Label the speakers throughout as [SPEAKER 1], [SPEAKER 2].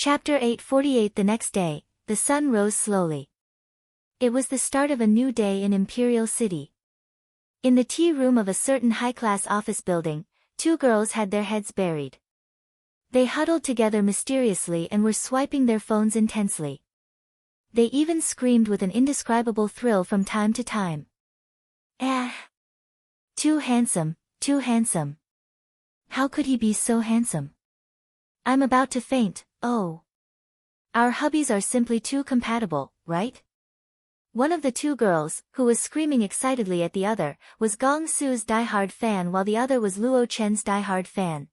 [SPEAKER 1] Chapter 848. The next day, the sun rose slowly. It was the start of a new day in Imperial City. In the tea room of a certain high-class office building, two girls had their heads buried. They huddled together mysteriously and were swiping their phones intensely. They even screamed with an indescribable thrill from time to time. Ah! Too handsome, too handsome. How could he be so handsome? I'm about to faint, oh. Our hubbies are simply too compatible, right? One of the two girls, who was screaming excitedly at the other, was Gong Su's diehard fan while the other was Luo Chen's diehard fan.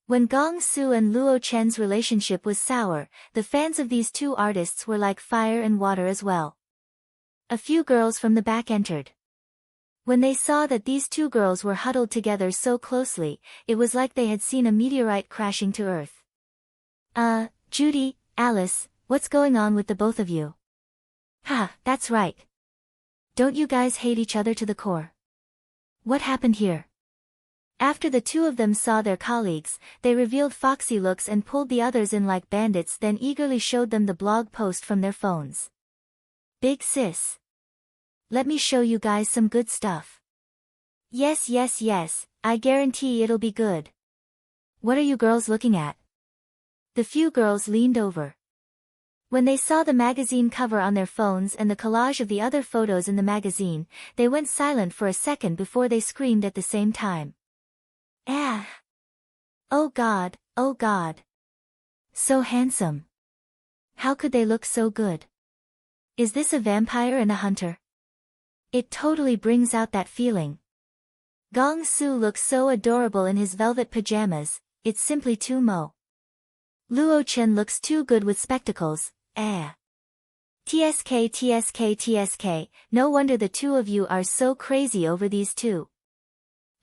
[SPEAKER 1] When Gong Su and Luo Chen's relationship was sour, the fans of these two artists were like fire and water as well. A few girls from the back entered. When they saw that these two girls were huddled together so closely, it was like they had seen a meteorite crashing to Earth. Judy, Alice, what's going on with the both of you? Ha, that's right. Don't you guys hate each other to the core? What happened here? After the two of them saw their colleagues, they revealed foxy looks and pulled the others in like bandits, then eagerly showed them the blog post from their phones. Big sis. Let me show you guys some good stuff. Yes, yes, yes, I guarantee it'll be good. What are you girls looking at? The few girls leaned over. When they saw the magazine cover on their phones and the collage of the other photos in the magazine, they went silent for a second before they screamed at the same time. Ah! Oh God, oh God. So handsome. How could they look so good? Is this a vampire and a hunter? It totally brings out that feeling. Gong Su looks so adorable in his velvet pajamas, it's simply too mo. Luo Chen looks too good with spectacles, ah. TSK TSK TSK, no wonder the two of you are so crazy over these two.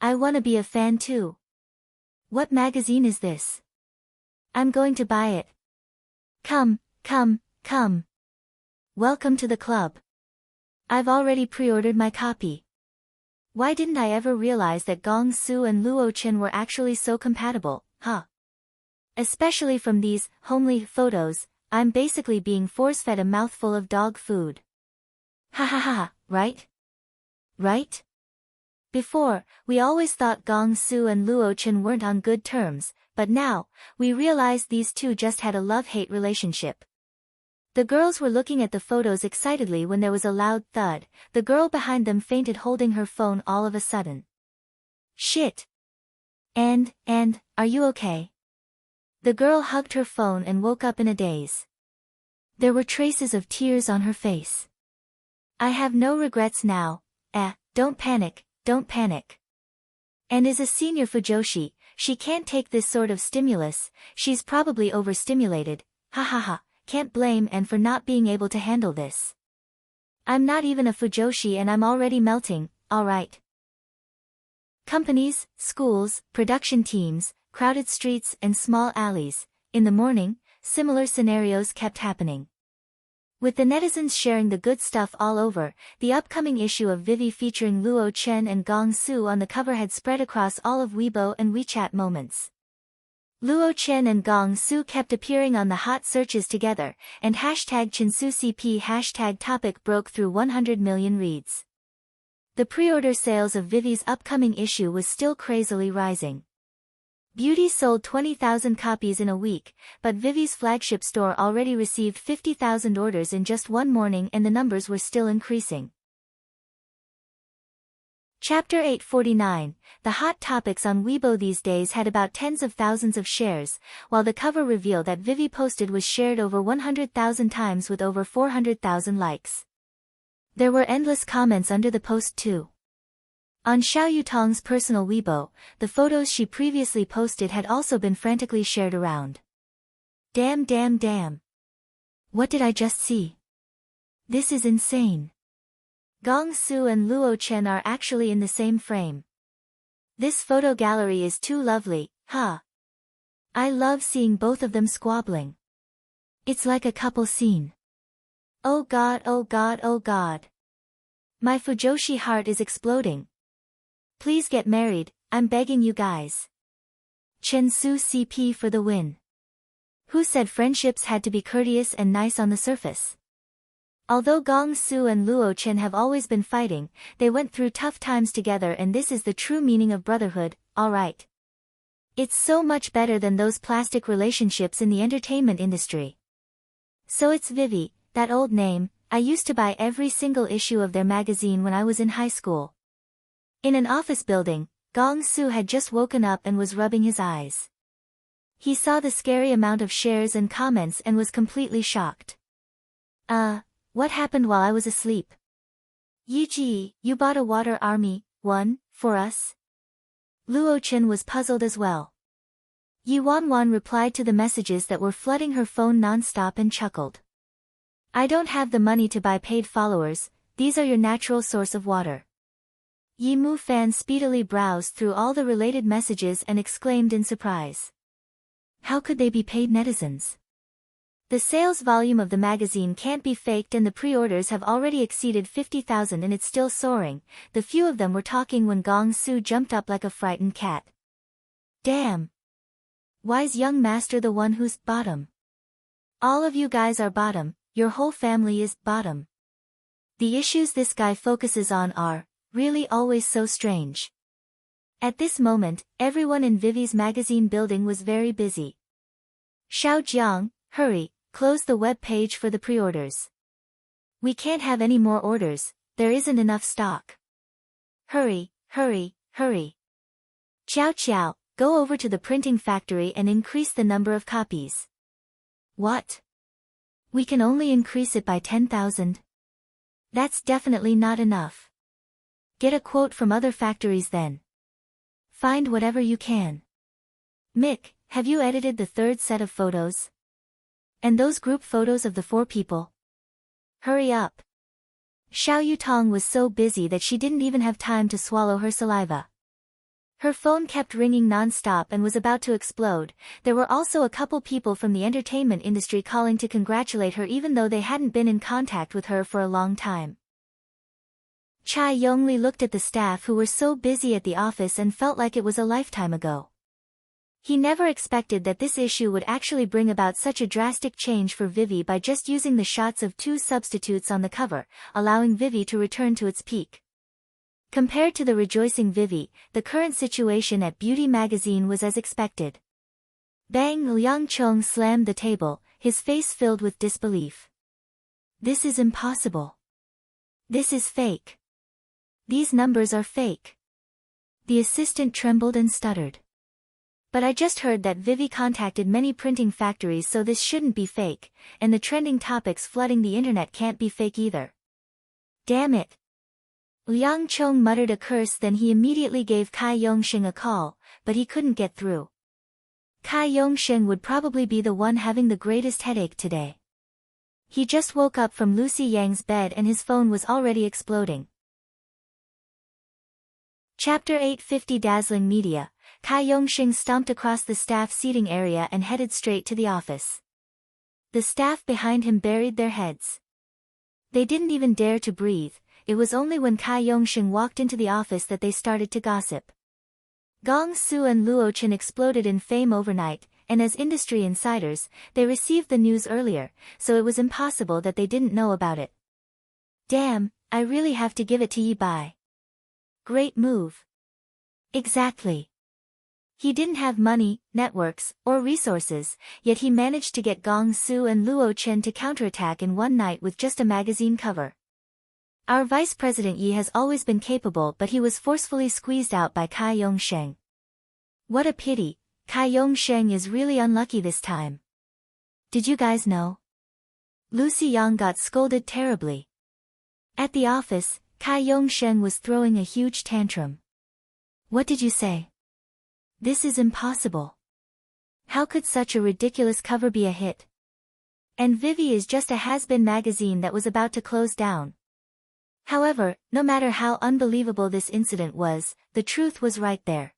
[SPEAKER 1] I wanna be a fan too. What magazine is this? I'm going to buy it. Come, come, come. Welcome to the club. I've already pre-ordered my copy. Why didn't I ever realize that Gong Su and Luo Chen were actually so compatible, huh? Especially from these homely photos, I'm basically being force-fed a mouthful of dog food. Ha ha ha, right? Right? Before, we always thought Gong Su and Luo Chen weren't on good terms, but now, we realized these two just had a love-hate relationship. The girls were looking at the photos excitedly when there was a loud thud. The girl behind them fainted holding her phone all of a sudden. Shit! And, are you okay? The girl hugged her phone and woke up in a daze. There were traces of tears on her face. I have no regrets now, don't panic, don't panic. And is a senior fujoshi, she can't take this sort of stimulus, she's probably overstimulated, ha ha ha. Can't blame Anne for not being able to handle this. I'm not even a fujoshi and I'm already melting, alright. Companies, schools, production teams, crowded streets and small alleys. In the morning, similar scenarios kept happening. With the netizens sharing the good stuff all over, the upcoming issue of Vivi featuring Luo Chen and Gong Su on the cover had spread across all of Weibo and WeChat moments. Luo Chen and Gong Su kept appearing on the hot searches together, and hashtag ChinsuCP hashtag topic broke through 100 million reads. The pre-order sales of Vivi's upcoming issue was still crazily rising. Beauty sold 20,000 copies in a week, but Vivi's flagship store already received 50,000 orders in just one morning and the numbers were still increasing. Chapter 849, the hot topics on Weibo these days had about tens of thousands of shares, while the cover reveal that Vivi posted was shared over 100,000 times with over 400,000 likes. There were endless comments under the post too. On Xiao Yutong's personal Weibo, the photos she previously posted had also been frantically shared around. Damn damn damn. What did I just see? This is insane. Gong Su and Luo Chen are actually in the same frame. This photo gallery is too lovely, huh? I love seeing both of them squabbling. It's like a couple scene. Oh God, oh God, oh God. My fujoshi heart is exploding. Please get married, I'm begging you guys. Chen Su CP for the win. Who said friendships had to be courteous and nice on the surface? Although Gong Su and Luo Chen have always been fighting, they went through tough times together, and this is the true meaning of brotherhood, alright. It's so much better than those plastic relationships in the entertainment industry. So it's Vivi, that old name. I used to buy every single issue of their magazine when I was in high school. In an office building, Gong Su had just woken up and was rubbing his eyes. He saw the scary amount of shares and comments and was completely shocked. What happened while I was asleep? Yiji, you bought a water army, one, for us? Luo Chen was puzzled as well. Yi Wanwan replied to the messages that were flooding her phone non-stop and chuckled. I don't have the money to buy paid followers, these are your natural source of water. Yi Mu Fan speedily browsed through all the related messages and exclaimed in surprise. How could they be paid netizens? The sales volume of the magazine can't be faked, and the pre-orders have already exceeded 50,000 and it's still soaring. The few of them were talking when Gong Su jumped up like a frightened cat. Damn! Why's young master the one who's bottom? All of you guys are bottom, your whole family is bottom. The issues this guy focuses on are, really always so strange. At this moment, everyone in Vivi's magazine building was very busy. Xiao Jiang, hurry, close the web page for the pre-orders. We can't have any more orders, there isn't enough stock. Hurry, hurry, hurry. Qiao Qiao, go over to the printing factory and increase the number of copies. What? We can only increase it by 10,000? That's definitely not enough. Get a quote from other factories then. Find whatever you can. Mick, have you edited the third set of photos? And those group photos of the 4 people? Hurry up. Xiao Yutong was so busy that she didn't even have time to swallow her saliva. Her phone kept ringing non-stop and was about to explode. There were also a couple people from the entertainment industry calling to congratulate her even though they hadn't been in contact with her for a long time. Chai Yongli looked at the staff who were so busy at the office and felt like it was a lifetime ago. He never expected that this issue would actually bring about such a drastic change for Vivi by just using the shots of 2 substitutes on the cover, allowing Vivi to return to its peak. Compared to the rejoicing Vivi, the current situation at Beauty Magazine was as expected. Bang! Liang Chong slammed the table, his face filled with disbelief. This is impossible. This is fake. These numbers are fake. The assistant trembled and stuttered. But I just heard that Vivi contacted many printing factories, so this shouldn't be fake, and the trending topics flooding the internet can't be fake either. Damn it. Liang Chong muttered a curse, then he immediately gave Kai Yongsheng a call, but he couldn't get through. Kai Yongsheng would probably be the one having the greatest headache today. He just woke up from Lucy Yang's bed and his phone was already exploding. Chapter 850 Dazzling Media. Kai Yongsheng stomped across the staff seating area and headed straight to the office. The staff behind him buried their heads. They didn't even dare to breathe. It was only when Kai Yongsheng walked into the office that they started to gossip. Gong Su and Luo Chen exploded in fame overnight, and as industry insiders, they received the news earlier, so it was impossible that they didn't know about it. Damn, I really have to give it to Yi Bai. Great move. Exactly. He didn't have money, networks, or resources, yet he managed to get Gong Su and Luo Chen to counterattack in one night with just a magazine cover. Our Vice President Yi has always been capable, but he was forcefully squeezed out by Kai Yongsheng. What a pity, Kai Yongsheng is really unlucky this time. Did you guys know? Lucy Yang got scolded terribly. At the office, Kai Yongsheng was throwing a huge tantrum. What did you say? This is impossible. How could such a ridiculous cover be a hit? And Vivi is just a has-been magazine that was about to close down. However, no matter how unbelievable this incident was, the truth was right there.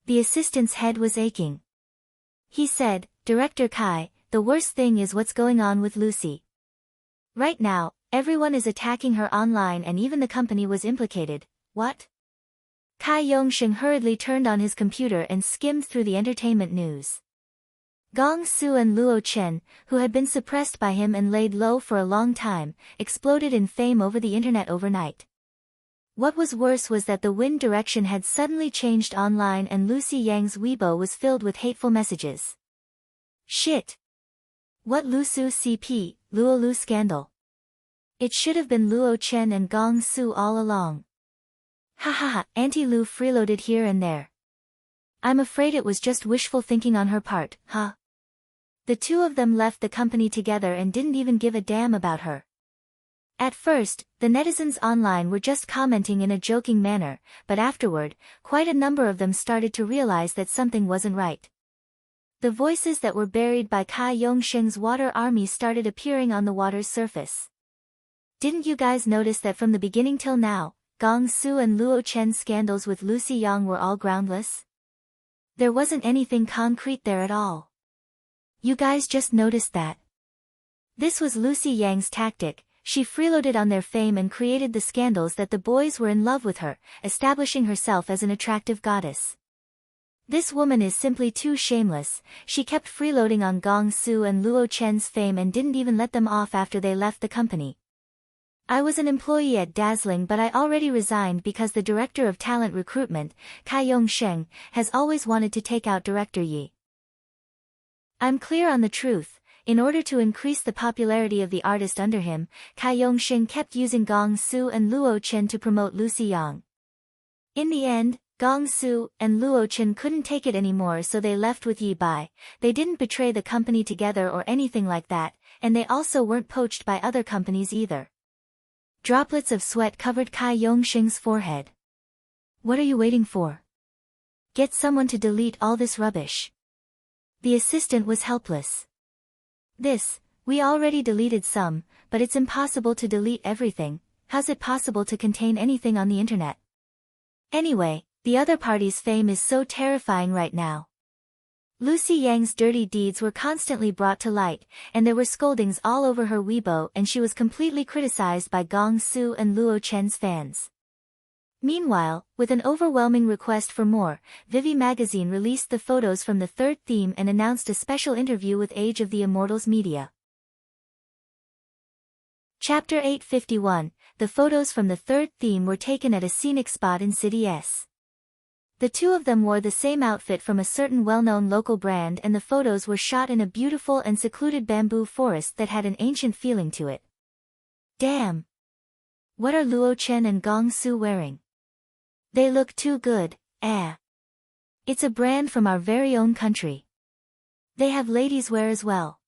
[SPEAKER 1] The assistant's head was aching. He said, Director Kai, the worst thing is what's going on with Lucy. Right now, everyone is attacking her online and even the company was implicated. What? Kai Yongsheng hurriedly turned on his computer and skimmed through the entertainment news. Gong Su and Luo Chen, who had been suppressed by him and laid low for a long time, exploded in fame over the internet overnight. What was worse was that the wind direction had suddenly changed online and Lucy Yang's Weibo was filled with hateful messages. Shit! What Lusu CP, Luo Lu scandal? It should have been Luo Chen and Gong Su all along. Ha ha ha, Auntie Lu freeloaded here and there. I'm afraid it was just wishful thinking on her part, huh? The two of them left the company together and didn't even give a damn about her. At first, the netizens online were just commenting in a joking manner, but afterward, quite a number of them started to realize that something wasn't right. The voices that were buried by Kai Yongsheng's water army started appearing on the water's surface. Didn't you guys notice that from the beginning till now, Gong Su and Luo Chen's scandals with Lucy Yang were all groundless? There wasn't anything concrete there at all. You guys just noticed that? This was Lucy Yang's tactic. She freeloaded on their fame and created the scandals that the boys were in love with her, establishing herself as an attractive goddess. This woman is simply too shameless. She kept freeloading on Gong Su and Luo Chen's fame and didn't even let them off after they left the company. I was an employee at Dazzling, but I already resigned because the director of talent recruitment, Kai Yongsheng, has always wanted to take out Director Yi. I'm clear on the truth. In order to increase the popularity of the artist under him, Kai Yongsheng kept using Gong Su and Luo Chen to promote Lucy Yang. In the end, Gong Su and Luo Chen couldn't take it anymore, so they left with Yi Bai. They didn't betray the company together or anything like that, and they also weren't poached by other companies either. Droplets of sweat covered Kai Yongsheng's forehead. What are you waiting for? Get someone to delete all this rubbish. The assistant was helpless. We already deleted some, but it's impossible to delete everything. How's it possible to contain anything on the internet? Anyway, the other party's fame is so terrifying right now. Lucy Yang's dirty deeds were constantly brought to light, and there were scoldings all over her Weibo, and she was completely criticized by Gong Su and Luo Chen's fans. Meanwhile, with an overwhelming request for more, Vivi magazine released the photos from the third theme and announced a special interview with Age of the Immortals Media. Chapter 851, the photos from the third theme were taken at a scenic spot in City S. The two of them wore the same outfit from a certain well-known local brand, and the photos were shot in a beautiful and secluded bamboo forest that had an ancient feeling to it. Damn! What are Luo Chen and Gong Su wearing? They look too good, It's a brand from our very own country. They have ladies wear as well.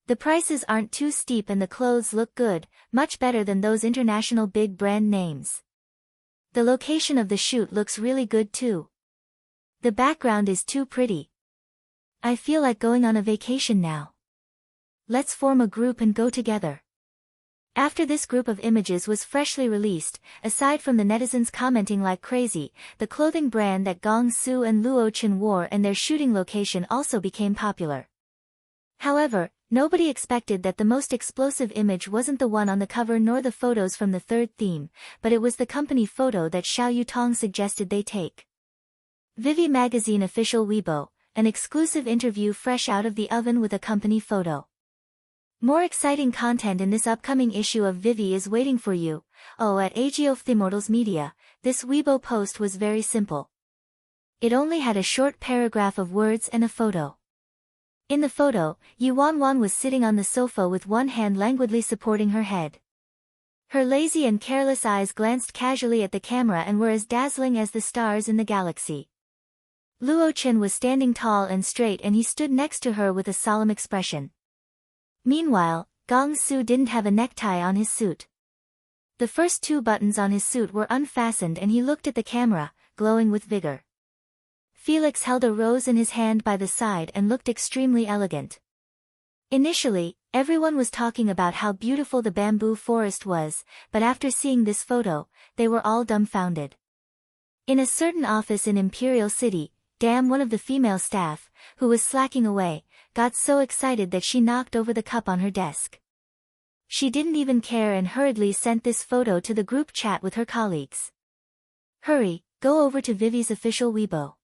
[SPEAKER 1] The prices aren't too steep and the clothes look good, much better than those international big brand names. The location of the shoot looks really good too. The background is too pretty. I feel like going on a vacation now. Let's form a group and go together. After this group of images was freshly released, aside from the netizens commenting like crazy, the clothing brand that Gong Su and Luo Chen wore and their shooting location also became popular. However, nobody expected that the most explosive image wasn't the one on the cover nor the photos from the third theme, but it was the company photo that Xiao Yutong suggested they take. Vivi magazine official Weibo, an exclusive interview fresh out of the oven with a company photo. More exciting content in this upcoming issue of Vivi is waiting for you. At Age of the Immortals Media, this Weibo post was very simple. It only had a short paragraph of words and a photo. In the photo, Yi Wanwan was sitting on the sofa with one hand languidly supporting her head. Her lazy and careless eyes glanced casually at the camera and were as dazzling as the stars in the galaxy. Luo Chen was standing tall and straight, and he stood next to her with a solemn expression. Meanwhile, Gong Su didn't have a necktie on his suit. The first two buttons on his suit were unfastened and he looked at the camera, glowing with vigor. Felix held a rose in his hand by the side and looked extremely elegant. Initially, everyone was talking about how beautiful the bamboo forest was, but after seeing this photo, they were all dumbfounded. In a certain office in Imperial City, one of the female staff, who was slacking away, got so excited that she knocked over the cup on her desk. She didn't even care and hurriedly sent this photo to the group chat with her colleagues. Hurry, go over to Vivi's official Weibo.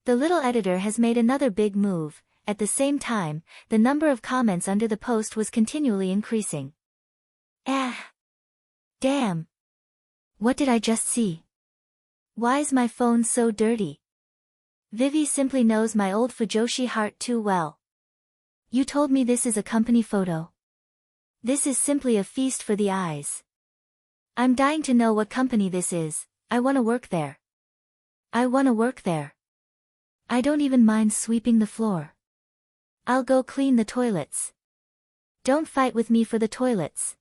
[SPEAKER 1] The little editor has made another big move, at the same time, the number of comments under the post was continually increasing. Ah! Damn! What did I just see? Why's my phone so dirty? Vivi simply knows my old Fujoshi heart too well. You told me this is a company photo. This is simply a feast for the eyes. I'm dying to know what company this is. I wanna work there. I wanna work there. I don't even mind sweeping the floor. I'll go clean the toilets. Don't fight with me for the toilets.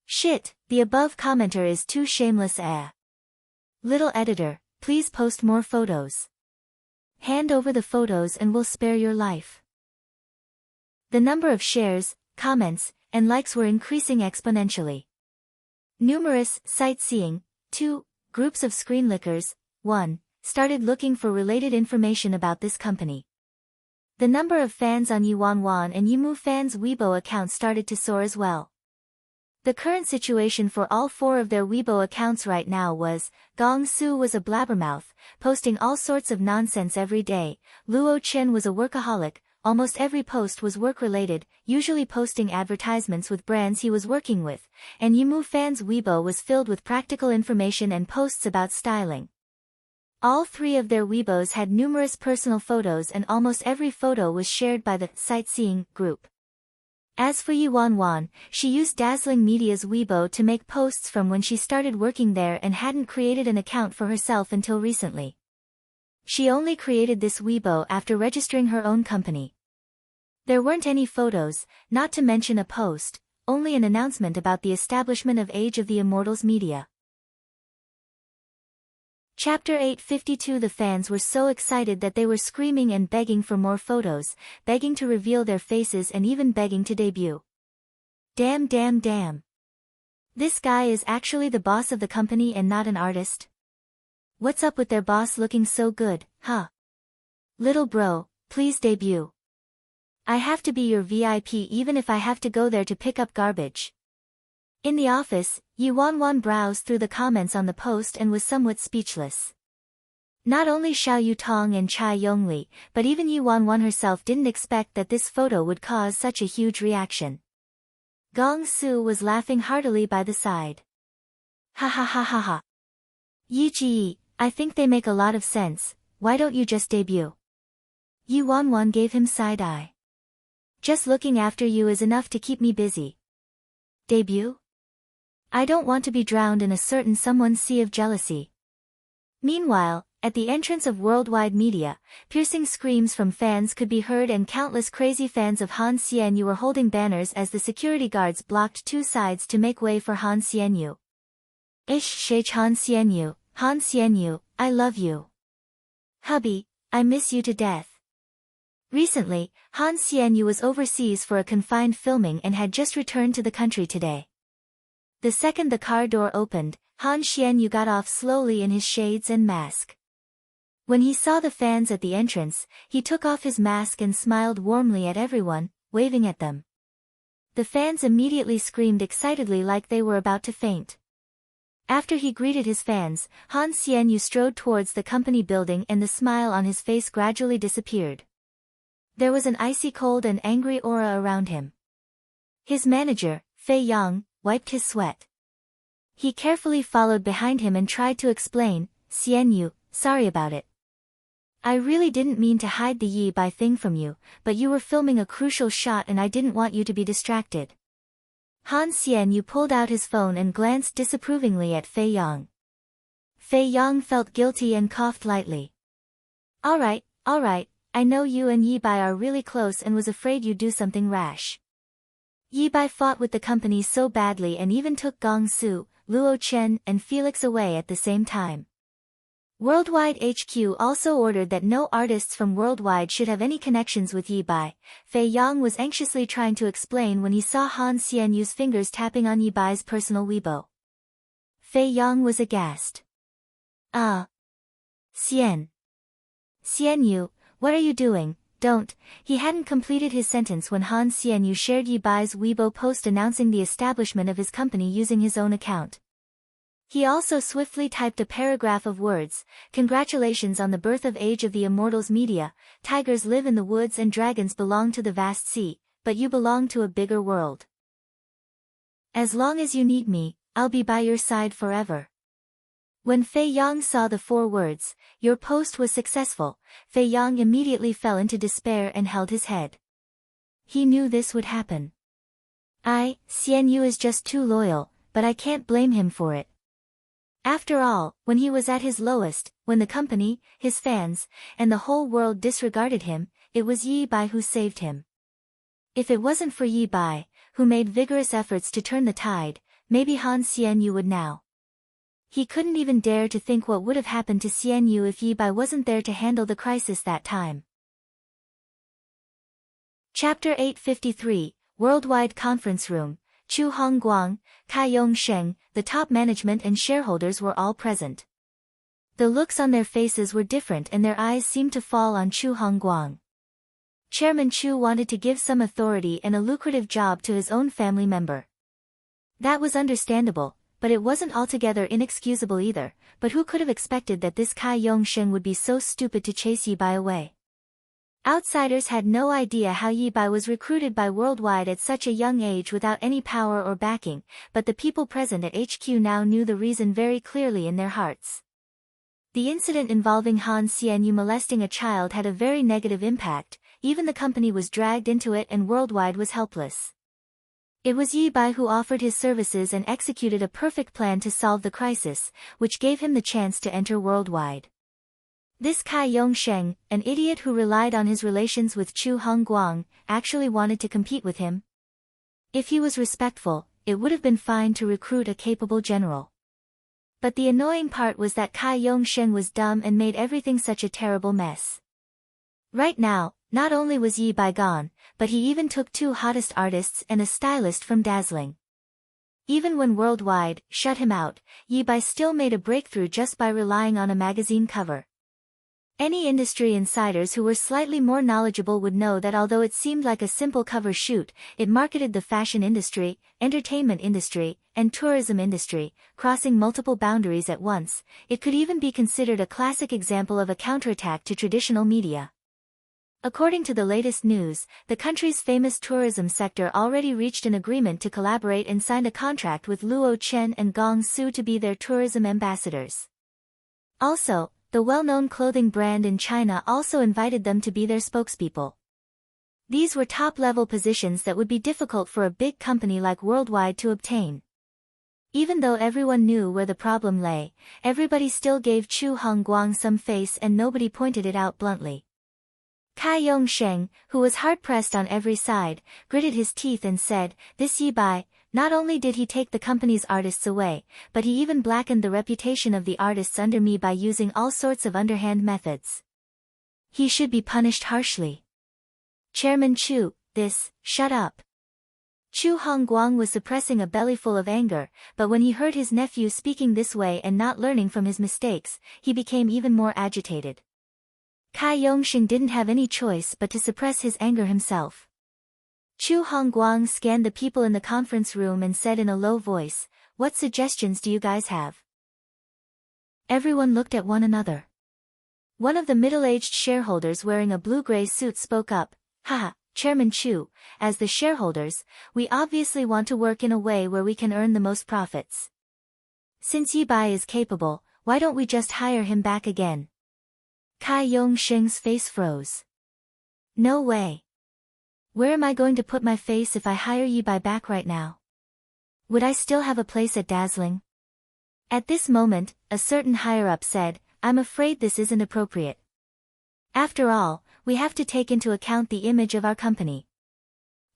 [SPEAKER 1] Shit, the above commenter is too shameless. Little editor, please post more photos. Hand over the photos and we'll spare your life. The number of shares, comments, and likes were increasing exponentially. Numerous, sightseeing, 2, groups of screenlickers, 1, started looking for related information about this company. The number of fans on Yiwanwan and Yimu fans' Weibo accounts started to soar as well. The current situation for all 4 of their Weibo accounts right now was, Gong Su was a blabbermouth, posting all sorts of nonsense every day, Luo Chen was a workaholic, almost every post was work-related, usually posting advertisements with brands he was working with, and Yimu fans' Weibo was filled with practical information and posts about styling. All 3 of their Weibos had numerous personal photos and almost every photo was shared by the sightseeing group. As for Yiwanwan, she used Dazzling Media's Weibo to make posts from when she started working there and hadn't created an account for herself until recently. She only created this Weibo after registering her own company. There weren't any photos, not to mention a post, only an announcement about the establishment of Age of the Immortals Media. Chapter 852. The fans were so excited that they were screaming and begging for more photos, begging to reveal their faces and even begging to debut. Damn damn damn. This guy is actually the boss of the company and not an artist? What's up with their boss looking so good, huh? Little bro, please debut. I have to be your VIP even if I have to go there to pick up garbage. In the office, Yiwanwan browsed through the comments on the post and was somewhat speechless. Not only Xiao Yutong and Chai Yongli, but even Yiwanwan herself didn't expect that this photo would cause such a huge reaction. Gong Su was laughing heartily by the side. Ha ha ha ha ha. Yi, I think they make a lot of sense, why don't you just debut? Yiwanwan gave him side-eye. Just looking after you is enough to keep me busy. Debut? I don't want to be drowned in a certain someone's sea of jealousy. Meanwhile, at the entrance of worldwide media, piercing screams from fans could be heard and countless crazy fans of Han Xianyu were holding banners as the security guards blocked 2 sides to make way for Han Xianyu. Ish Shech Han Xianyu, I love you. Hubby, I miss you to death. Recently, Han Xianyu was overseas for a confined filming and had just returned to the country today. The second the car door opened, Han Xianyu got off slowly in his shades and mask. When he saw the fans at the entrance, he took off his mask and smiled warmly at everyone, waving at them. The fans immediately screamed excitedly like they were about to faint. After he greeted his fans, Han Xianyu strode towards the company building and the smile on his face gradually disappeared. There was an icy cold and angry aura around him. His manager, Fei Yang, wiped his sweat. He carefully followed behind him and tried to explain, Xianyu, sorry about it. I really didn't mean to hide the Yi Bai thing from you, but you were filming a crucial shot and I didn't want you to be distracted. Han Xianyu pulled out his phone and glanced disapprovingly at Fei Yang. Fei Yang felt guilty and coughed lightly. Alright, I know you and Yi Bai are really close and was afraid you'd do something rash. Yi Bai fought with the company so badly and even took Gong Su, Luo Chen and Felix away at the same time. Worldwide HQ also ordered that no artists from Worldwide should have any connections with Yi Bai. Fei Yang was anxiously trying to explain when he saw Han Xianyu's fingers tapping on Yi Bai's personal Weibo. Fei Yang was aghast. Xianyu, what are you doing? Don't. He hadn't completed his sentence when Han Xianyu shared Yi Bai's Weibo post announcing the establishment of his company using his own account. He also swiftly typed a paragraph of words: "Congratulations on the birth of Age of the Immortals media. Tigers live in the woods and dragons belong to the vast sea, but you belong to a bigger world. As long as you need me, I'll be by your side forever." When Fei Yang saw the 4 words, "Your post was successful," Fei Yang immediately fell into despair and held his head. He knew this would happen. Xian Yu is just too loyal, but I can't blame him for it. After all, when he was at his lowest, when the company, his fans, and the whole world disregarded him, it was Yi Bai who saved him. If it wasn't for Yi Bai, who made vigorous efforts to turn the tide, maybe Han Xian Yu would now. He couldn't even dare to think what would have happened to Xian Yu if Yi Bai wasn't there to handle the crisis that time. Chapter 853, Worldwide Conference Room. Chu Hongguang, Kai Yongsheng, the top management and shareholders were all present. The looks on their faces were different and their eyes seemed to fall on Chu Hongguang. Chairman Chu wanted to give some authority and a lucrative job to his own family member. That was understandable, but it wasn't altogether inexcusable either. But who could have expected that this Kai Yongsheng would be so stupid to chase Yi Bai away? Outsiders had no idea how Yi Bai was recruited by Worldwide at such a young age without any power or backing, but the people present at HQ now knew the reason very clearly in their hearts. The incident involving Han Xianyu molesting a child had a very negative impact. Even the company was dragged into it and Worldwide was helpless. It was Yi Bai who offered his services and executed a perfect plan to solve the crisis, which gave him the chance to enter Worldwide. This Kai Yongsheng, an idiot who relied on his relations with Chu Hongguang, actually wanted to compete with him. If he was respectful, it would have been fine to recruit a capable general. But the annoying part was that Kai Yongsheng was dumb and made everything such a terrible mess. Right now, not only was Yi Bai gone, but he even took 2 hottest artists and a stylist from Dazzling. Even when Worldwide shut him out, Yi Bai still made a breakthrough just by relying on a magazine cover. Any industry insiders who were slightly more knowledgeable would know that although it seemed like a simple cover shoot, it marketed the fashion industry, entertainment industry, and tourism industry, crossing multiple boundaries at once. It could even be considered a classic example of a counterattack to traditional media. According to the latest news, the country's famous tourism sector already reached an agreement to collaborate and signed a contract with Luo Chen and Gong Su to be their tourism ambassadors. Also, the well-known clothing brand in China also invited them to be their spokespeople. These were top-level positions that would be difficult for a big company like Worldwide to obtain. Even though everyone knew where the problem lay, everybody still gave Chu Hongguang some face and nobody pointed it out bluntly. Kai Yongsheng, who was hard-pressed on every side, gritted his teeth and said, "This Yi Bai, not only did he take the company's artists away, but he even blackened the reputation of the artists under me by using all sorts of underhand methods. He should be punished harshly." Chairman Chu, shut up. Chu Hongguang was suppressing a bellyful of anger, but when he heard his nephew speaking this way and not learning from his mistakes, he became even more agitated. Kai Yongsheng didn't have any choice but to suppress his anger himself. Chu Hongguang scanned the people in the conference room and said in a low voice, "What suggestions do you guys have?" Everyone looked at one another. One of the middle-aged shareholders wearing a blue-gray suit spoke up, "Haha, Chairman Chu, as the shareholders, we obviously want to work in a way where we can earn the most profits. Since Yi Bai is capable, why don't we just hire him back again?" Kai Yongsheng's face froze. "No way. Where am I going to put my face if I hire Yi Bai back right now? Would I still have a place at Dazzling?" At this moment, a certain higher-up said, "I'm afraid this isn't appropriate. After all, we have to take into account the image of our company.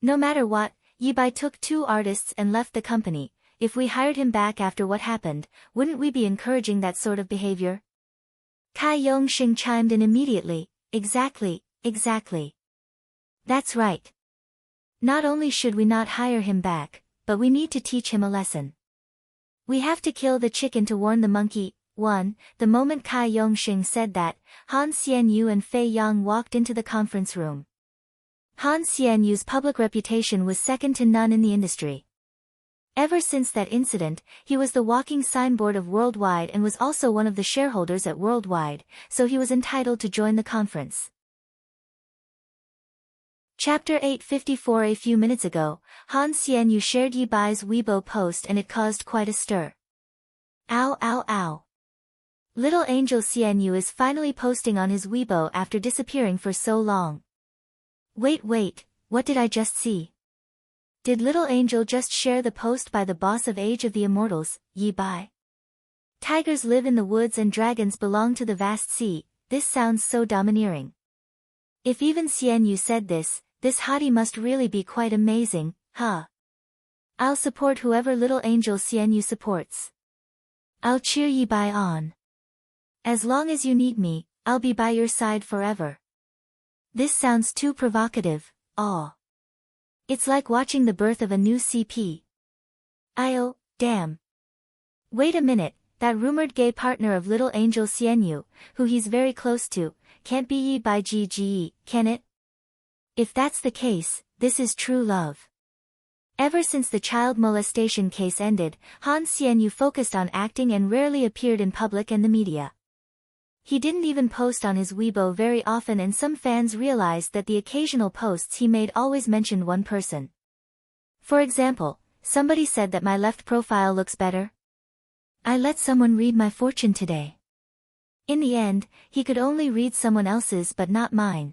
[SPEAKER 1] No matter what, Yi Bai took 2 artists and left the company. If we hired him back after what happened, wouldn't we be encouraging that sort of behavior?" Kai Yongsheng chimed in immediately, Exactly. That's right. Not only should we not hire him back, but we need to teach him a lesson. We have to kill the chicken to warn the monkey." The moment Kai Yongsheng said that, Han Xianyu and Fei Yang walked into the conference room. Han Xianyu's public reputation was second to none in the industry. Ever since that incident, he was the walking signboard of Worldwide and was also one of the shareholders at Worldwide, so he was entitled to join the conference. Chapter 854. A few minutes ago, Han Xianyu shared Yi Bai's Weibo post and it caused quite a stir. Ow ow ow. Little Angel Xianyu is finally posting on his Weibo after disappearing for so long. Wait, what did I just see? Did Little Angel just share the post by the boss of Age of the Immortals, Yi Bai? Tigers live in the woods and dragons belong to the vast sea. This sounds so domineering. If even Xianyu said this hottie must really be quite amazing, huh? I'll support whoever Little Angel Xianyu supports. I'll cheer Yi Bai on. As long as you need me, I'll be by your side forever. This sounds too provocative. Aw. It's like watching the birth of a new CP. Oh, damn. Wait a minute, that rumored gay partner of Little Angel Xianyu, who he's very close to, can't be Yi Bai GGE, can it? If that's the case, this is true love. Ever since the child molestation case ended, Han Xianyu focused on acting and rarely appeared in public and the media. He didn't even post on his Weibo very often and some fans realized that the occasional posts he made always mentioned one person. For example, somebody said that my left profile looks better. I let someone read my fortune today. In the end, he could only read someone else's but not mine.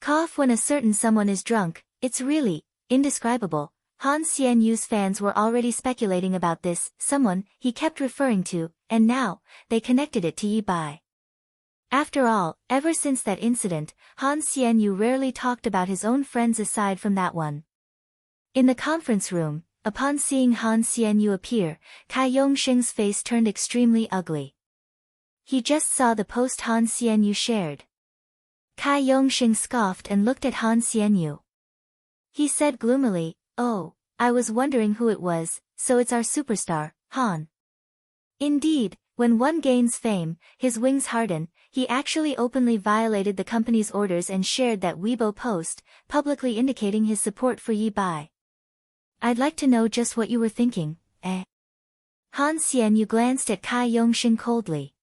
[SPEAKER 1] Cough. When a certain someone is drunk, it's really indescribable. Han Xianyu's fans were already speculating about this someone he kept referring to, and now, they connected it to Yi Bai. After all, ever since that incident, Han Xianyu rarely talked about his own friends aside from that one. In the conference room, upon seeing Han Xianyu appear, Kai Yongxing's face turned extremely ugly. He just saw the post Han Xianyu shared. Kai Yongxing scoffed and looked at Han Xianyu. He said gloomily, "Oh, I was wondering who it was, so it's our superstar, Han." Indeed, when one gains fame, his wings harden. He actually openly violated the company's orders and shared that Weibo post, publicly indicating his support for Yi Bai. I'd like to know just what you were thinking, eh? Han Xianyu glanced at Kai Yongxing coldly.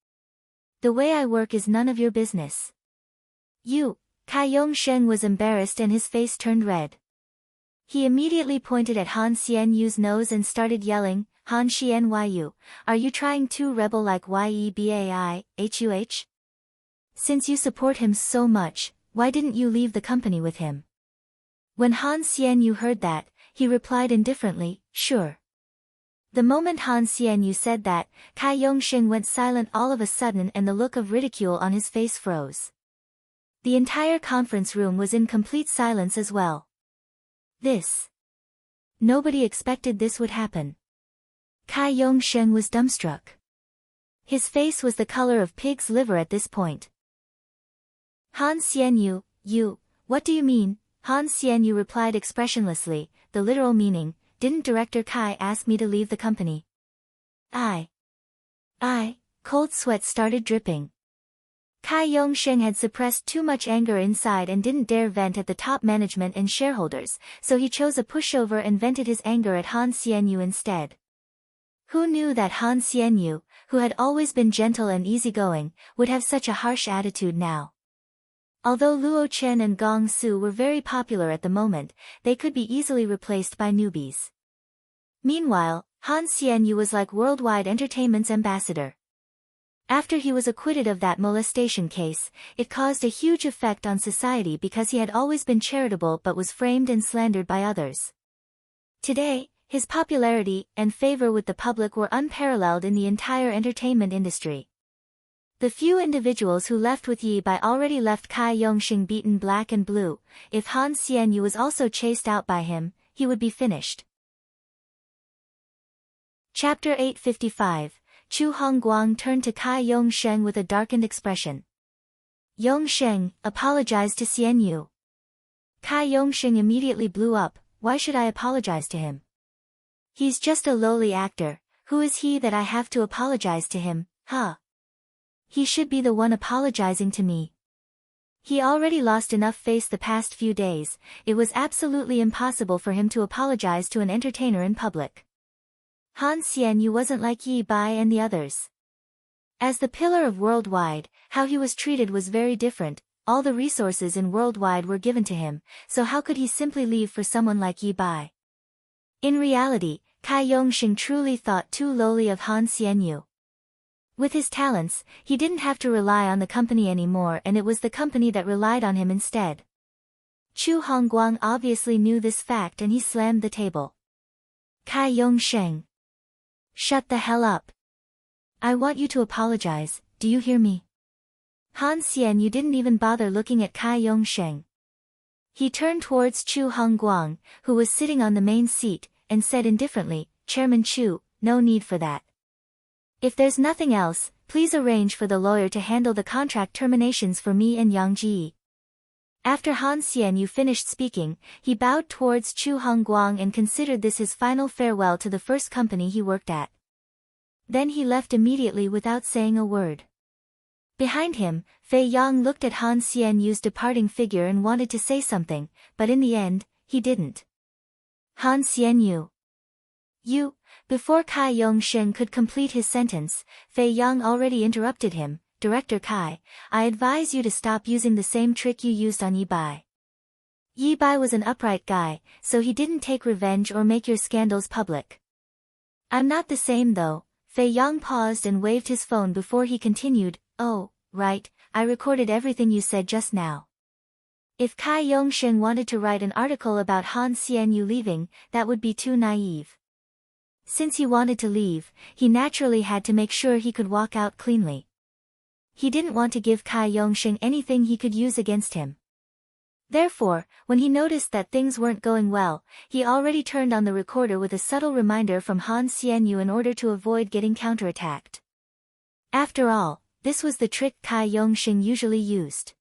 [SPEAKER 1] The way I work is none of your business. You, Kai Yongxing was embarrassed and his face turned red. He immediately pointed at Han Xianyu's nose and started yelling, Han Xianyu, are you trying to rebel like YEBAIHUH? Since you support him so much, why didn't you leave the company with him? When Han Xianyu heard that, he replied indifferently, sure. The moment Han Xianyu said that, Kai Yongxing went silent all of a sudden and the look of ridicule on his face froze. The entire conference room was in complete silence as well. Nobody expected this would happen. Kai Yongxing was dumbstruck. His face was the color of pig's liver at this point. Han Xianyu, what do you mean? Han Xianyu replied expressionlessly, the literal meaning, didn't Director Kai ask me to leave the company? Cold sweat started dripping. Kai Yongxing had suppressed too much anger inside and didn't dare vent at the top management and shareholders, so he chose a pushover and vented his anger at Han Xianyu instead. Who knew that Han Xianyu, who had always been gentle and easygoing, would have such a harsh attitude now? Although Luo Chen and Gong Su were very popular at the moment, they could be easily replaced by newbies. Meanwhile, Han Xianyu was like Worldwide Entertainment's ambassador. After he was acquitted of that molestation case, it caused a huge effect on society because he had always been charitable but was framed and slandered by others. Today, his popularity and favor with the public were unparalleled in the entire entertainment industry. The few individuals who left with Yi Bai already left Kai Yongxing beaten black and blue. If Han Xianyu was also chased out by him, he would be finished. Chapter 855. Chu Hongguang turned to Kai Yongxing with a darkened expression. Yongxing, apologize to Xianyu. Kai Yongxing immediately blew up. Why should I apologize to him? He's just a lowly actor. Who is he that I have to apologize to him, huh? He should be the one apologizing to me. He already lost enough face the past few days. It was absolutely impossible for him to apologize to an entertainer in public. Han Xianyu wasn't like Yi Bai and the others. As the pillar of Worldwide, how he was treated was very different. All the resources in Worldwide were given to him, so how could he simply leave for someone like Yi Bai? In reality, Cai Yongxing truly thought too lowly of Han Xianyu. With his talents, he didn't have to rely on the company anymore, and it was the company that relied on him instead. Chu Hongguang obviously knew this fact and he slammed the table. Cai Yongxing. Shut the hell up. I want you to apologize, do you hear me? Han Xianyu didn't even bother looking at Cai Yongxing. He turned towards Chu Hongguang, who was sitting on the main seat, and said indifferently, Chairman Chu, no need for that. If there's nothing else, please arrange for the lawyer to handle the contract terminations for me and Yang Ji. After Han Xianyu finished speaking, he bowed towards Chu Hongguang and considered this his final farewell to the first company he worked at. Then he left immediately without saying a word. Behind him, Fei Yang looked at Han Xianyu's departing figure and wanted to say something, but in the end, he didn't. Han Xianyu. You. Before Cai Yongxing could complete his sentence, Fei Yang already interrupted him. Director Cai, I advise you to stop using the same trick you used on Yi Bai. Yi Bai was an upright guy, so he didn't take revenge or make your scandals public. I'm not the same though. Fei Yang paused and waved his phone before he continued, oh, right, I recorded everything you said just now. If Cai Yongxing wanted to write an article about Han Xianyu leaving, that would be too naive. Since he wanted to leave, he naturally had to make sure he could walk out cleanly. He didn't want to give Cai Yongxing anything he could use against him. Therefore, when he noticed that things weren't going well, he already turned on the recorder with a subtle reminder from Han Xianyu in order to avoid getting counterattacked. After all, this was the trick Cai Yongxing usually used.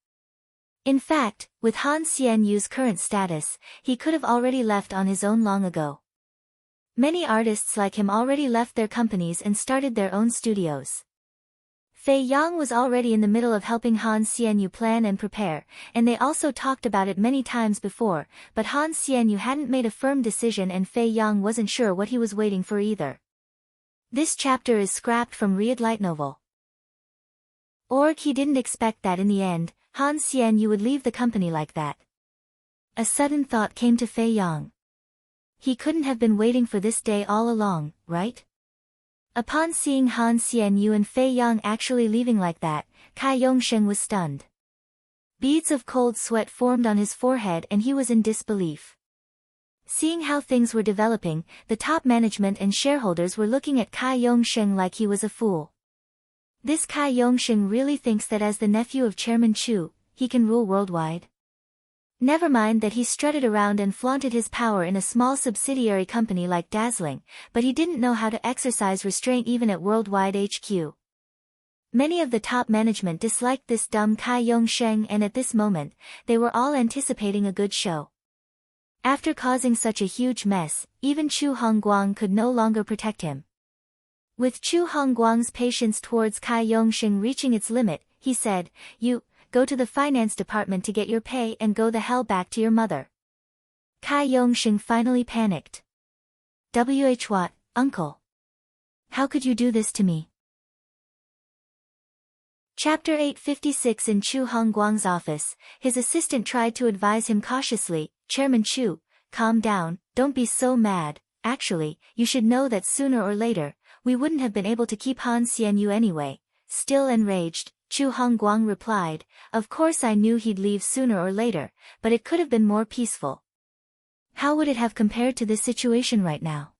[SPEAKER 1] In fact, with Han Xianyu's current status, he could have already left on his own long ago. Many artists like him already left their companies and started their own studios. Fei Yang was already in the middle of helping Han Xianyu plan and prepare, and they also talked about it many times before, but Han Xianyu hadn't made a firm decision and Fei Yang wasn't sure what he was waiting for either. This chapter is scrapped from Read Light Novel. He didn't expect that in the end, Han Xianyu would leave the company like that. A sudden thought came to Fei Yang. He couldn't have been waiting for this day all along, right? Upon seeing Han Xianyu and Fei Yang actually leaving like that, Cai Yongxing was stunned. Beads of cold sweat formed on his forehead and he was in disbelief. Seeing how things were developing, the top management and shareholders were looking at Cai Yongxing like he was a fool. This Cai Yongxing really thinks that as the nephew of Chairman Chu, he can rule worldwide? Never mind that he strutted around and flaunted his power in a small subsidiary company like Dazzling, but he didn't know how to exercise restraint even at Worldwide HQ. Many of the top management disliked this dumb Cai Yongxing and at this moment, they were all anticipating a good show. After causing such a huge mess, even Chu Hongguang could no longer protect him. With Chu Hongguang's patience towards Cai Yongxing reaching its limit, he said, You, go to the finance department to get your pay and go the hell back to your mother. Cai Yongxing finally panicked. What, uncle? How could you do this to me? Chapter 856. In Chu Hongguang's office, his assistant tried to advise him cautiously, Chairman Chu, calm down, don't be so mad, actually, you should know that sooner or later, we wouldn't have been able to keep Han Xianyu anyway. Still enraged, Chu Hongguang replied, Of course I knew he'd leave sooner or later, but it could have been more peaceful. How would it have compared to this situation right now?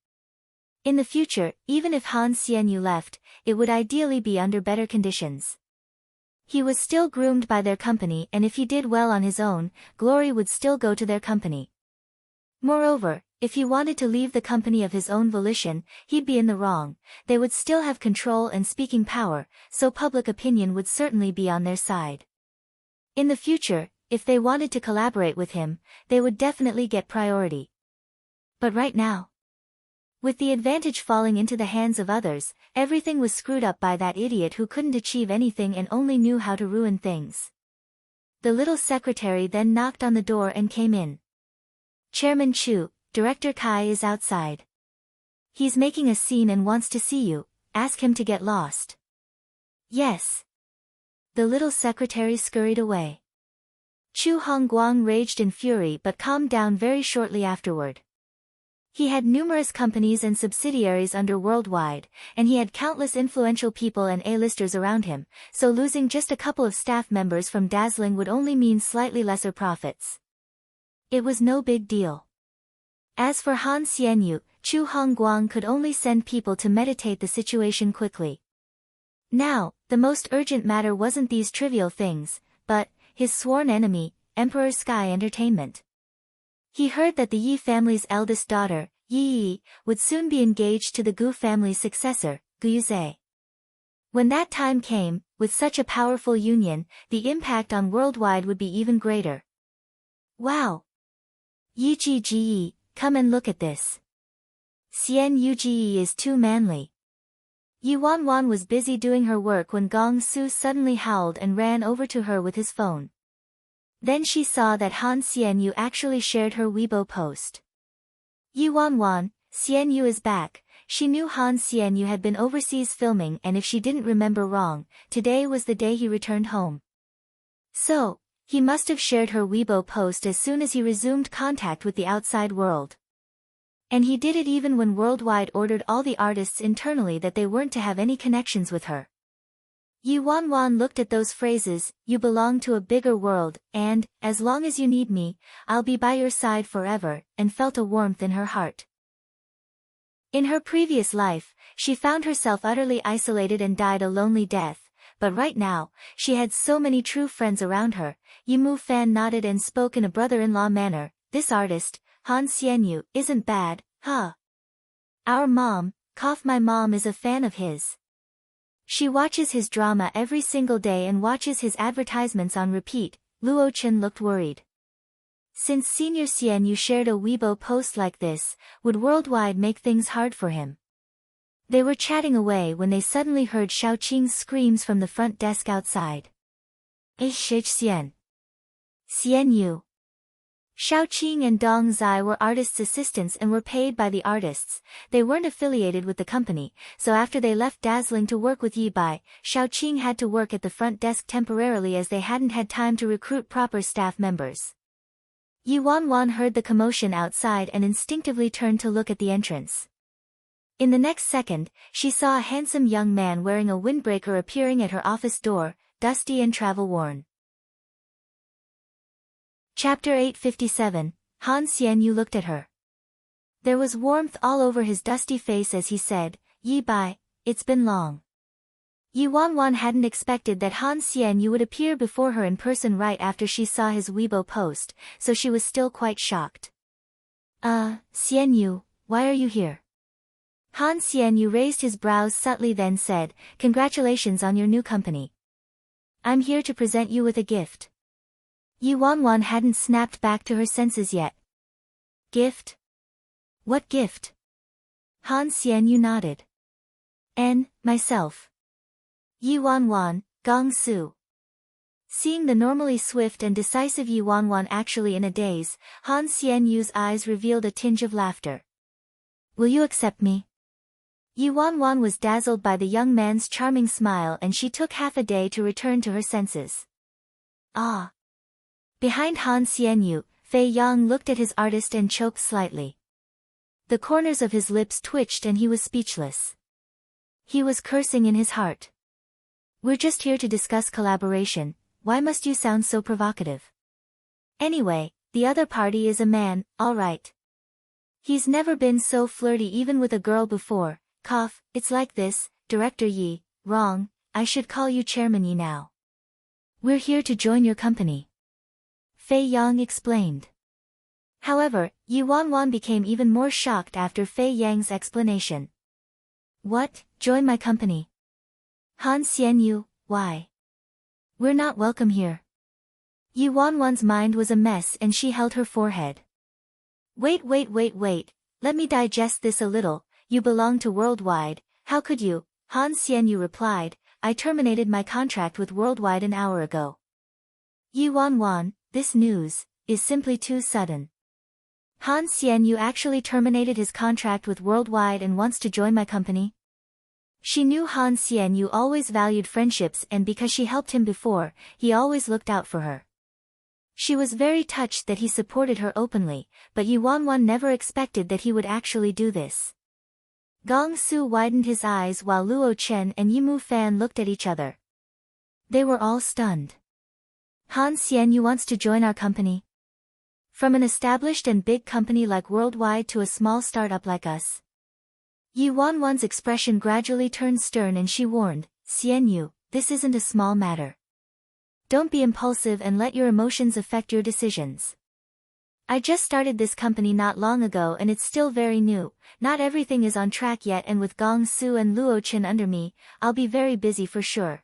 [SPEAKER 1] In the future, even if Han Xianyu left, it would ideally be under better conditions. He was still groomed by their company and if he did well on his own, glory would still go to their company. Moreover, if he wanted to leave the company of his own volition, he'd be in the wrong. They would still have control and speaking power, so public opinion would certainly be on their side. In the future, if they wanted to collaborate with him, they would definitely get priority. But right now, with the advantage falling into the hands of others, everything was screwed up by that idiot who couldn't achieve anything and only knew how to ruin things. The little secretary then knocked on the door and came in. Chairman Chu, Director Cai is outside. He's making a scene and wants to see you, ask him to get lost. Yes. The little secretary scurried away. Chu Hongguang raged in fury but calmed down very shortly afterward. He had numerous companies and subsidiaries under Worldwide, and he had countless influential people and A-listers around him, so losing just a couple of staff members from Dazzling would only mean slightly lesser profits. It was no big deal. As for Han Xianyu, Chu Hongguang could only send people to meditate the situation quickly. Now, the most urgent matter wasn't these trivial things, but his sworn enemy, Emperor Sky Entertainment. He heard that the Yi family's eldest daughter, Yi, would soon be engaged to the Gu family's successor, Gu Yuze. When that time came, with such a powerful union, the impact on Worldwide would be even greater. Wow! Yi Ji, come and look at this. Xian Yu Ji is too manly. Yi Wanwan was busy doing her work when Gong Su suddenly howled and ran over to her with his phone. Then she saw that Han Xianyu actually shared her Weibo post. Yi Wanwan, Xianyu is back. She knew Han Xianyu had been overseas filming, and if she didn't remember wrong, today was the day he returned home. So, he must have shared her Weibo post as soon as he resumed contact with the outside world. And he did it even when Worldwide ordered all the artists internally that they weren't to have any connections with her. Yi Wanwan looked at those phrases, "You belong to a bigger world," and, "As long as you need me, I'll be by your side forever," and felt a warmth in her heart. In her previous life, she found herself utterly isolated and died a lonely death, but right now, she had so many true friends around her. Yi Mu Fan nodded and spoke in a brother-in-law manner, "This artist, Han Xianyu, isn't bad, huh? Our mom, my mom is a fan of his. She watches his drama every single day and watches his advertisements on repeat." Luo Chen looked worried. Since Senior Xianyu shared a Weibo post like this, would Worldwide make things hard for him? They were chatting away when they suddenly heard Xiaoqing's screams from the front desk outside. Xian. Xianyu. Xiaoqing and Dong Zai were artists' assistants and were paid by the artists. They weren't affiliated with the company, so after they left Dazzling to work with Yi Bai, Xiaoqing had to work at the front desk temporarily as they hadn't had time to recruit proper staff members. Yi Wanwan heard the commotion outside and instinctively turned to look at the entrance. In the next second, she saw a handsome young man wearing a windbreaker appearing at her office door, dusty and travel-worn. Chapter 857, Han Xianyu looked at her. There was warmth all over his dusty face as he said, "Yi Bai, it's been long." Yi Wanwan hadn't expected that Han Xianyu would appear before her in person right after she saw his Weibo post, so she was still quite shocked. Xianyu, why are you here?" Han Xianyu raised his brows subtly then said, "Congratulations on your new company. I'm here to present you with a gift." Yi Wanwan hadn't snapped back to her senses yet. "Gift? What gift?" Han Xianyu nodded. Myself. Yi Wanwan, Gong Su. Seeing the normally swift and decisive Yi Wanwan actually in a daze, Han Xianyu's eyes revealed a tinge of laughter. "Will you accept me?" Yi Wanwan was dazzled by the young man's charming smile and she took half a day to return to her senses. Ah! Behind Han Xianyu, Fei Yang looked at his artist and choked slightly. The corners of his lips twitched and he was speechless. He was cursing in his heart. "We're just here to discuss collaboration, why must you sound so provocative? Anyway, the other party is a man, all right. He's never been so flirty even with a girl before. It's like this, Director Yi, wrong, I should call you Chairman Yi now. We're here to join your company." Fei Yang explained. However, Yi Wanwan became even more shocked after Fei Yang's explanation. "What, join my company? Han Xianyu, why? We're not welcome here." Yi Wanwan's mind was a mess and she held her forehead. Wait, let me digest this a little. You belong to Worldwide, how could you?" Han Xianyu replied, "I terminated my contract with Worldwide an hour ago." Yi Wanwan, this news is simply too sudden. Han Xianyu actually terminated his contract with Worldwide and wants to join my company? She knew Han Xianyu always valued friendships, and because she helped him before, he always looked out for her. She was very touched that he supported her openly, but Yi Wanwan never expected that he would actually do this. Gong Su widened his eyes while Luo Chen and Yi Mu Fan looked at each other. They were all stunned. Han Xianyu wants to join our company? From an established and big company like Worldwide to a small startup like us? Yi Wanwan's expression gradually turned stern and she warned, Xianyu, this isn't a small matter. Don't be impulsive and let your emotions affect your decisions. I just started this company not long ago and it's still very new, not everything is on track yet, and with Gong Su and Luo Chen under me, I'll be very busy for sure.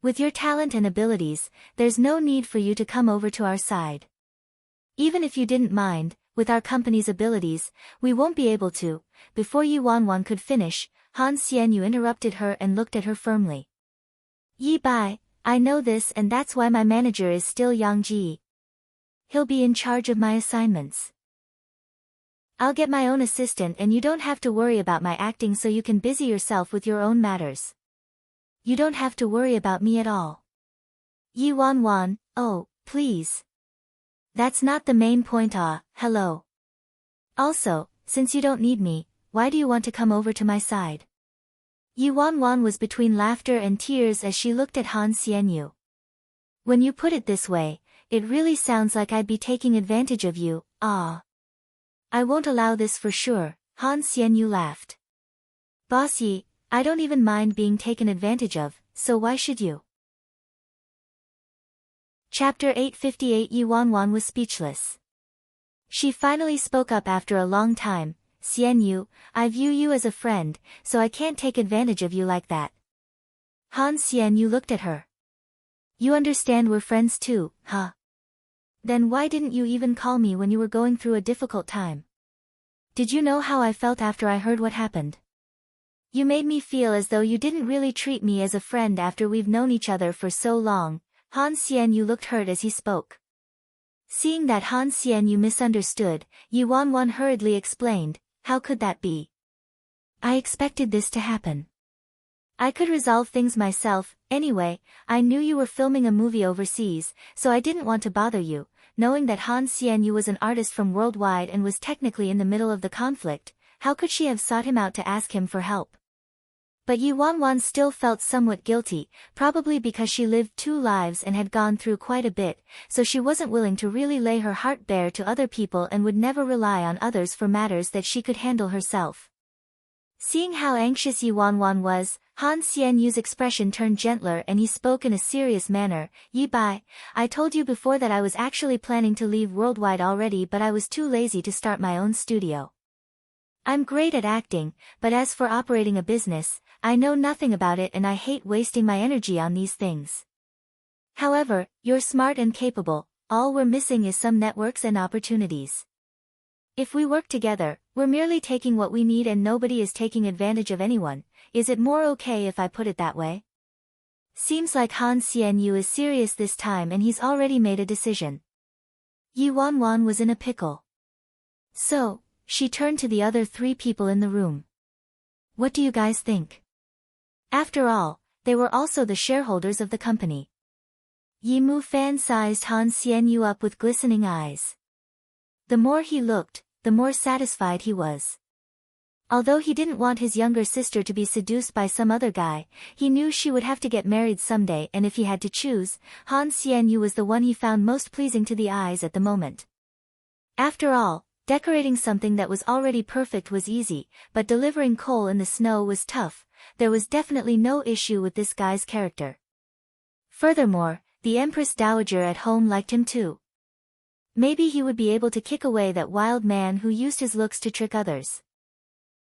[SPEAKER 1] With your talent and abilities, there's no need for you to come over to our side. Even if you didn't mind, with our company's abilities, we won't be able to. Before Yi Wanwan could finish, Han Xianyu interrupted her and looked at her firmly. Yi Bai, I know this, and that's why my manager is still Yang Ji. He'll be in charge of my assignments. I'll get my own assistant and you don't have to worry about my acting, so you can busy yourself with your own matters. You don't have to worry about me at all. Yi Wanwan, oh, please. That's not the main point. Hello. Also, since you don't need me, why do you want to come over to my side? Yi Wanwan was between laughter and tears as she looked at Han Xianyu. When you put it this way, it really sounds like I'd be taking advantage of you. I won't allow this for sure, Han Xianyu laughed. Boss Yi, I don't even mind being taken advantage of, so why should you? Chapter 858. Yi Wanwan was speechless. She finally spoke up after a long time. Xianyu, I view you as a friend, so I can't take advantage of you like that. Han Xianyu looked at her. You understand we're friends too, huh? Then why didn't you even call me when you were going through a difficult time? Did you know how I felt after I heard what happened? You made me feel as though you didn't really treat me as a friend after we've known each other for so long. Han Xianyu looked hurt as he spoke. Seeing that Han Xianyu misunderstood, Yi Wanwan hurriedly explained, how could that be? I expected this to happen. I could resolve things myself. Anyway, I knew you were filming a movie overseas, so I didn't want to bother you. Knowing that Han Xianyu was an artist from Worldwide and was technically in the middle of the conflict, how could she have sought him out to ask him for help? But Yi Wanwan still felt somewhat guilty, probably because she lived two lives and had gone through quite a bit, so she wasn't willing to really lay her heart bare to other people and would never rely on others for matters that she could handle herself. Seeing how anxious Yi Wanwan was, Han Xianyu's expression turned gentler and he spoke in a serious manner. Yi Bai, I told you before that I was actually planning to leave Worldwide already, but I was too lazy to start my own studio. I'm great at acting, but as for operating a business, I know nothing about it and I hate wasting my energy on these things. However, you're smart and capable, all we're missing is some networks and opportunities. If we work together, we're merely taking what we need and nobody is taking advantage of anyone. Is it more okay if I put it that way? Seems like Han Xianyu is serious this time and he's already made a decision. Yi Wanwan was in a pickle. So, she turned to the other three people in the room. What do you guys think? After all, they were also the shareholders of the company. Yi Mu Fan sized Han Xianyu up with glistening eyes. The more he looked, the more satisfied he was. Although he didn't want his younger sister to be seduced by some other guy, he knew she would have to get married someday, and if he had to choose, Han Xianyu was the one he found most pleasing to the eyes at the moment. After all, decorating something that was already perfect was easy, but delivering coal in the snow was tough. There was definitely no issue with this guy's character. Furthermore, the Empress Dowager at home liked him too. Maybe he would be able to kick away that wild man who used his looks to trick others.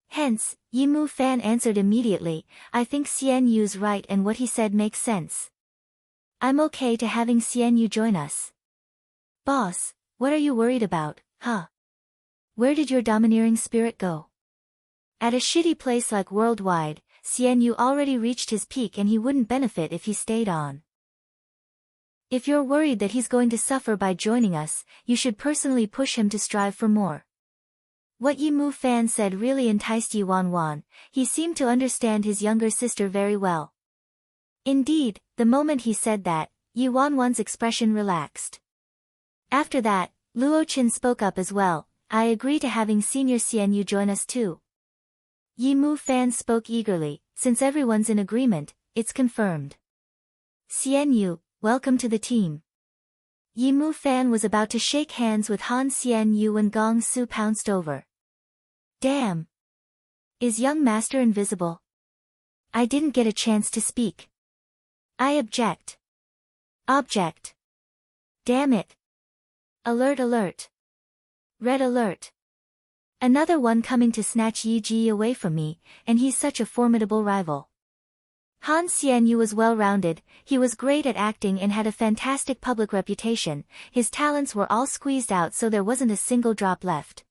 [SPEAKER 1] Hence, Yi Mu Fan answered immediately, I think Xianyu's right and what he said makes sense. I'm okay to having Xianyu join us. Boss, what are you worried about, huh? Where did your domineering spirit go? At a shitty place like Worldwide, Xianyu already reached his peak and he wouldn't benefit if he stayed on. If you're worried that he's going to suffer by joining us, you should personally push him to strive for more. What Yi Mu Fan said really enticed Yi Wanwan. He seemed to understand his younger sister very well. Indeed, the moment he said that, Yi Wanwan's expression relaxed. After that, Luo Qin spoke up as well. I agree to having Senior Xian Yu join us too. Yi Mu Fan spoke eagerly. Since everyone's in agreement, it's confirmed. Xian Yu, welcome to the team. Yi Mu Fan was about to shake hands with Han Xian Yu when Gong Su pounced over. Damn! Is young master invisible? I didn't get a chance to speak. I object. Object. Damn it. Alert alert. Red alert. Another one coming to snatch Yi Ji away from me, and he's such a formidable rival. Han Xianyu was well-rounded, he was great at acting and had a fantastic public reputation. His talents were all squeezed out so there wasn't a single drop left.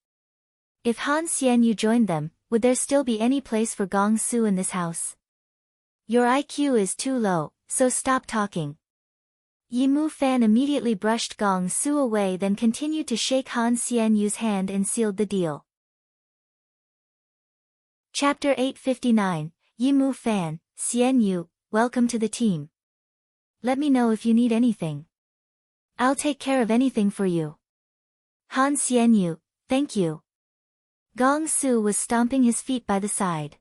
[SPEAKER 1] If Han Xianyu joined them, would there still be any place for Gong Su in this house? Your IQ is too low, so stop talking. Yi Mu Fan immediately brushed Gong Su away, then continued to shake Han Xianyu's hand and sealed the deal. Chapter 859, Yi Mu Fan, Xianyu, welcome to the team. Let me know if you need anything. I'll take care of anything for you. Han Xianyu, thank you. Gong Su was stomping his feet by the side.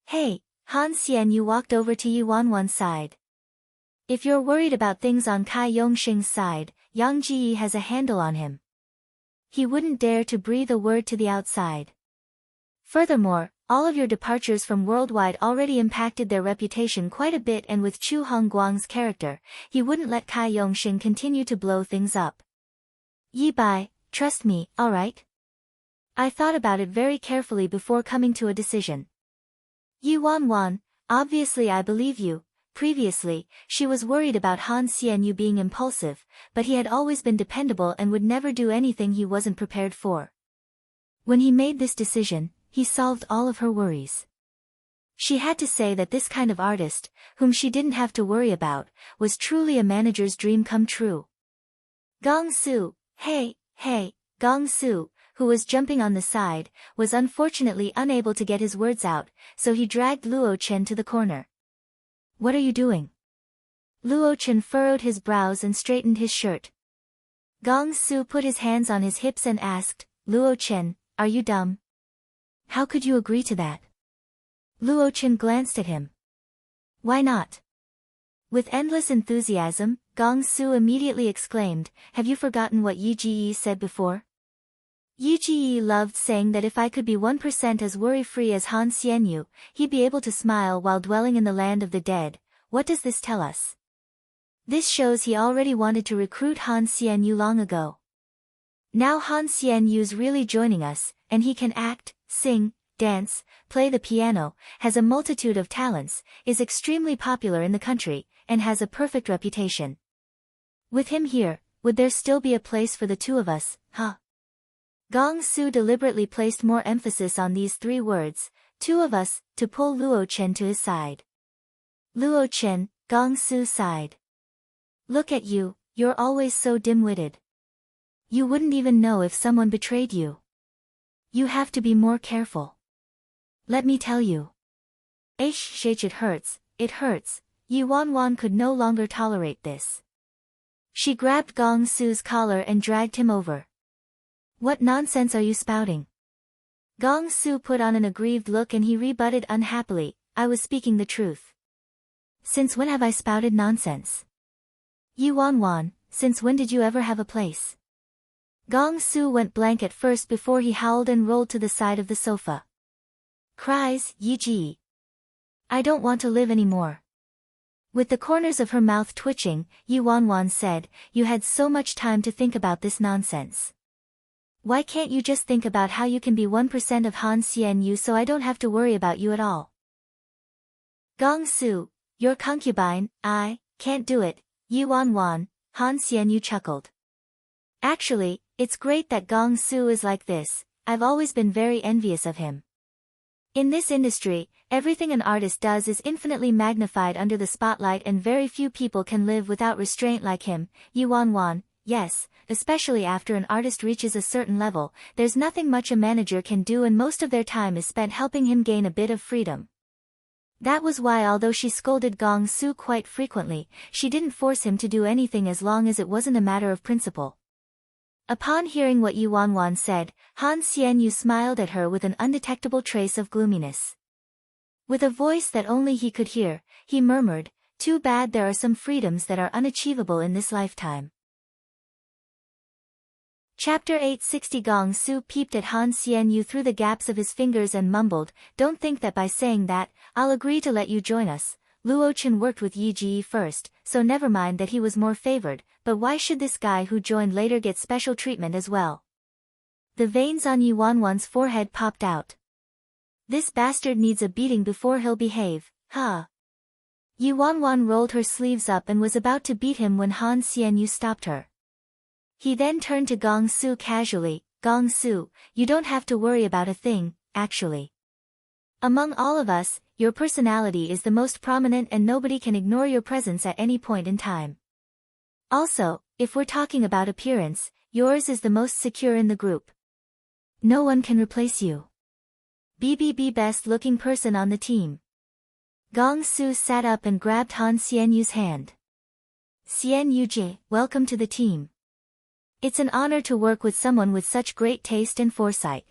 [SPEAKER 1] Hey, Han Xianyu walked over to Yi Wanwan's side. If you're worried about things on Kai Yongxing's side, Yang Ji has a handle on him. He wouldn't dare to breathe a word to the outside. Furthermore, all of your departures from Worldwide already impacted their reputation quite a bit, and with Chu Hongguang's character, he wouldn't let Kai Yongxing continue to blow things up. Yi Bai, trust me, alright? I thought about it very carefully before coming to a decision. Yi Wanwan, obviously I believe you. Previously, she was worried about Han Xianyu being impulsive, but he had always been dependable and would never do anything he wasn't prepared for. When he made this decision, he solved all of her worries. She had to say that this kind of artist, whom she didn't have to worry about, was truly a manager's dream come true. Gong Su, hey, Gong Su, who was jumping on the side, was unfortunately unable to get his words out, so he dragged Luo Chen to the corner. What are you doing? Luo Chen furrowed his brows and straightened his shirt. Gong Su put his hands on his hips and asked, Luo Chen, are you dumb? How could you agree to that? Luo Chen glanced at him. Why not? With endless enthusiasm, Gong Su immediately exclaimed, have you forgotten what Yi Ji said before? Yi Ji loved saying that if I could be 1% as worry-free as Han Xianyu, he'd be able to smile while dwelling in the land of the dead. What does this tell us? This shows he already wanted to recruit Han Xianyu long ago. Now Han Xianyu's really joining us, and he can act, sing, dance, play the piano, has a multitude of talents, is extremely popular in the country, and has a perfect reputation. With him here, would there still be a place for the two of us, huh? Gong Su deliberately placed more emphasis on these three words, two of us, to pull Luo Chen to his side. Luo Chen, Gong Su sighed. Look at you, you're always so dim-witted. You wouldn't even know if someone betrayed you. You have to be more careful. Let me tell you. Shh, it hurts, it hurts. Yi Wanwan could no longer tolerate this. She grabbed Gong Su's collar and dragged him over. What nonsense are you spouting? Gong Su put on an aggrieved look and he rebutted unhappily, I was speaking the truth. Since when have I spouted nonsense? Yi Wanwan, since when did you ever have a place? Gong Su went blank at first before he howled and rolled to the side of the sofa. Cries, Yi Ji. I don't want to live anymore. With the corners of her mouth twitching, Yi Wanwan said, you had so much time to think about this nonsense. Why can't you just think about how you can be 1% of Han Xianyu so I don't have to worry about you at all? Gong Su, your concubine, I can't do it, Yi Wanwan, Han Xianyu chuckled. Actually, it's great that Gong Su is like this, I've always been very envious of him. In this industry, everything an artist does is infinitely magnified under the spotlight and very few people can live without restraint like him, Yuan. Yes, especially after an artist reaches a certain level, there's nothing much a manager can do and most of their time is spent helping him gain a bit of freedom. That was why although she scolded Gong Su quite frequently, she didn't force him to do anything as long as it wasn't a matter of principle. Upon hearing what Yuan said, Han Xianyu smiled at her with an undetectable trace of gloominess. With a voice that only he could hear, he murmured, "Too bad there are some freedoms that are unachievable in this lifetime." Chapter 860 Gong Su peeped at Han Xianyu through the gaps of his fingers and mumbled, "Don't think that by saying that, I'll agree to let you join us. Luo Chen worked with Yi Ji first, so never mind that he was more favored, but why should this guy who joined later get special treatment as well?" The veins on Yuan's forehead popped out. "This bastard needs a beating before he'll behave, huh?" Yuan rolled her sleeves up and was about to beat him when Han Xianyu stopped her. He then turned to Gong Su casually, "Gong Su, you don't have to worry about a thing, actually. Among all of us, your personality is the most prominent and nobody can ignore your presence at any point in time. Also, if we're talking about appearance, yours is the most secure in the group. No one can replace you. BBB best looking person on the team." Gong Su sat up and grabbed Han Xianyu's hand. "Xianyuji, welcome to the team. It's an honor to work with someone with such great taste and foresight."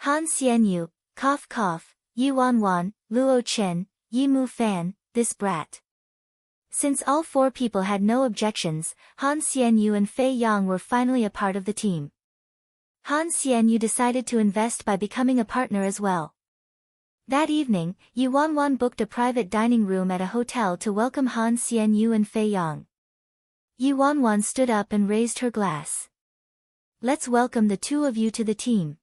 [SPEAKER 1] Han Xianyu, cough cough, Yuan, Luo Chen, Yimu Fan, this brat. Since all four people had no objections, Han Xianyu and Fei Yang were finally a part of the team. Han Xianyu decided to invest by becoming a partner as well. That evening, Yuan booked a private dining room at a hotel to welcome Han Xianyu and Fei Yang. Yuan stood up and raised her glass. "Let's welcome the two of you to the team.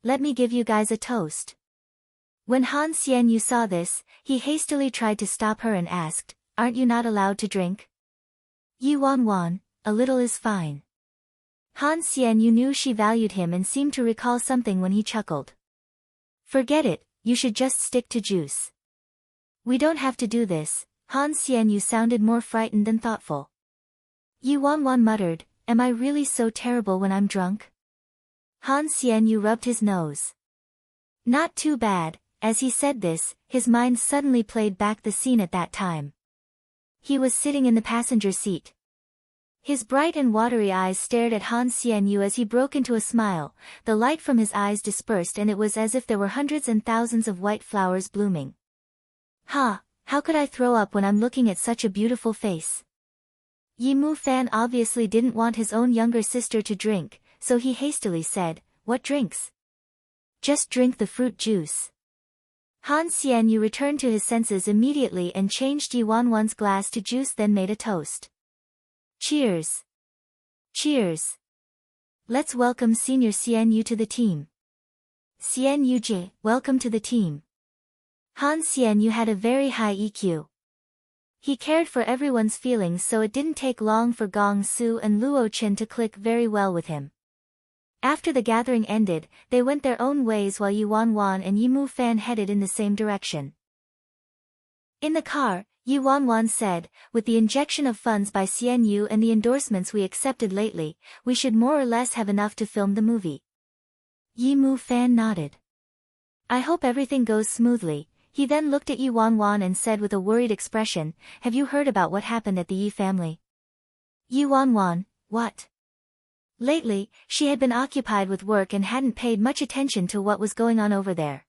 [SPEAKER 1] Let me give you guys a toast." When Han Xianyu saw this, he hastily tried to stop her and asked, "Aren't you not allowed to drink?" Yuan, "A little is fine." Han Xianyu knew she valued him and seemed to recall something when he chuckled. "Forget it, you should just stick to juice." "We don't have to do this." Han Xianyu sounded more frightened than thoughtful. Yuan muttered, "Am I really so terrible when I'm drunk?" Han Xianyu rubbed his nose. Not too bad. As he said this, his mind suddenly played back the scene at that time. He was sitting in the passenger seat. His bright and watery eyes stared at Han Xianyu as he broke into a smile, the light from his eyes dispersed and it was as if there were hundreds and thousands of white flowers blooming. "Ha, how could I throw up when I'm looking at such a beautiful face?" Yimu Fan obviously didn't want his own younger sister to drink, so he hastily said, "What drinks?" "Just drink the fruit juice." Han Xianyu returned to his senses immediately and changed Yuan's glass to juice, then made a toast. "Cheers. Cheers. Let's welcome Senior Xianyu to the team." "Xianyuji, welcome to the team." Han Xianyu had a very high EQ. He cared for everyone's feelings, so it didn't take long for Gong Su and Luo Chen to click very well with him. After the gathering ended, they went their own ways while Yuan and Yimu Fan headed in the same direction. In the car, Yuan said, "With the injection of funds by Xianyu and the endorsements we accepted lately, we should more or less have enough to film the movie." Yimu Fan nodded. "I hope everything goes smoothly." He then looked at Yuan and said with a worried expression, "Have you heard about what happened at the Yi family?" Yuan, "What?" Lately, she had been occupied with work and hadn't paid much attention to what was going on over there.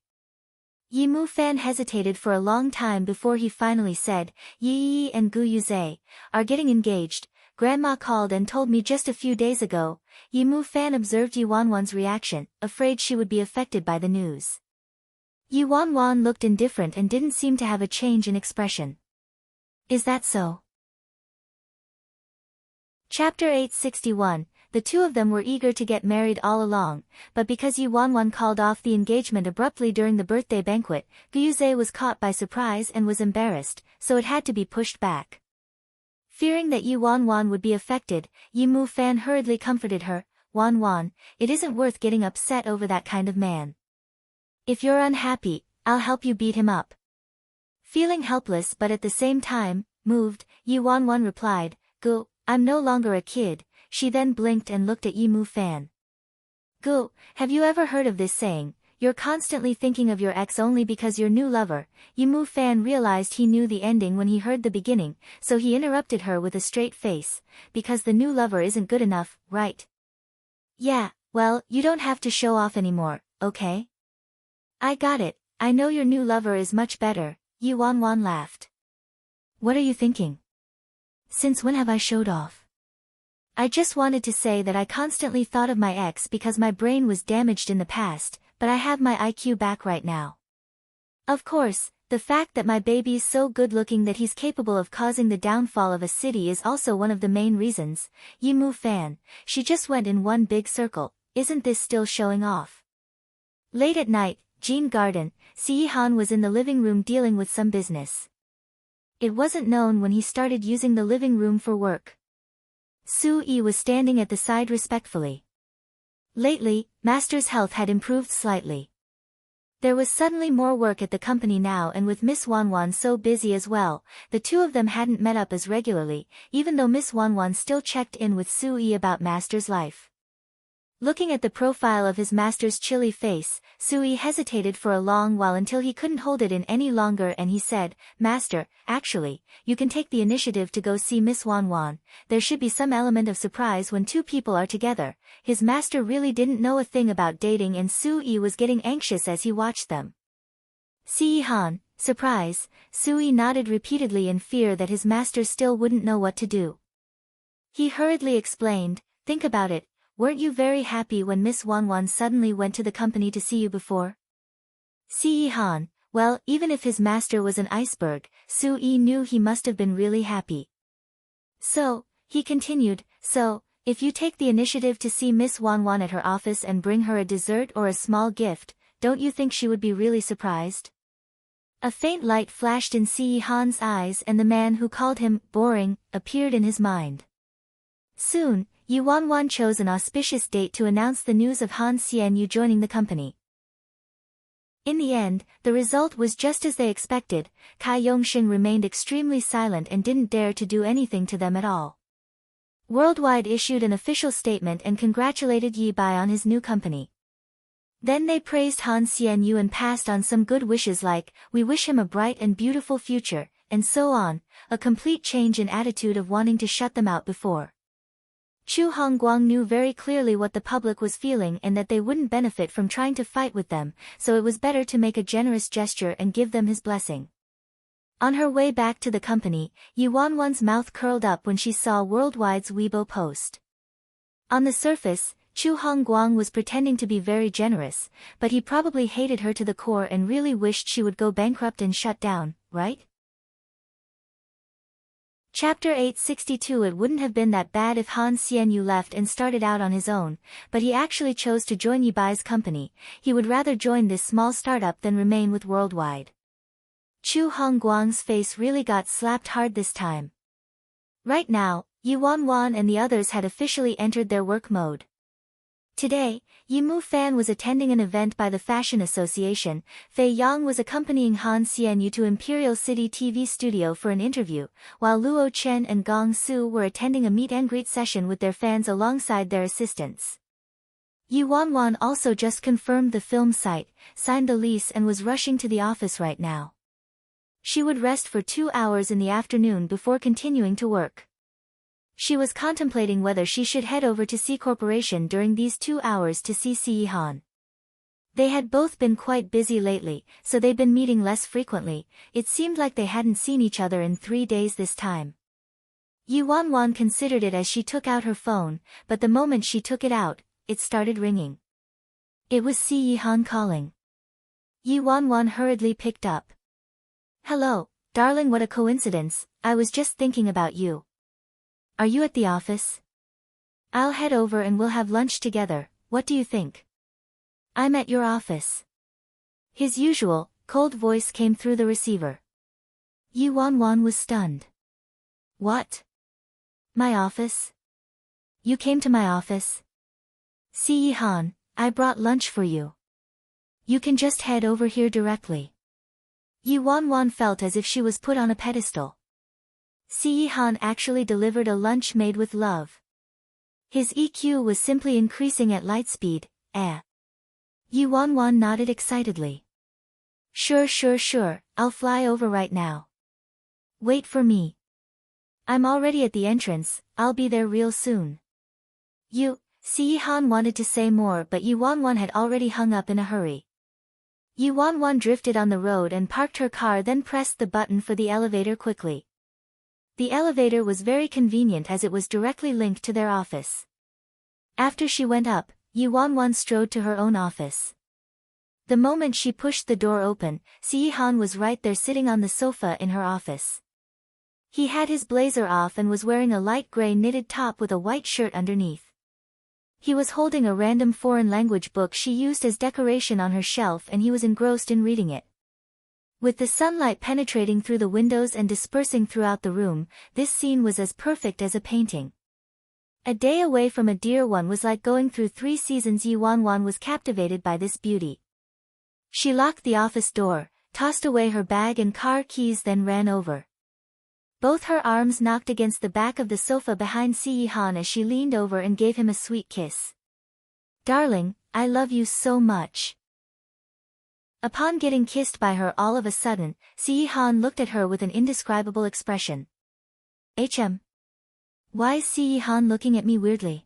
[SPEAKER 1] Yimu Fan hesitated for a long time before he finally said, "Yi and Gu Yuze are getting engaged. Grandma called and told me just a few days ago." Yimu Fan observed Yuan's reaction, afraid she would be affected by the news. Yuan looked indifferent and didn't seem to have a change in expression. "Is that so?" Chapter 861. The two of them were eager to get married all along, but because Yuan called off the engagement abruptly during the birthday banquet, Guyuze was caught by surprise and was embarrassed, so it had to be pushed back. Fearing that Yuan would be affected, Yimu Fan hurriedly comforted her, "Wan, it isn't worth getting upset over that kind of man. If you're unhappy, I'll help you beat him up. Feeling helpless but at the same time, moved, Yi Wanwan replied, Gu, I'm no longer a kid. She then blinked and looked at Yi Mu Fan. Gu, have you ever heard of this saying, you're constantly thinking of your ex only because your new lover? Yi Mu Fan realized he knew the ending when he heard the beginning, so he interrupted her with a straight face, because the new lover isn't good enough, right? Yeah, well, you don't have to show off anymore, okay? I got it, I know your new lover is much better, Yi Wanwan laughed. What are you thinking? Since when have I showed off? I just wanted to say that I constantly thought of my ex because my brain was damaged in the past, but I have my IQ back right now. Of course, the fact that my baby's so good-looking that he's capable of causing the downfall of a city is also one of the main reasons. Yi Mu Fan, she just went in one big circle, isn't this still showing off? Late at night, Jean Garden, Si Han was in the living room dealing with some business. It wasn't known when he started using the living room for work. Su Yi was standing at the side respectfully. Lately, Master's health had improved slightly. There was suddenly more work at the company now, and with Miss Wanwan so busy as well, the two of them hadn't met up as regularly, even though Miss Wanwan still checked in with Su Yi about Master's life. Looking at the profile of his master's chilly face, Su Yi hesitated for a long while until he couldn't hold it in any longer and he said, Master, actually, you can take the initiative to go see Miss Wanwan. There should be some element of surprise when two people are together. His master really didn't know a thing about dating and Su Yi was getting anxious as he watched them. Si Han, surprise, Su Yi nodded repeatedly in fear that his master still wouldn't know what to do. He hurriedly explained, think about it. Weren't you very happy when Miss Wanwan suddenly went to the company to see you before? Si Han, well, even if his master was an iceberg, Su Yi knew he must have been really happy. So, he continued, so, if you take the initiative to see Miss Wanwan at her office and bring her a dessert or a small gift, don't you think she would be really surprised? A faint light flashed in Si Han's eyes and the man who called him boring appeared in his mind. Soon, Yi Wanwan chose an auspicious date to announce the news of Han Xianyu joining the company. In the end, the result was just as they expected. Kai Yongxing remained extremely silent and didn't dare to do anything to them at all. Worldwide issued an official statement and congratulated Yi Bai on his new company. Then they praised Han Xianyu and passed on some good wishes like, we wish him a bright and beautiful future, and so on, a complete change in attitude of wanting to shut them out before. Chu Hongguang knew very clearly what the public was feeling and that they wouldn't benefit from trying to fight with them, so it was better to make a generous gesture and give them his blessing. On her way back to the company, Yi Wanwan's mouth curled up when she saw Worldwide's Weibo post. On the surface, Chu Hongguang was pretending to be very generous, but he probably hated her to the core and really wished she would go bankrupt and shut down, right? Chapter 862. It wouldn't have been that bad if Han Xianyu left and started out on his own, but he actually chose to join Yi Bai's company. He would rather join this small startup than remain with Worldwide. Chu Hongguang's face really got slapped hard this time. Right now, Yi Wanwan and the others had officially entered their work mode. Today, Yi Mu Fan was attending an event by the Fashion Association. Fei Yang was accompanying Han Xianyu to Imperial City TV studio for an interview, while Luo Chen and Gong Su were attending a meet-and-greet session with their fans alongside their assistants. Yi Wanwan also just confirmed the film site, signed the lease and was rushing to the office right now. She would rest for 2 hours in the afternoon before continuing to work. She was contemplating whether she should head over to C Corporation during these 2 hours to see Si Han. They had both been quite busy lately, so they'd been meeting less frequently. It seemed like they hadn't seen each other in 3 days this time. Yi Wanwan considered it as she took out her phone, but the moment she took it out, it started ringing. It was Si Han calling. Yi Wanwan hurriedly picked up. Hello, darling, what a coincidence, I was just thinking about you. Are you at the office? I'll head over and we'll have lunch together, what do you think? I'm at your office. His usual, cold voice came through the receiver. Yi Wanwan was stunned. What? My office? You came to my office? Si Han, I brought lunch for you. You can just head over here directly. Yi Wanwan felt as if she was put on a pedestal. Si Han actually delivered a lunch made with love. His EQ was simply increasing at light speed. Yi Wanwan nodded excitedly. Sure, I'll fly over right now. Wait for me. I'm already at the entrance, I'll be there real soon. Si Han wanted to say more but Yi Wanwan had already hung up in a hurry. Yi Wanwan drifted on the road and parked her car, then pressed the button for the elevator quickly. The elevator was very convenient as it was directly linked to their office. After she went up, Yi Wanwan strode to her own office. The moment she pushed the door open, Si Han was right there sitting on the sofa in her office. He had his blazer off and was wearing a light gray knitted top with a white shirt underneath. He was holding a random foreign language book she used as decoration on her shelf, and he was engrossed in reading it. With the sunlight penetrating through the windows and dispersing throughout the room, this scene was as perfect as a painting. A day away from a dear one was like going through 3 seasons. Yi Wanwan was captivated by this beauty. She locked the office door, tossed away her bag and car keys, then ran over. Both her arms knocked against the back of the sofa behind Si Han as she leaned over and gave him a sweet kiss. Darling, I love you so much. Upon getting kissed by her all of a sudden, Si Han looked at her with an indescribable expression. Why is Si Han looking at me weirdly?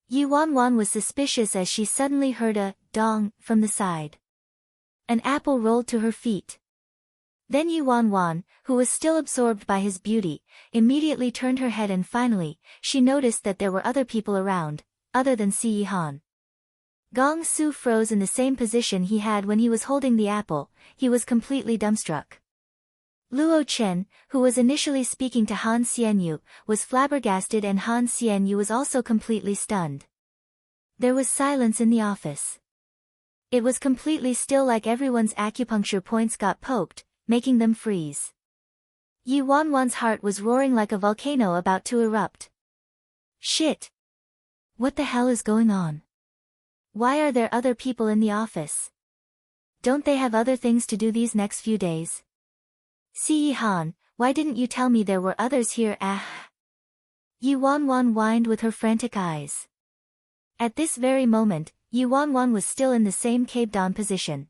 [SPEAKER 1] Yi Wanwan was suspicious as she suddenly heard a dong from the side. An apple rolled to her feet. Then Yi Wanwan, who was still absorbed by his beauty, immediately turned her head and finally, she noticed that there were other people around, other than Si Han. Gong Su froze in the same position he had when he was holding the apple. He was completely dumbstruck. Luo Chen, who was initially speaking to Han Xianyu, was flabbergasted, and Han Xianyu was also completely stunned. There was silence in the office. It was completely still, like everyone's acupuncture points got poked, making them freeze. Yi Wanwan's heart was roaring like a volcano about to erupt. Shit! What the hell is going on? Why are there other people in the office? Don't they have other things to do these next few days? Si Han, why didn't you tell me there were others here? Yi Wanwan whined with her frantic eyes. At this very moment, Yi Wanwan was still in the same cape-down position.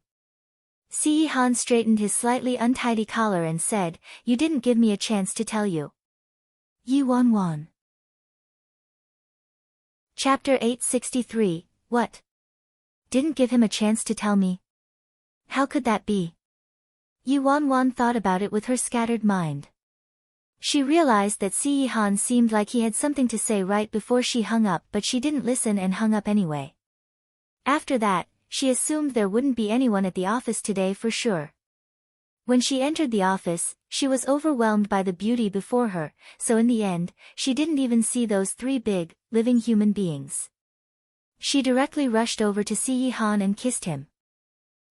[SPEAKER 1] Si Han straightened his slightly untidy collar and said, "You didn't give me a chance to tell you." Yi Wanwan. Chapter 863, What? Didn't give him a chance to tell me? How could that be? Yi Wanwan thought about it with her scattered mind. She realized that Si Han seemed like he had something to say right before she hung up, but she didn't listen and hung up anyway. After that, she assumed there wouldn't be anyone at the office today for sure. When she entered the office, she was overwhelmed by the beauty before her, so in the end, she didn't even see those 3 big, living human beings. She directly rushed over to Si Han and kissed him.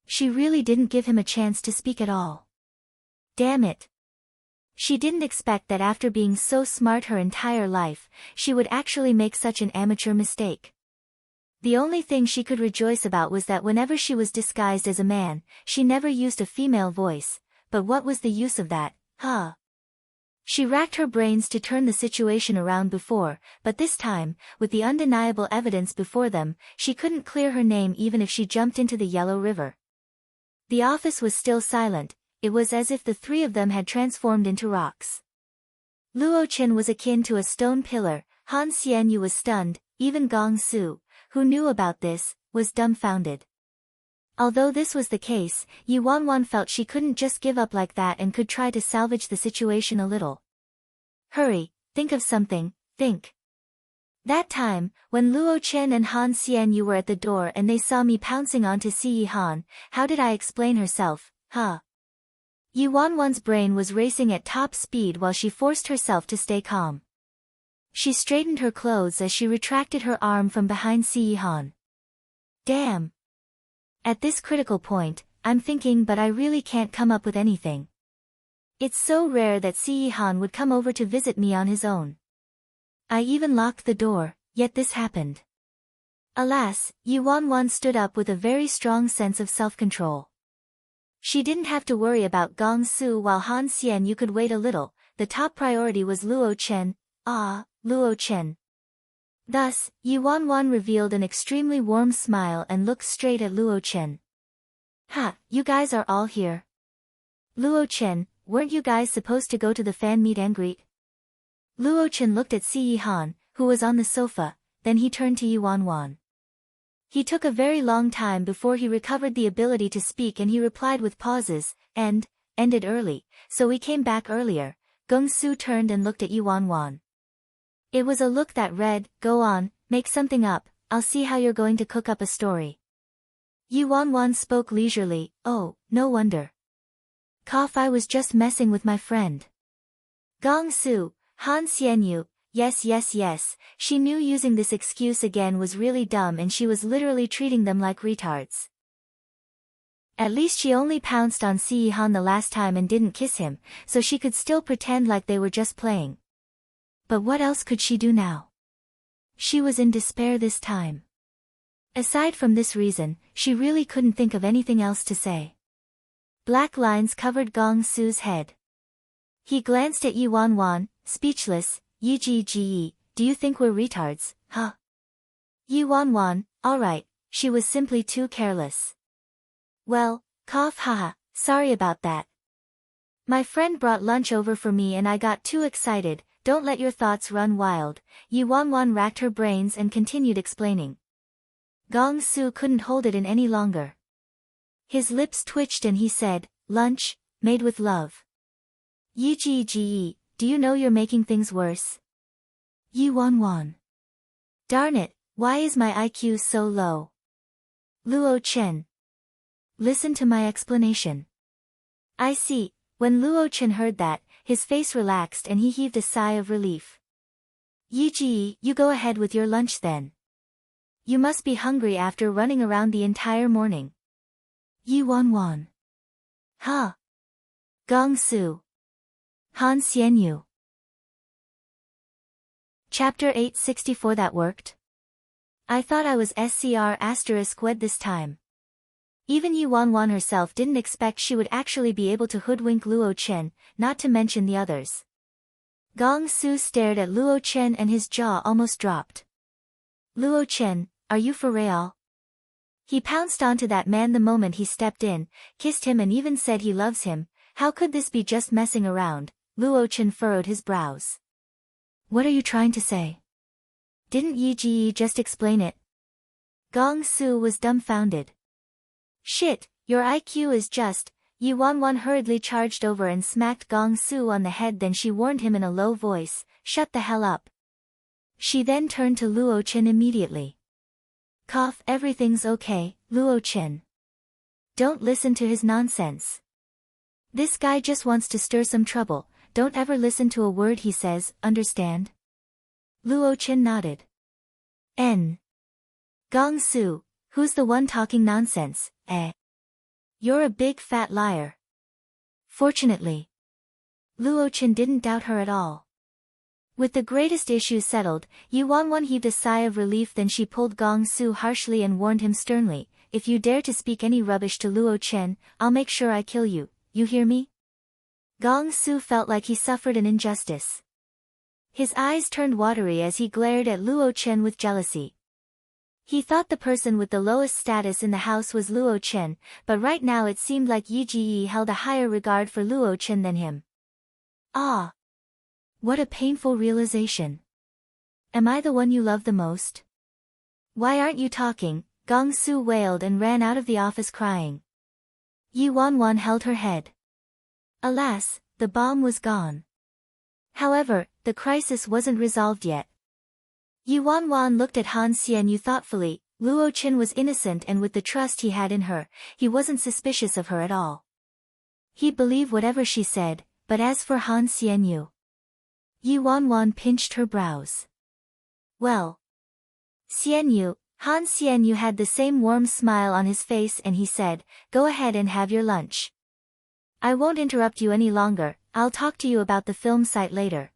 [SPEAKER 1] She really didn't give him a chance to speak at all. Damn it. She didn't expect that after being so smart her entire life, she would actually make such an amateur mistake. The only thing she could rejoice about was that whenever she was disguised as a man, she never used a female voice, but what was the use of that, huh? She racked her brains to turn the situation around before, but this time, with the undeniable evidence before them, she couldn't clear her name even if she jumped into the Yellow River. The office was still silent. It was as if the 3 of them had transformed into rocks. Luo Chen was akin to a stone pillar, Han Xianyu was stunned, even Gong Su, who knew about this, was dumbfounded. Although this was the case, Yi Wanwan felt she couldn't just give up like that and could try to salvage the situation a little. Hurry, think of something, think. That time, when Luo Chen and Han Xianyu were at the door and they saw me pouncing onto Si Han, how did I explain herself, huh? Yi Wanwan's brain was racing at top speed while she forced herself to stay calm. She straightened her clothes as she retracted her arm from behind Si Han. Damn. At this critical point, I'm thinking, but I really can't come up with anything. It's so rare that Si Han would come over to visit me on his own. I even locked the door, yet this happened. Alas, Yu Wanwan stood up with a very strong sense of self-control. She didn't have to worry about Gong Su while Han Xianyu could wait a little. The top priority was Luo Chen. Luo Chen. Thus, Yu Wanwan revealed an extremely warm smile and looked straight at Luo Chen. Ha, you guys are all here. Luo Chen, weren't you guys supposed to go to the fan meet and greet? Luo Chen looked at Si Yihan, who was on the sofa, then he turned to Yu Wanwan. He took a very long time before he recovered the ability to speak, and he replied with pauses, ended early, so we came back earlier. Gong Su turned and looked at Yu Wanwan. It was a look that read, go on, make something up, I'll see how you're going to cook up a story. Yu Wanwan spoke leisurely, oh, no wonder. I was just messing with my friend. Gong Su, Han Xianyu, yes, she knew using this excuse again was really dumb and she was literally treating them like retards. At least she only pounced on Si Yihan the last time and didn't kiss him, so she could still pretend like they were just playing. But what else could she do now? She was in despair this time. Aside from this reason, she really couldn't think of anything else to say. Black lines covered Gong Su's head. He glanced at Yu Wanwan, speechless. Yi, do you think we're retards, huh? Yu Wanwan, alright, she was simply too careless. Well, haha, sorry about that. My friend brought lunch over for me and I got too excited. Don't let your thoughts run wild. Yu Wanwan racked her brains and continued explaining. Gong Su couldn't hold it in any longer. His lips twitched and he said, lunch, made with love. Yi, do you know you're making things worse? Yu Wanwan. Darn it, why is my IQ so low? Luo Chen. Listen to my explanation. I see. When Luo Chen heard that, his face relaxed and he heaved a sigh of relief. Yi, you go ahead with your lunch then. You must be hungry after running around the entire morning. Yu Wanwan. Ha. Gong Su. Han Xianyu. Chapter 864. That worked? I thought I was SCR*wed this time. Even Yu Wanwan herself didn't expect she would actually be able to hoodwink Luo Chen, not to mention the others. Gong Su stared at Luo Chen and his jaw almost dropped. Luo Chen, are you for real? He pounced onto that man the moment he stepped in, kissed him and even said he loves him. How could this be just messing around? Luo Chen furrowed his brows. What are you trying to say? Didn't Yi just explain it? Gong Su was dumbfounded. Shit, your IQ is just... Yu Wanwan hurriedly charged over and smacked Gong Su on the head, then she warned him in a low voice, shut the hell up. She then turned to Luo Chen immediately. Everything's okay, Luo Chen. Don't listen to his nonsense. This guy just wants to stir some trouble, don't ever listen to a word he says, understand? Luo Chen nodded. Gong Su, who's the one talking nonsense, You're a big fat liar. Fortunately, Luo Chen didn't doubt her at all. With the greatest issues settled, Yu Wanwan heaved a sigh of relief, then she pulled Gong Su harshly and warned him sternly, if you dare to speak any rubbish to Luo Chen, I'll make sure I kill you, you hear me? Gong Su felt like he suffered an injustice. His eyes turned watery as he glared at Luo Chen with jealousy. He thought the person with the lowest status in the house was Luo Chen, but right now it seemed like Yi held a higher regard for Luo Chen than him. Ah! What a painful realization. Am I the one you love the most? Why aren't you talking? Gong Su wailed and ran out of the office crying. Yu Wanwan held her head. Alas, the bomb was gone. However, the crisis wasn't resolved yet. Yu Wanwan looked at Han Xianyu thoughtfully. Luo Chen was innocent, and with the trust he had in her, he wasn't suspicious of her at all. He'd believe whatever she said, but as for Han Xianyu... Yu Wanwan pinched her brows. Well, Xianyu, Han Xianyu had the same warm smile on his face and he said, go ahead and have your lunch. I won't interrupt you any longer, I'll talk to you about the film site later.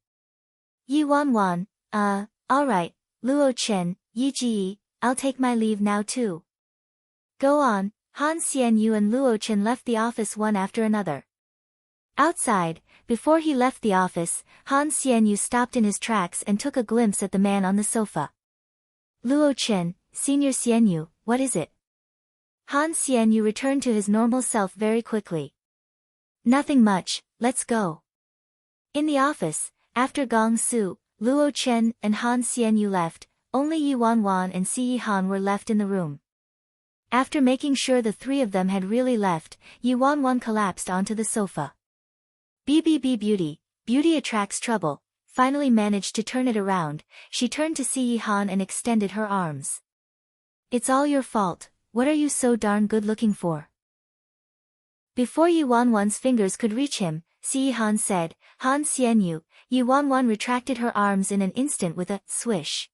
[SPEAKER 1] Yu Wanwan, alright, Luo Chen, Yi, I'll take my leave now too. Go on. Han Xianyu and Luo Chen left the office one after another. Outside, before he left the office, Han Xianyu stopped in his tracks and took a glimpse at the man on the sofa. Luo Chen, Senior Xianyu, what is it? Han Xianyu returned to his normal self very quickly. Nothing much, let's go. In the office, after Gong Su, Luo Chen and Han Xianyu left, only Yi Wanwan and Si Han were left in the room. After making sure the three of them had really left, Yi Wanwan collapsed onto the sofa. BBB Beauty, beauty attracts trouble, finally managed to turn it around. She turned to Si Han and extended her arms. It's all your fault, what are you so darn good looking for? Before Yi Wanwan's fingers could reach him, Si Han said, Han Xianyu. Yi Wanwan retracted her arms in an instant with a swish.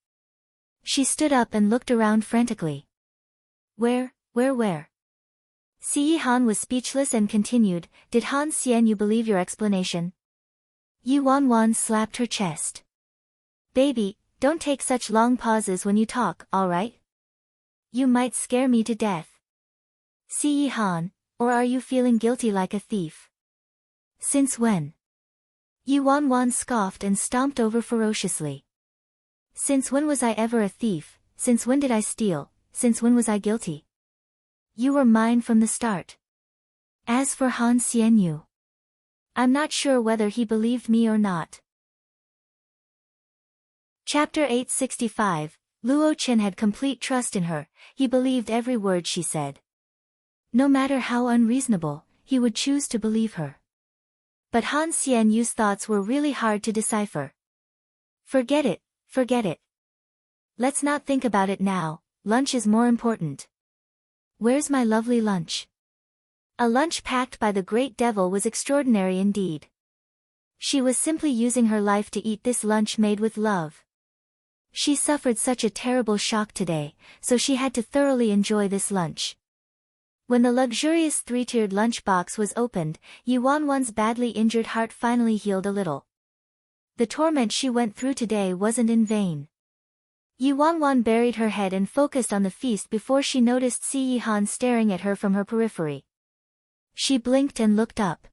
[SPEAKER 1] She stood up and looked around frantically. Where? Si Han was speechless and continued, did Han Xianyu believe your explanation? Yi Wanwan slapped her chest. Baby, don't take such long pauses when you talk, alright? You might scare me to death. Si Han, or are you feeling guilty like a thief? Since when? Yi Wanwan scoffed and stomped over ferociously. Since when was I ever a thief? Since when did I steal? Since when was I guilty? You were mine from the start. As for Han Xianyu, I'm not sure whether he believed me or not. Chapter 865, Luo Chen had complete trust in her, he believed every word she said. No matter how unreasonable, he would choose to believe her. But Han Xianyu's thoughts were really hard to decipher. Forget it. Let's not think about it now, lunch is more important. Where's my lovely lunch? A lunch packed by the great devil was extraordinary indeed. She was simply using her life to eat this lunch made with love. She suffered such a terrible shock today, so she had to thoroughly enjoy this lunch. When the luxurious three-tiered lunch box was opened, Yi Wanwan's badly injured heart finally healed a little. The torment she went through today wasn't in vain. Yi Wanwan buried her head and focused on the feast before she noticed Si Han staring at her from her periphery. She blinked and looked up.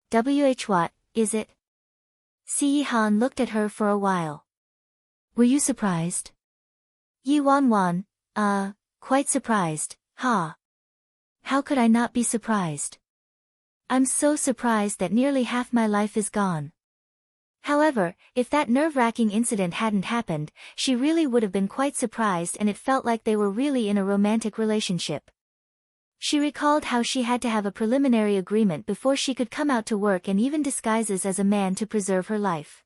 [SPEAKER 1] What is it? Si Han looked at her for a while. Were you surprised? Yi Wanwan, quite surprised, ha. How could I not be surprised? I'm so surprised that nearly half my life is gone. However, if that nerve-wracking incident hadn't happened, she really would have been quite surprised and it felt like they were really in a romantic relationship. She recalled how she had to have a preliminary agreement before she could come out to work and even disguises as a man to preserve her life.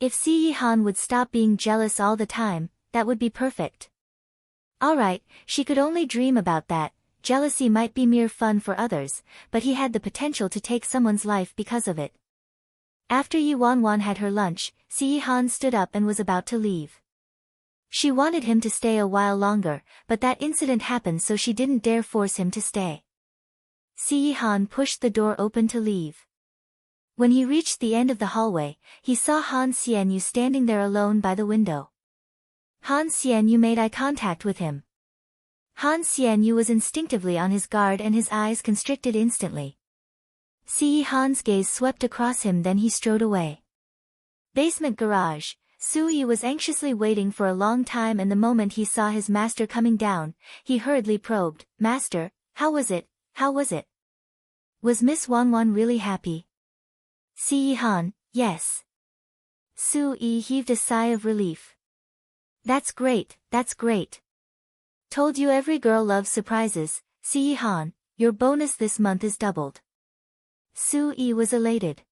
[SPEAKER 1] If Si Han would stop being jealous all the time, that would be perfect. Alright, she could only dream about that. Jealousy might be mere fun for others, but he had the potential to take someone's life because of it. After Yi Wanwan had her lunch, Si Han stood up and was about to leave. She wanted him to stay a while longer, but that incident happened so she didn't dare force him to stay. Si Han pushed the door open to leave. When he reached the end of the hallway, he saw Han Xianyu standing there alone by the window. Han Xianyu made eye contact with him. Han Xianyu was instinctively on his guard and his eyes constricted instantly. Si Han's gaze swept across him, then he strode away. Basement garage. Sui was anxiously waiting for a long time, and the moment he saw his master coming down, he hurriedly probed, Master, how was it? Was Miss Wanwan really happy? Si Han, yes. Sui heaved a sigh of relief. That's great. Told you every girl loves surprises, Si Han, your bonus this month is doubled. Sui was elated.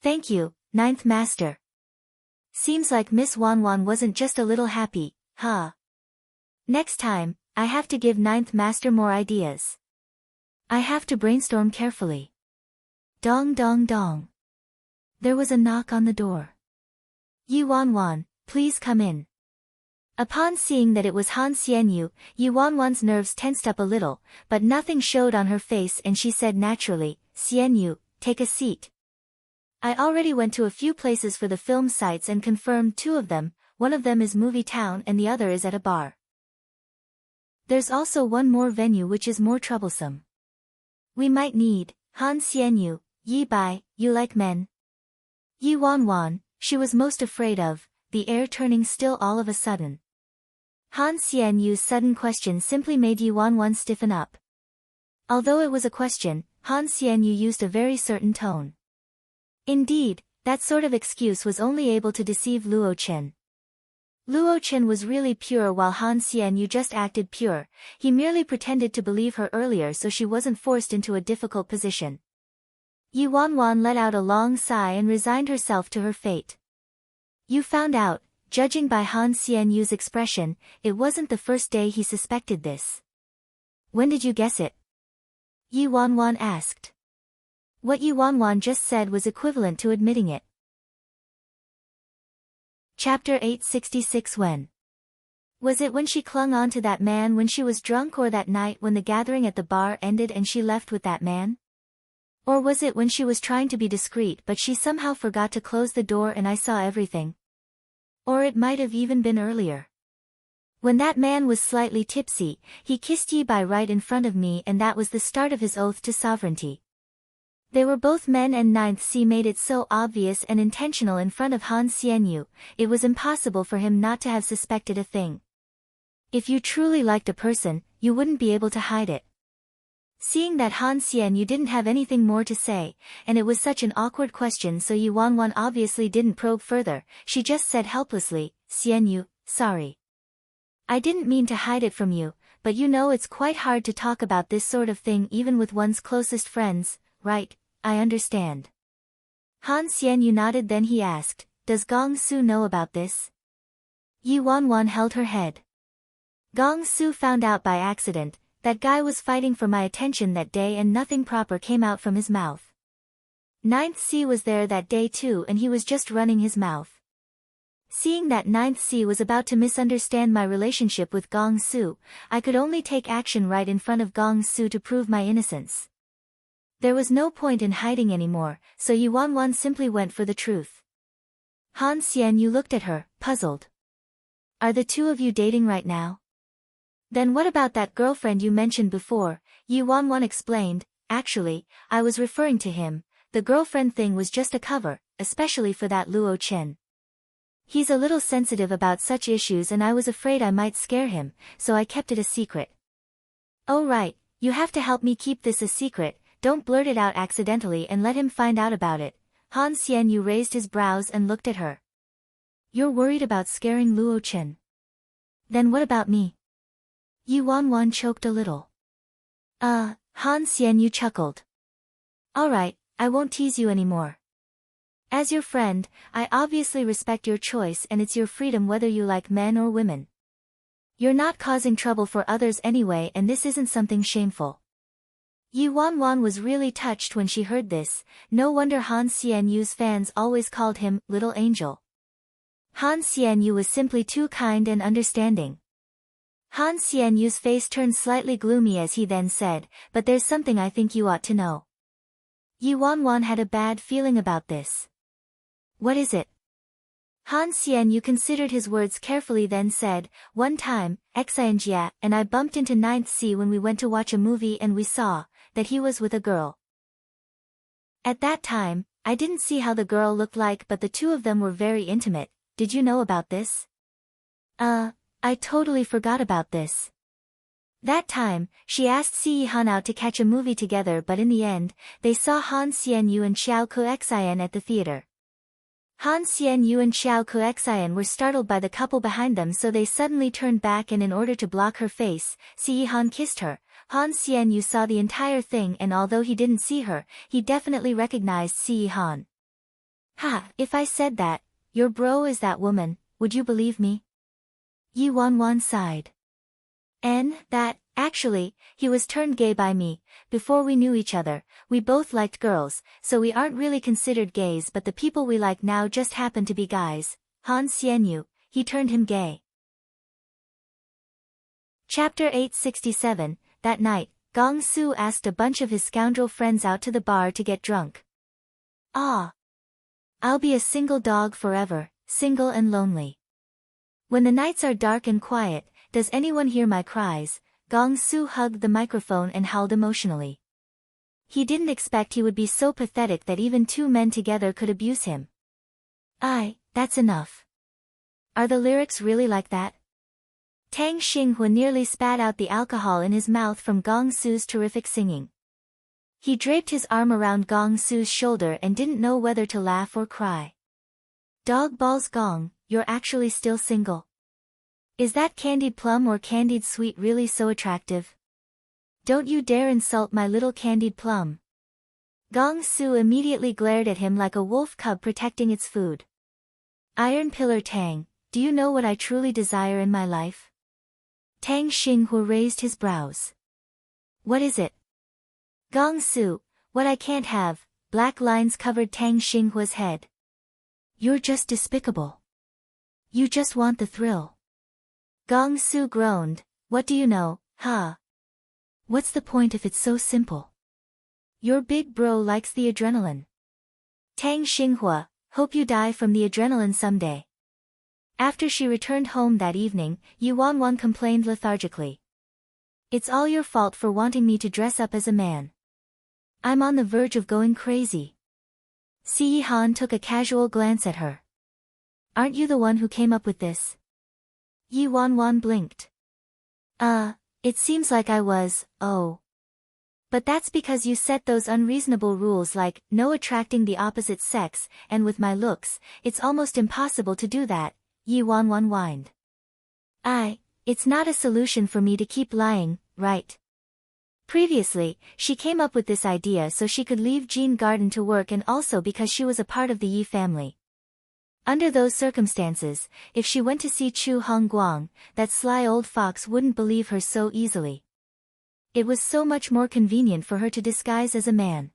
[SPEAKER 1] Thank you, Ninth Master. Seems like Miss Wanwan wasn't just a little happy, huh? Next time, I have to give Ninth Master more ideas. I have to brainstorm carefully. Dong dong dong. There was a knock on the door. Yi Wanwan, please come in. Upon seeing that it was Han Xianyu, Yi Wanwan's nerves tensed up a little, but nothing showed on her face and she said naturally, Xianyu, take a seat. I already went to a few places for the film sites and confirmed 2 of them, one of them is Movie Town and the other is at a bar. There's also one more venue which is more troublesome. We might need, Han Xianyu, Yi Bai, you like men? Yi Wanwan, she was most afraid of, the air turning still all of a sudden. Han Xianyu's sudden question simply made Yi Wanwan stiffen up. Although it was a question, Han Xianyu used a very certain tone. Indeed, that sort of excuse was only able to deceive Luo Chen. Luo Chen was really pure while Han Xianyu just acted pure, he merely pretended to believe her earlier so she wasn't forced into a difficult position. Yi Wanwan let out a long sigh and resigned herself to her fate. You found out, judging by Han Xianyu's expression, it wasn't the first day he suspected this. When did you guess it? Yi Wanwan asked. What Yi Wanwan just said was equivalent to admitting it. Chapter 866. When? Was it when she clung on to that man when she was drunk, or that night when the gathering at the bar ended and she left with that man? Or was it when she was trying to be discreet but she somehow forgot to close the door and I saw everything? Or it might have even been earlier. When that man was slightly tipsy, he kissed Yi Bai right in front of me, and that was the start of his oath to sovereignty. They were both men, and Ninth C made it so obvious and intentional in front of Han Xianyu, it was impossible for him not to have suspected a thing. If you truly liked a person, you wouldn't be able to hide it. Seeing that Han Xianyu didn't have anything more to say, and it was such an awkward question, so Yi Wanwan obviously didn't probe further, she just said helplessly, Xianyu, sorry. I didn't mean to hide it from you, but you know it's quite hard to talk about this sort of thing even with one's closest friends, right? I understand. Han Xianyu nodded, then he asked, does Gong Su know about this? Yi Wanwan held her head. Gong Su found out by accident. That guy was fighting for my attention that day and nothing proper came out from his mouth. Ninth C was there that day too, and he was just running his mouth. Seeing that Ninth C was about to misunderstand my relationship with Gong Su, I could only take action right in front of Gong Su to prove my innocence. There was no point in hiding anymore, so Yi Wanwan simply went for the truth. Han Xianyu looked at her, puzzled. Are the two of you dating right now? Then what about that girlfriend you mentioned before? Yi Wanwan explained, actually, I was referring to him, the girlfriend thing was just a cover, especially for that Luo Chen. He's a little sensitive about such issues and I was afraid I might scare him, so I kept it a secret. Oh right, you have to help me keep this a secret, don't blurt it out accidentally and let him find out about it. Han Xianyu raised his brows and looked at her. You're worried about scaring Luo Chen? Then what about me? Yi Wanwan choked a little. Han Xianyu chuckled. Alright, I won't tease you anymore. As your friend, I obviously respect your choice and it's your freedom whether you like men or women. You're not causing trouble for others anyway, and this isn't something shameful. Yi Wanwan was really touched when she heard this, no wonder Han Xianyu's fans always called him Little Angel. Han Xianyu was simply too kind and understanding. Han Xianyu's face turned slightly gloomy as he then said, but there's something I think you ought to know. Yi Wanwan had a bad feeling about this. What is it? Han Xianyu considered his words carefully, then said, one time, Xianjia and I bumped into Ninth C when we went to watch a movie and we saw that he was with a girl. At that time, I didn't see how the girl looked like, but the two of them were very intimate. Did you know about this? I totally forgot about this. That time, she asked Si Han out to catch a movie together, but in the end, they saw Han Xianyu and Xiao Kuxian at the theater. Han Xianyu and Xiao Kuxian were startled by the couple behind them, so they suddenly turned back, and in order to block her face, Si Han kissed her. Han Xianyu saw the entire thing, and although he didn't see her, he definitely recognized Si Han. Ha, if I said that, your bro is that woman, would you believe me? Yi Wanwan sighed. Actually, he was turned gay by me. Before we knew each other, we both liked girls, so we aren't really considered gays, but the people we like now just happen to be guys. Han Xianyu, he turned him gay. Chapter 867. That night, Gong Su asked a bunch of his scoundrel friends out to the bar to get drunk. I'll be a single dog forever, single and lonely. When the nights are dark and quiet, does anyone hear my cries? Gong Su hugged the microphone and howled emotionally. He didn't expect he would be so pathetic that even two men together could abuse him. That's enough. Are the lyrics really like that? Tang Xinghua nearly spat out the alcohol in his mouth from Gong Su's terrific singing. He draped his arm around Gong Su's shoulder and didn't know whether to laugh or cry. Dog balls Gong, you're actually still single. Is that candied plum or candied sweet really so attractive? Don't you dare insult my little candied plum. Gong Su immediately glared at him like a wolf cub protecting its food. Iron Pillar Tang, do you know what I truly desire in my life? Tang Xinghua raised his brows. What is it? Gong Su, what I can't have. Black lines covered Tang Xinghua's head. You're just despicable. You just want the thrill. Gong Su groaned, what do you know, huh? What's the point if it's so simple? Your big bro likes the adrenaline. Tang Xinghua, hope you die from the adrenaline someday. After she returned home that evening, Yi Wanwan complained lethargically. It's all your fault for wanting me to dress up as a man. I'm on the verge of going crazy. Si Han took a casual glance at her. Aren't you the one who came up with this? Yi Wanwan blinked. It seems like I was, oh. But that's because you set those unreasonable rules like, no attracting the opposite sex, and with my looks, it's almost impossible to do that, Yi Wanwan whined. It's not a solution for me to keep lying, right? Previously, she came up with this idea so she could leave Jean Garden to work and also because she was a part of the Yi family. Under those circumstances, if she went to see Chu Hongguang, that sly old fox wouldn't believe her so easily. It was so much more convenient for her to disguise as a man.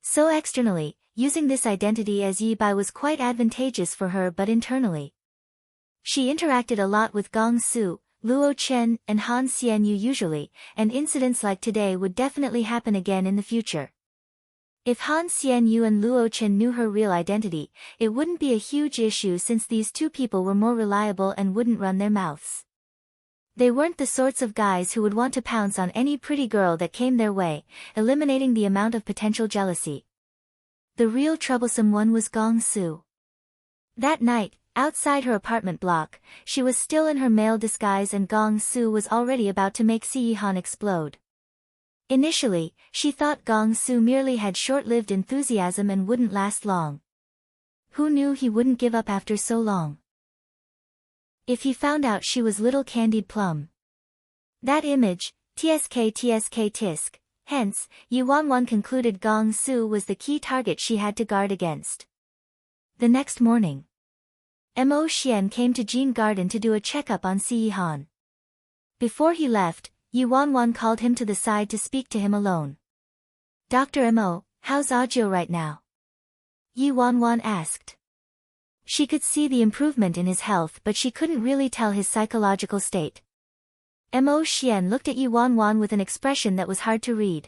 [SPEAKER 1] So externally, using this identity as Yi Bai was quite advantageous for her, but internally. She interacted a lot with Gong Su, Luo Chen, and Han Xianyu usually, and incidents like today would definitely happen again in the future. If Han Xianyu and Luo Chen knew her real identity, it wouldn't be a huge issue since these two people were more reliable and wouldn't run their mouths. They weren't the sorts of guys who would want to pounce on any pretty girl that came their way, eliminating the amount of potential jealousy. The real troublesome one was Gong Su. That night, outside her apartment block, she was still in her male disguise and Gong Su was already about to make Si Han explode. Initially, she thought Gong Su merely had short-lived enthusiasm and wouldn't last long. Who knew he wouldn't give up after so long? If he found out she was little candied plum. That image, tsk tisk, hence, Yi Wanwan concluded Gong Su was the key target she had to guard against. The next morning, Mo Xian came to Jean Garden to do a checkup on Si Han. Before he left, Yi Wanwan called him to the side to speak to him alone. Dr. Mo, how's Ajio right now? Yi Wanwan asked. She could see the improvement in his health but she couldn't really tell his psychological state. Mo Xian looked at Yi Wanwan with an expression that was hard to read.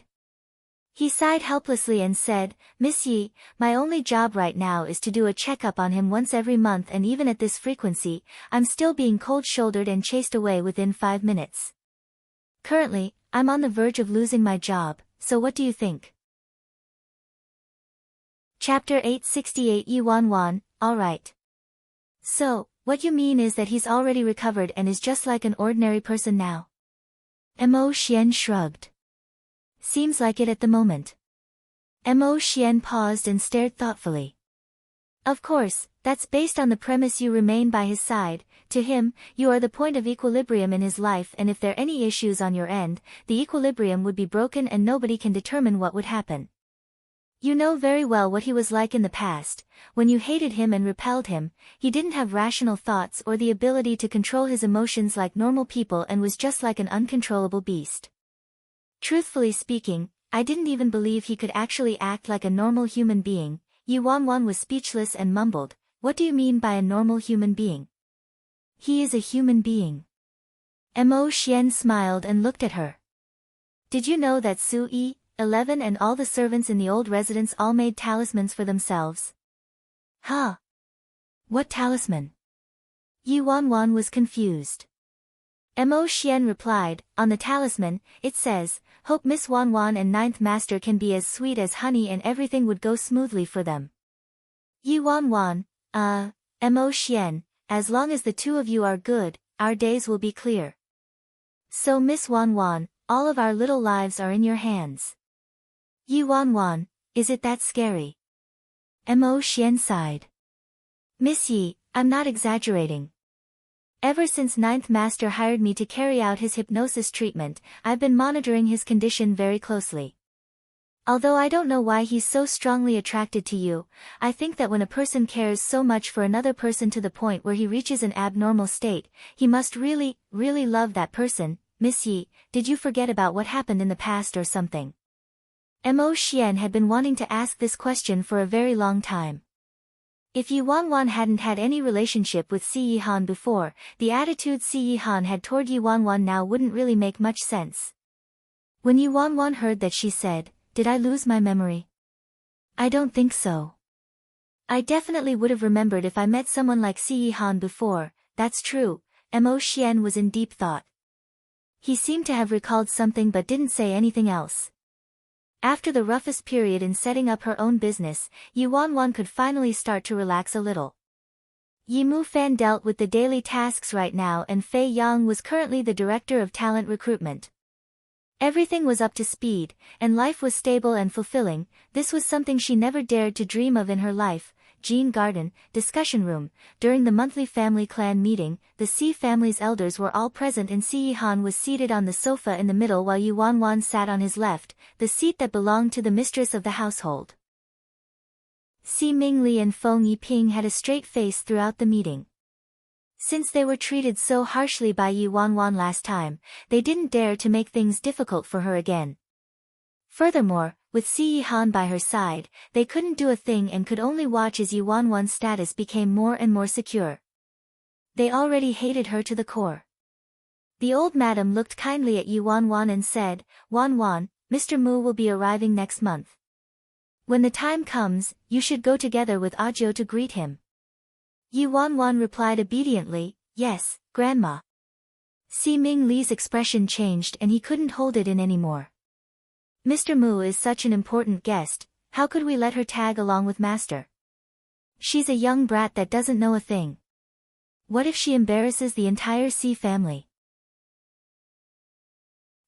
[SPEAKER 1] He sighed helplessly and said, Miss Yi, my only job right now is to do a checkup on him once every month and even at this frequency, I'm still being cold-shouldered and chased away within 5 minutes. Currently, I'm on the verge of losing my job, so what do you think? Chapter 868 Yi Wanwan, alright. So, what you mean is that he's already recovered and is just like an ordinary person now? Mo Xian shrugged. Seems like it at the moment. Mo Xian paused and stared thoughtfully. Of course, that's based on the premise you remain by his side. To him, you are the point of equilibrium in his life and if there are any issues on your end, the equilibrium would be broken and nobody can determine what would happen. You know very well what he was like in the past. When you hated him and repelled him, he didn't have rational thoughts or the ability to control his emotions like normal people and was just like an uncontrollable beast. Truthfully speaking, I didn't even believe he could actually act like a normal human being. Yi Wanwan was speechless and mumbled, what do you mean by a normal human being? He is a human being. Mo Xian smiled and looked at her. Did you know that Su Yi, 11 and all the servants in the old residence all made talismans for themselves? Huh? What talisman? Yi Wanwan was confused. Mo Xian replied, on the talisman, it says, hope Miss Wan Wan and Ninth Master can be as sweet as honey and everything would go smoothly for them. Yi Wan Wan, Mo Xian, as long as the two of you are good, our days will be clear. So Miss Wan Wan, all of our little lives are in your hands. Yi Wan Wan, is it that scary? Mo Xian sighed. Miss Yi, I'm not exaggerating. Ever since Ninth Master hired me to carry out his hypnosis treatment, I've been monitoring his condition very closely. Although I don't know why he's so strongly attracted to you, I think that when a person cares so much for another person to the point where he reaches an abnormal state, he must really, really love that person. Miss Yi, did you forget about what happened in the past or something? Mo Xian had been wanting to ask this question for a very long time. If Yi Wan Wan hadn't had any relationship with Si Yi Han before, the attitude Si Yi Han had toward Yi Wan Wan now wouldn't really make much sense. When Yi Wan Wan heard that, she said, did I lose my memory? I don't think so. I definitely would have remembered if I met someone like Si Yi Han before. That's true. Mo Xian was in deep thought. He seemed to have recalled something but didn't say anything else. After the roughest period in setting up her own business, Yi Wan Wan could finally start to relax a little. Yi Mu Fan dealt with the daily tasks right now, and Fei Yang was currently the director of talent recruitment. Everything was up to speed, and life was stable and fulfilling. This was something she never dared to dream of in her life. Jean Garden, discussion room. During the monthly family clan meeting, the Si family's elders were all present and Si Yi Han was seated on the sofa in the middle while Yi Wan Wan sat on his left, the seat that belonged to the mistress of the household. Si Mingli and Feng Yiping had a straight face throughout the meeting. Since they were treated so harshly by Yi Wan Wan last time, they didn't dare to make things difficult for her again. Furthermore, with Si Yi Han by her side, they couldn't do a thing and could only watch as Yi Wan Wan's status became more and more secure. They already hated her to the core. The old madam looked kindly at Yi Wan Wan and said, Wan Wan, Mr. Mu will be arriving next month. When the time comes, you should go together with Ajio to greet him. Yi Wan Wan replied obediently, yes, Grandma. Si Ming Li's expression changed and he couldn't hold it in anymore. Mr. Mu is such an important guest, how could we let her tag along with Master? She's a young brat that doesn't know a thing. What if she embarrasses the entire Si family?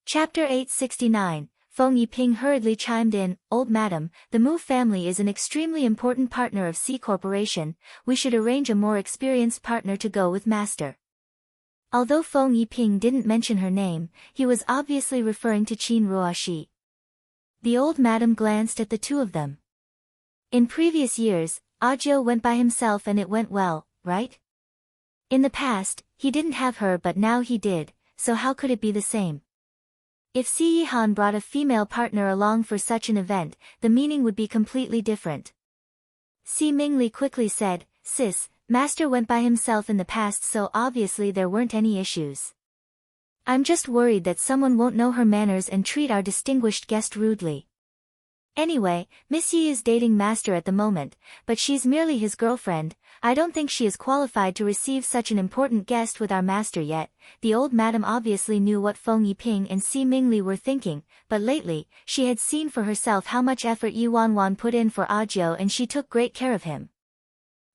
[SPEAKER 1] Chapter 869, Feng Yiping hurriedly chimed in, Old Madam, the Mu family is an extremely important partner of Si Corporation, we should arrange a more experienced partner to go with Master. Although Feng Yiping didn't mention her name, he was obviously referring to Qin Ruoxi. The old madam glanced at the two of them. In previous years, Ajio went by himself and it went well, right? In the past, he didn't have her but now he did, so how could it be the same? If Si Yi Han brought a female partner along for such an event, the meaning would be completely different. Si Mingli quickly said, Sis, Master went by himself in the past so obviously there weren't any issues. I'm just worried that someone won't know her manners and treat our distinguished guest rudely. Anyway, Miss Yi is dating Master at the moment, but she's merely his girlfriend. I don't think she is qualified to receive such an important guest with our Master yet. The old madam obviously knew what Feng Yiping and Si Mingli were thinking, but lately, she had seen for herself how much effort Yi Wan Wan put in for Ajio and she took great care of him.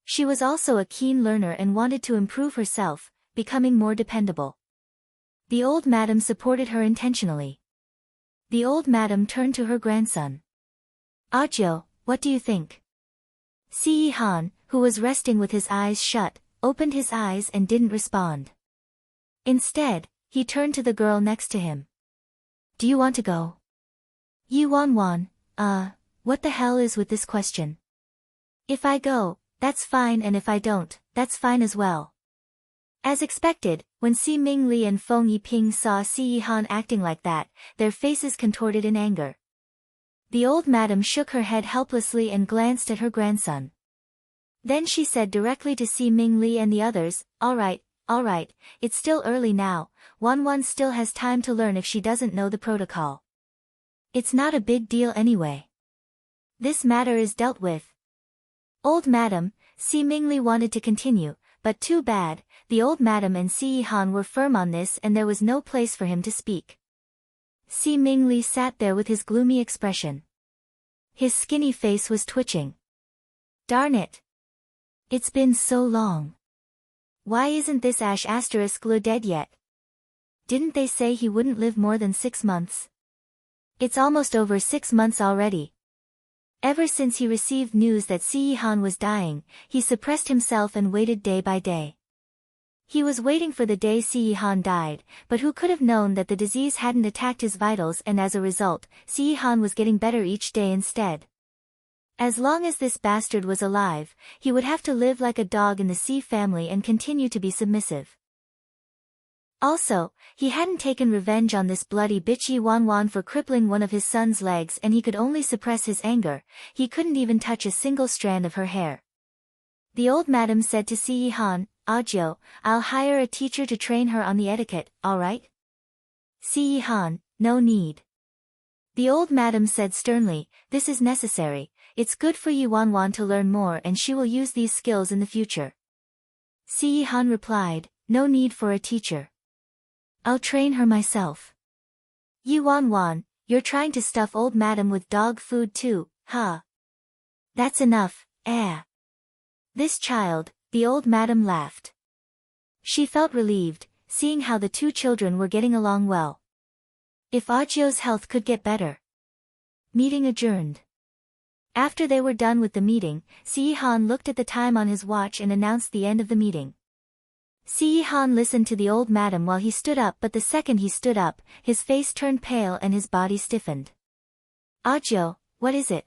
[SPEAKER 1] She was also a keen learner and wanted to improve herself, becoming more dependable. The old madam supported her intentionally. The old madam turned to her grandson. Ajio, what do you think? Si Yi Han, who was resting with his eyes shut, opened his eyes and didn't respond. Instead, he turned to the girl next to him. Do you want to go? Yi Wan Wan, what the hell is with this question? If I go, that's fine, and if I don't, that's fine as well. As expected, when Si Mingli and Feng Yiping saw Si Yi Han acting like that, their faces contorted in anger. The old madam shook her head helplessly and glanced at her grandson. Then she said directly to Si Mingli and the others, all right, it's still early now, Wan Wan still has time to learn if she doesn't know the protocol. It's not a big deal anyway. This matter is dealt with. Old madam, Si Mingli wanted to continue, but too bad, the old madam and Si Han were firm on this and there was no place for him to speak. Si Mingli sat there with his gloomy expression. His skinny face was twitching. Darn it. It's been so long. Why isn't this **Lu dead yet? Didn't they say he wouldn't live more than 6 months? It's almost over 6 months already. Ever since he received news that Si Han was dying, he suppressed himself and waited day by day. He was waiting for the day Si Han died, but who could have known that the disease hadn't attacked his vitals and as a result, Si Han was getting better each day instead. As long as this bastard was alive, he would have to live like a dog in the Si family and continue to be submissive. Also, he hadn't taken revenge on this bloody bitch Yi Wanwan for crippling one of his son's legs and he could only suppress his anger, he couldn't even touch a single strand of her hair. The old madam said to Si Han, "Ajo, I'll hire a teacher to train her on the etiquette, alright?" Si Han, "No need." The old madam said sternly, "This is necessary, it's good for Yi Wanwan to learn more and she will use these skills in the future." Si Han replied, "No need for a teacher. I'll train her myself." "Yi Wanwan, you're trying to stuff old madam with dog food too, huh? That's enough, eh?" This child, the old madam laughed. She felt relieved, seeing how the two children were getting along well. If Ajio's health could get better. Meeting adjourned. After they were done with the meeting, Si Han looked at the time on his watch and announced the end of the meeting. Si Han listened to the old madam while he stood up, but the second he stood up, his face turned pale and his body stiffened. "Ajio, what is it?"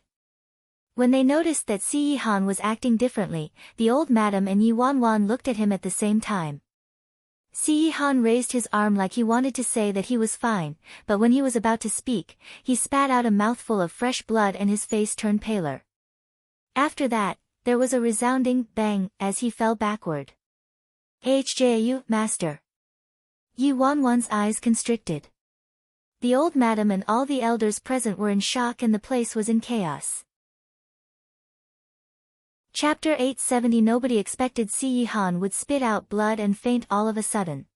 [SPEAKER 1] When they noticed that Si Han was acting differently, the old madam and Yi Wanwan looked at him at the same time. Si Han raised his arm like he wanted to say that he was fine, but when he was about to speak, he spat out a mouthful of fresh blood and his face turned paler. After that, there was a resounding bang as he fell backward. "Hju, master." Yi Wanwan's eyes constricted. The old madam and all the elders present were in shock and the place was in chaos. Chapter 870. Nobody expected Si Han would spit out blood and faint all of a sudden.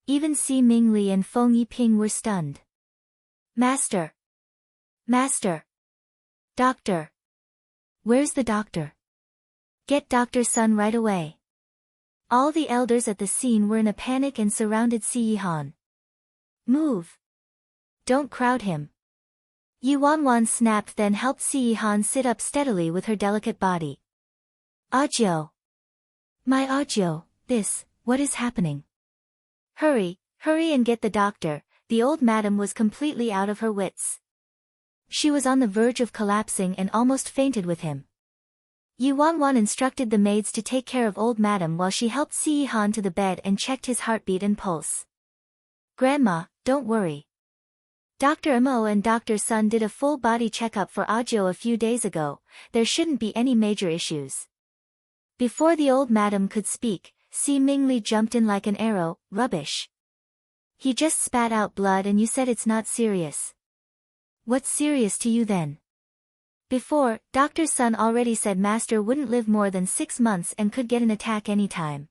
[SPEAKER 1] Even Si Mingli and Feng Yiping were stunned. "Master! Master! Doctor! Where's the doctor? Get Dr. Sun right away." All the elders at the scene were in a panic and surrounded Si Han. "Move! Don't crowd him." Yi Wanwan snapped, then helped Si Han sit up steadily with her delicate body. "Ajio! My Ajio, what is happening? Hurry, hurry and get the doctor." The old madam was completely out of her wits. She was on the verge of collapsing and almost fainted with him. Yi Wanwan instructed the maids to take care of old madam while she helped Si Han to the bed and checked his heartbeat and pulse. "Grandma, don't worry. Dr. Mo and Dr. Sun did a full body checkup for Ajio a few days ago, there shouldn't be any major issues." Before the old madam could speak, Si Mingli jumped in like an arrow. "Rubbish. He just spat out blood and you said it's not serious. What's serious to you then? Before, Dr. Sun already said master wouldn't live more than 6 months and could get an attack anytime.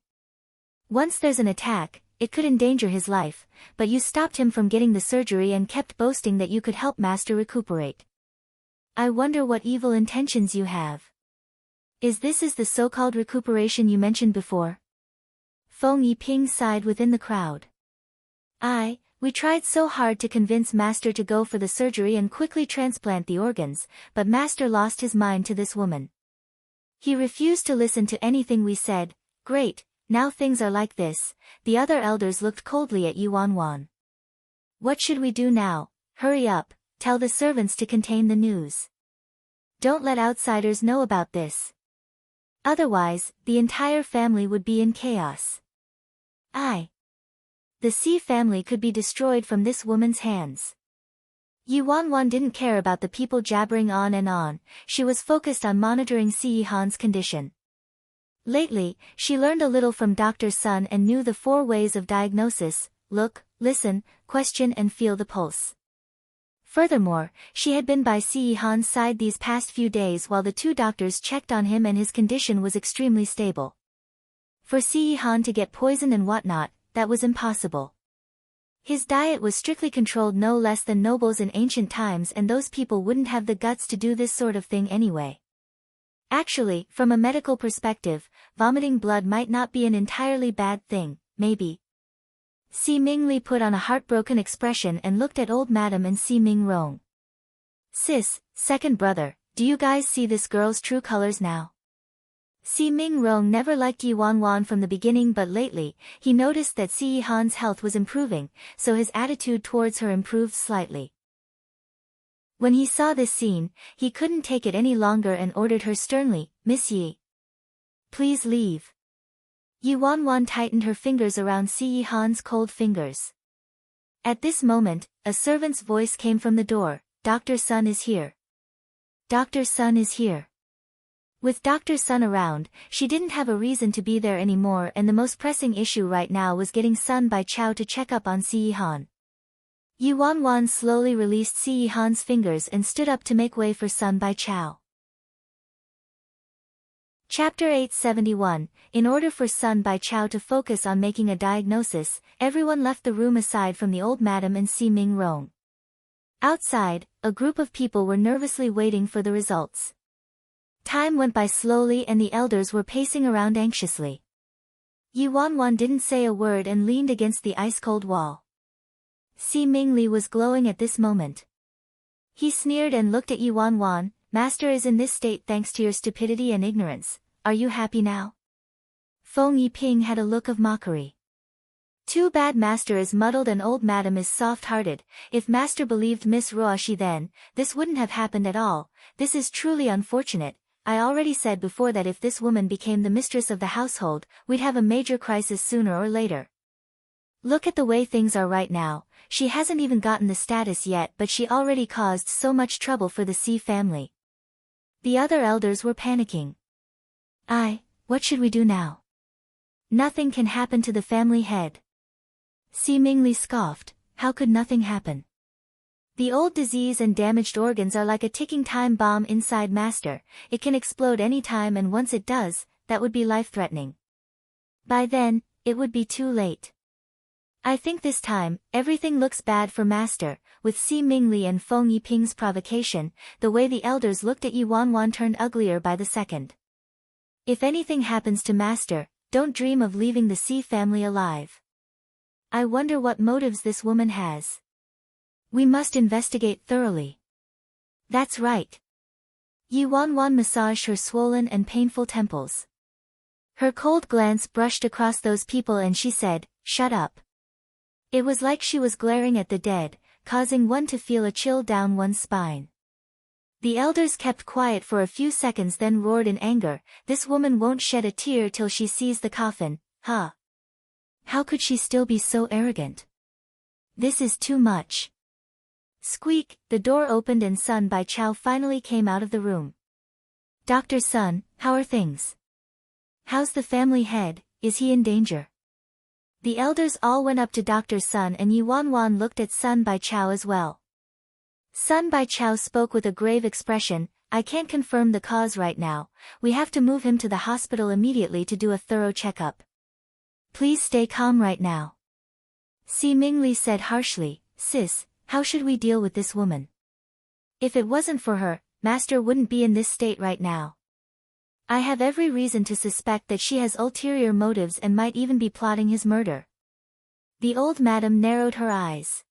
[SPEAKER 1] Once there's an attack, it could endanger his life, but you stopped him from getting the surgery and kept boasting that you could help master recuperate. I wonder what evil intentions you have. Is this the so-called recuperation you mentioned before?" Feng Yiping sighed within the crowd. We tried so hard to convince master to go for the surgery and quickly transplant the organs, but master lost his mind to this woman. He refused to listen to anything we said." "Great, now things are like this." The other elders looked coldly at Yi Wanwan. "What should we do now? Hurry up, tell the servants to contain the news. Don't let outsiders know about this. Otherwise, the entire family would be in chaos. The Si family could be destroyed from this woman's hands." Yi Wanwan didn't care about the people jabbering on and on, she was focused on monitoring Si Han's condition. Lately, she learned a little from Dr. Sun and knew the 4 ways of diagnosis: look, listen, question and feel the pulse. Furthermore, she had been by Si Han's side these past few days while the 2 doctors checked on him and his condition was extremely stable. For Si Han to get poisoned and whatnot, that was impossible. His diet was strictly controlled, no less than nobles in ancient times, and those people wouldn't have the guts to do this sort of thing anyway. Actually, from a medical perspective, vomiting blood might not be an entirely bad thing, maybe. Si Mingli put on a heartbroken expression and looked at old madam and Si Mingrong. Sis, second brother, do you guys see this girl's true colors now? Si Mingrong never liked Yi Wanwan from the beginning, but lately, he noticed that Si Han's health was improving, so his attitude towards her improved slightly. When he saw this scene, he couldn't take it any longer and ordered her sternly, Miss Yi. Please leave. Yi Wanwan tightened her fingers around Si Han's cold fingers. At this moment, a servant's voice came from the door, Dr. Sun is here. Dr. Sun is here. With Dr. Sun around, she didn't have a reason to be there anymore, and the most pressing issue right now was getting Sun Bai Chao to check up on Si Han. Yi Wanwan slowly released Si Han's fingers and stood up to make way for Sun Bai Chao. Chapter 871. In order for Sun Bai Chao to focus on making a diagnosis, everyone left the room aside from the old madam and Si Mingrong. Outside, a group of people were nervously waiting for the results. Time went by slowly and the elders were pacing around anxiously. Yi Wanwan didn't say a word and leaned against the ice-cold wall. Si Mingli was glowing at this moment. He sneered and looked at Yi Wanwan. Master is in this state thanks to your stupidity and ignorance. Are you happy now? Feng Yiping had a look of mockery. Too bad Master is muddled and old madam is soft-hearted. If Master believed Miss Roashi then, this wouldn't have happened at all. This is truly unfortunate. I already said before that if this woman became the mistress of the household, we'd have a major crisis sooner or later. Look at the way things are right now. She hasn't even gotten the status yet, but she already caused so much trouble for the Si family. The other elders were panicking. What should we do now? Nothing can happen to the family head. Si Mingli scoffed. How could nothing happen? The old disease and damaged organs are like a ticking time bomb inside Master. It can explode any time, and once it does, that would be life-threatening. By then, it would be too late. I think this time, everything looks bad for Master. With Si Mingli and Feng Yiping's provocation, the way the elders looked at Yi Wanwan turned uglier by the second. If anything happens to Master, don't dream of leaving the Si family alive. I wonder what motives this woman has. We must investigate thoroughly. That's right. Yi Wanwan massaged her swollen and painful temples. Her cold glance brushed across those people and she said, "Shut up." It was like she was glaring at the dead, causing one to feel a chill down one's spine. The elders kept quiet for a few seconds, then roared in anger, "This woman won't shed a tear till she sees the coffin, huh? How could she still be so arrogant? This is too much." Squeak, the door opened and Sun Bai Chao finally came out of the room. "Dr. Sun, how are things? How's the family head, is he in danger?" The elders all went up to Dr. Sun and Yi Wanwan looked at Sun Bai Chao as well. Sun Bai Chao spoke with a grave expression, "I can't confirm the cause right now. We have to move him to the hospital immediately to do a thorough checkup. Please stay calm right now." Si Mingli said harshly, "Sis, how should we deal with this woman? If it wasn't for her, Master wouldn't be in this state right now. I have every reason to suspect that she has ulterior motives and might even be plotting his murder." The old madam narrowed her eyes.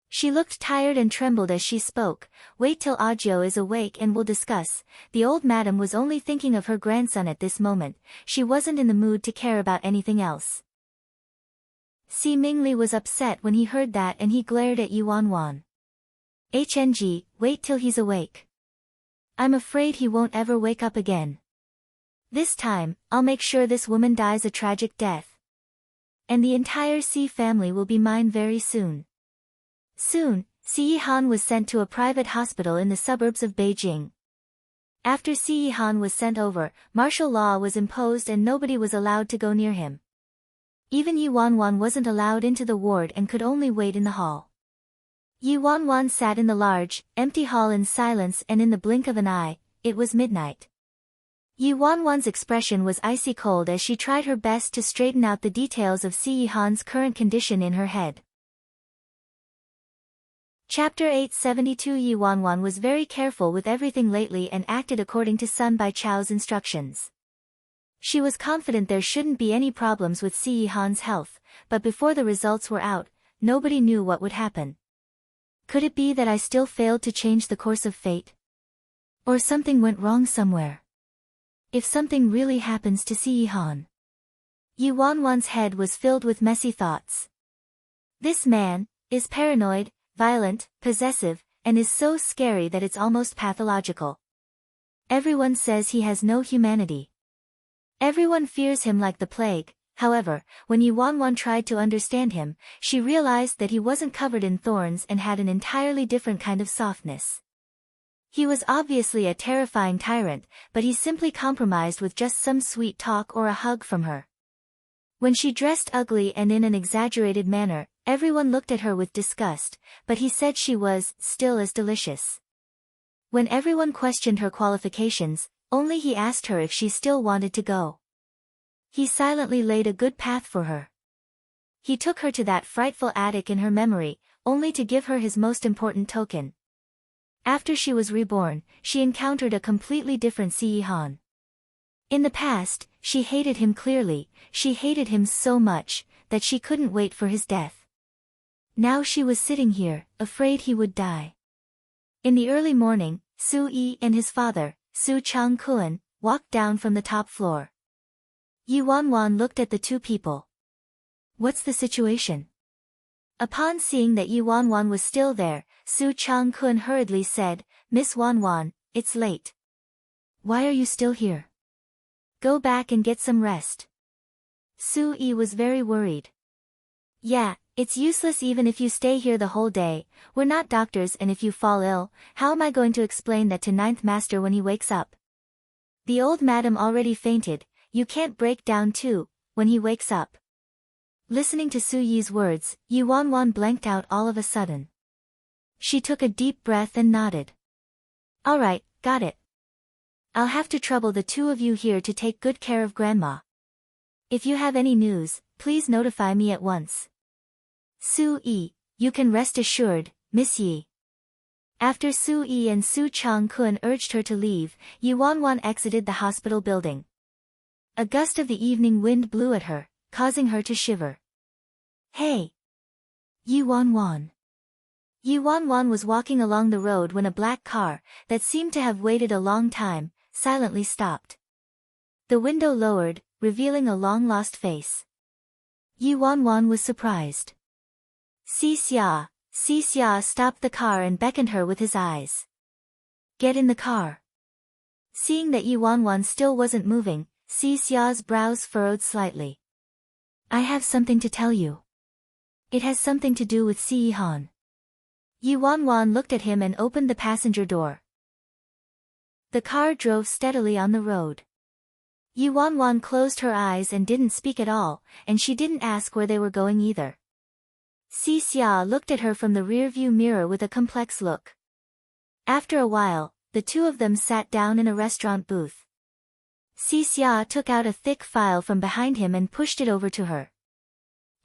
[SPEAKER 1] She looked tired and trembled as she spoke. "Wait till Ajo is awake and we'll discuss." The old madam was only thinking of her grandson at this moment. She wasn't in the mood to care about anything else. Si Mingli was upset when he heard that and he glared at Yi Wanwan. "HNG, wait till he's awake. I'm afraid he won't ever wake up again. This time, I'll make sure this woman dies a tragic death. And the entire Si family will be mine very soon." Soon, Si Han was sent to a private hospital in the suburbs of Beijing. After Si Han was sent over, martial law was imposed and nobody was allowed to go near him. Even Yi Wanwan wasn't allowed into the ward and could only wait in the hall. Yi Wanwan sat in the large, empty hall in silence, and in the blink of an eye, it was midnight. Yi Wanwan's expression was icy cold as she tried her best to straighten out the details of Si Yihan's current condition in her head. Chapter 872. Yi Wanwan was very careful with everything lately and acted according to Sun Bai Chao's instructions. She was confident there shouldn't be any problems with Si Yihan's health, but before the results were out, nobody knew what would happen. Could it be that I still failed to change the course of fate? Or something went wrong somewhere? If something really happens to Si Yihan? Yi Wanwan's head was filled with messy thoughts. This man is paranoid, violent, possessive, and is so scary that it's almost pathological. Everyone says he has no humanity. Everyone fears him like the plague. However, when Yi Wanwan tried to understand him, she realized that he wasn't covered in thorns and had an entirely different kind of softness. He was obviously a terrifying tyrant, but he simply compromised with just some sweet talk or a hug from her. When she dressed ugly and in an exaggerated manner, everyone looked at her with disgust, but he said she was still as delicious. When everyone questioned her qualifications, only he asked her if she still wanted to go. He silently laid a good path for her. He took her to that frightful attic in her memory, only to give her his most important token. After she was reborn, she encountered a completely different Si Yihan. In the past, she hated him clearly, she hated him so much, that she couldn't wait for his death. Now she was sitting here, afraid he would die. In the early morning, Su Yi and his father, Su Changkuan, walked down from the top floor. Yi Wanwan looked at the two people. What's the situation? Upon seeing that Yi Wanwan was still there, Su Changkuan hurriedly said, Miss Wanwan, it's late. Why are you still here? Go back and get some rest. Su Yi was very worried. Yeah, it's useless even if you stay here the whole day, we're not doctors, and if you fall ill, how am I going to explain that to Ninth Master when he wakes up? The old madam already fainted, you can't break down too, when he wakes up. Listening to Su Yi's words, Yi Wanwan blanked out all of a sudden. She took a deep breath and nodded. All right, got it. I'll have to trouble the two of you here to take good care of Grandma. If you have any news, please notify me at once. Su Yi, you can rest assured, Miss Yi. After Su Yi and Su Changkuan urged her to leave, Yi Wanwan exited the hospital building. A gust of the evening wind blew at her, causing her to shiver. Hey! Yi Wanwan. Yi Wanwan was walking along the road when a black car, that seemed to have waited a long time, silently stopped. The window lowered, revealing a long-lost face. Yi Wanwan was surprised. Si Xia stopped the car and beckoned her with his eyes. Get in the car. Seeing that Yi Wanwan still wasn't moving, Si Xia's brows furrowed slightly. I have something to tell you. It has something to do with Si Yihan. Yi Wanwan looked at him and opened the passenger door. The car drove steadily on the road. Yi Wanwan closed her eyes and didn't speak at all, and she didn't ask where they were going either. Si Xia looked at her from the rearview mirror with a complex look. After a while, the two of them sat down in a restaurant booth. Si Xia took out a thick file from behind him and pushed it over to her.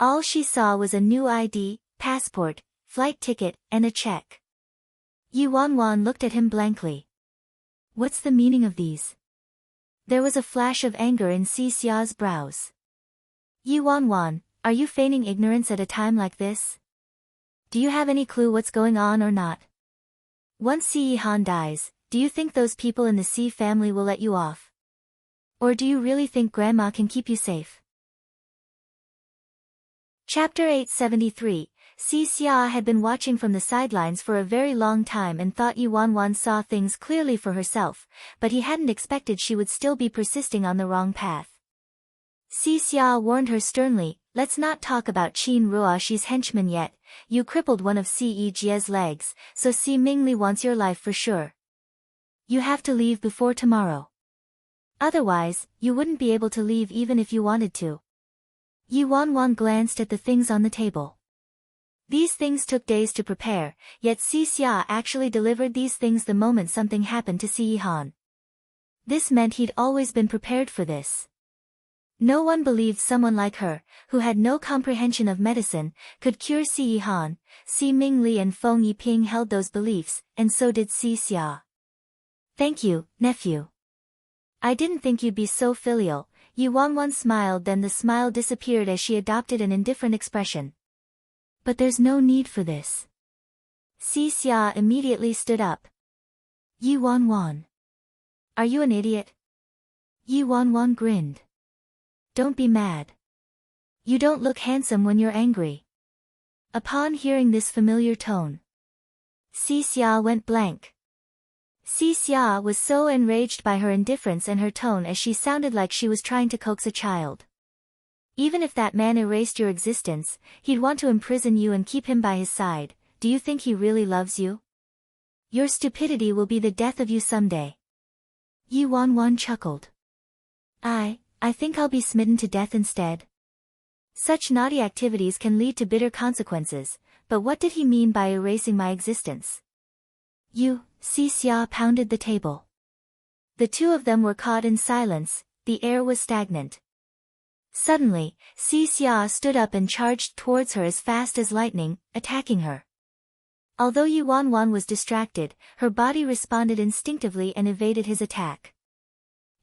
[SPEAKER 1] All she saw was a new ID, passport, flight ticket, and a check. Yi Wanwan looked at him blankly. What's the meaning of these? There was a flash of anger in Si Xia's brows. Yi Wanwan, are you feigning ignorance at a time like this? Do you have any clue what's going on or not? Once Si Yihan dies, do you think those people in the Si family will let you off? Or do you really think Grandma can keep you safe? Chapter 873. Si Xia had been watching from the sidelines for a very long time and thought Yi Wanwan saw things clearly for herself, but he hadn't expected she would still be persisting on the wrong path. Si Xia warned her sternly, let's not talk about Qin Ruoxi's henchman yet, you crippled one of Si Jie's legs, so Si Mingli wants your life for sure. You have to leave before tomorrow. Otherwise, you wouldn't be able to leave even if you wanted to. Yi Wanwan glanced at the things on the table. These things took days to prepare, yet Si Xia actually delivered these things the moment something happened to Si Yihan. This meant he'd always been prepared for this. No one believed someone like her, who had no comprehension of medicine, could cure Si Yihan. Si Mingli and Feng Yiping held those beliefs, and so did Si Xia. Thank you, nephew. I didn't think you'd be so filial. Yu Wanwan smiled, then the smile disappeared as she adopted an indifferent expression. But there's no need for this. Si Xia immediately stood up. Yu Wanwan. Are you an idiot? Yu Wanwan grinned. Don't be mad. You don't look handsome when you're angry. Upon hearing this familiar tone, Si Xia went blank. Si Xia was so enraged by her indifference and her tone as she sounded like she was trying to coax a child. Even if that man erased your existence, he'd want to imprison you and keep him by his side. Do you think he really loves you? Your stupidity will be the death of you someday. Yu Wanwan chuckled. I think I'll be smitten to death instead. Such naughty activities can lead to bitter consequences, but what did he mean by erasing my existence? Si Xia pounded the table. The two of them were caught in silence, the air was stagnant. Suddenly, Si Xia stood up and charged towards her as fast as lightning, attacking her. Although Yu Wanwan was distracted, her body responded instinctively and evaded his attack.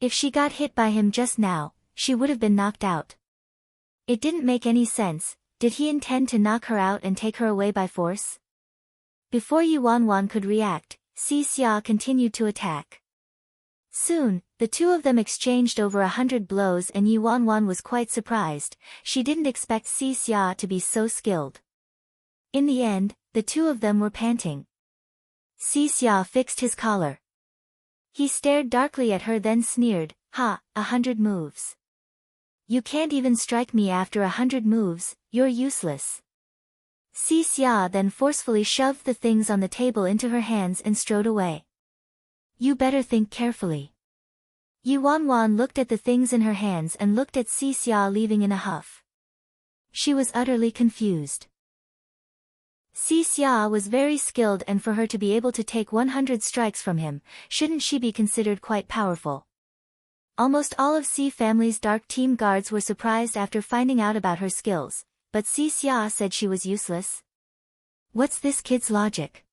[SPEAKER 1] If she got hit by him just now, she would have been knocked out. It didn't make any sense. Did he intend to knock her out and take her away by force? Before Yu Wanwan could react, Si Xia continued to attack. Soon, the two of them exchanged over 100 blows and Yu Wanwan was quite surprised. She didn't expect Si Xia to be so skilled. In the end, the two of them were panting. Si Xia fixed his collar. He stared darkly at her, then sneered, 100 moves. You can't even strike me after 100 moves, you're useless. Si Xia then forcefully shoved the things on the table into her hands and strode away. You better think carefully. Yu Wanwan looked at the things in her hands and looked at Si Xia leaving in a huff. She was utterly confused. Si Xia was very skilled, and for her to be able to take 100 strikes from him, shouldn't she be considered quite powerful? Almost all of Si family's dark team guards were surprised after finding out about her skills, but Si Xia said she was useless. What's this kid's logic?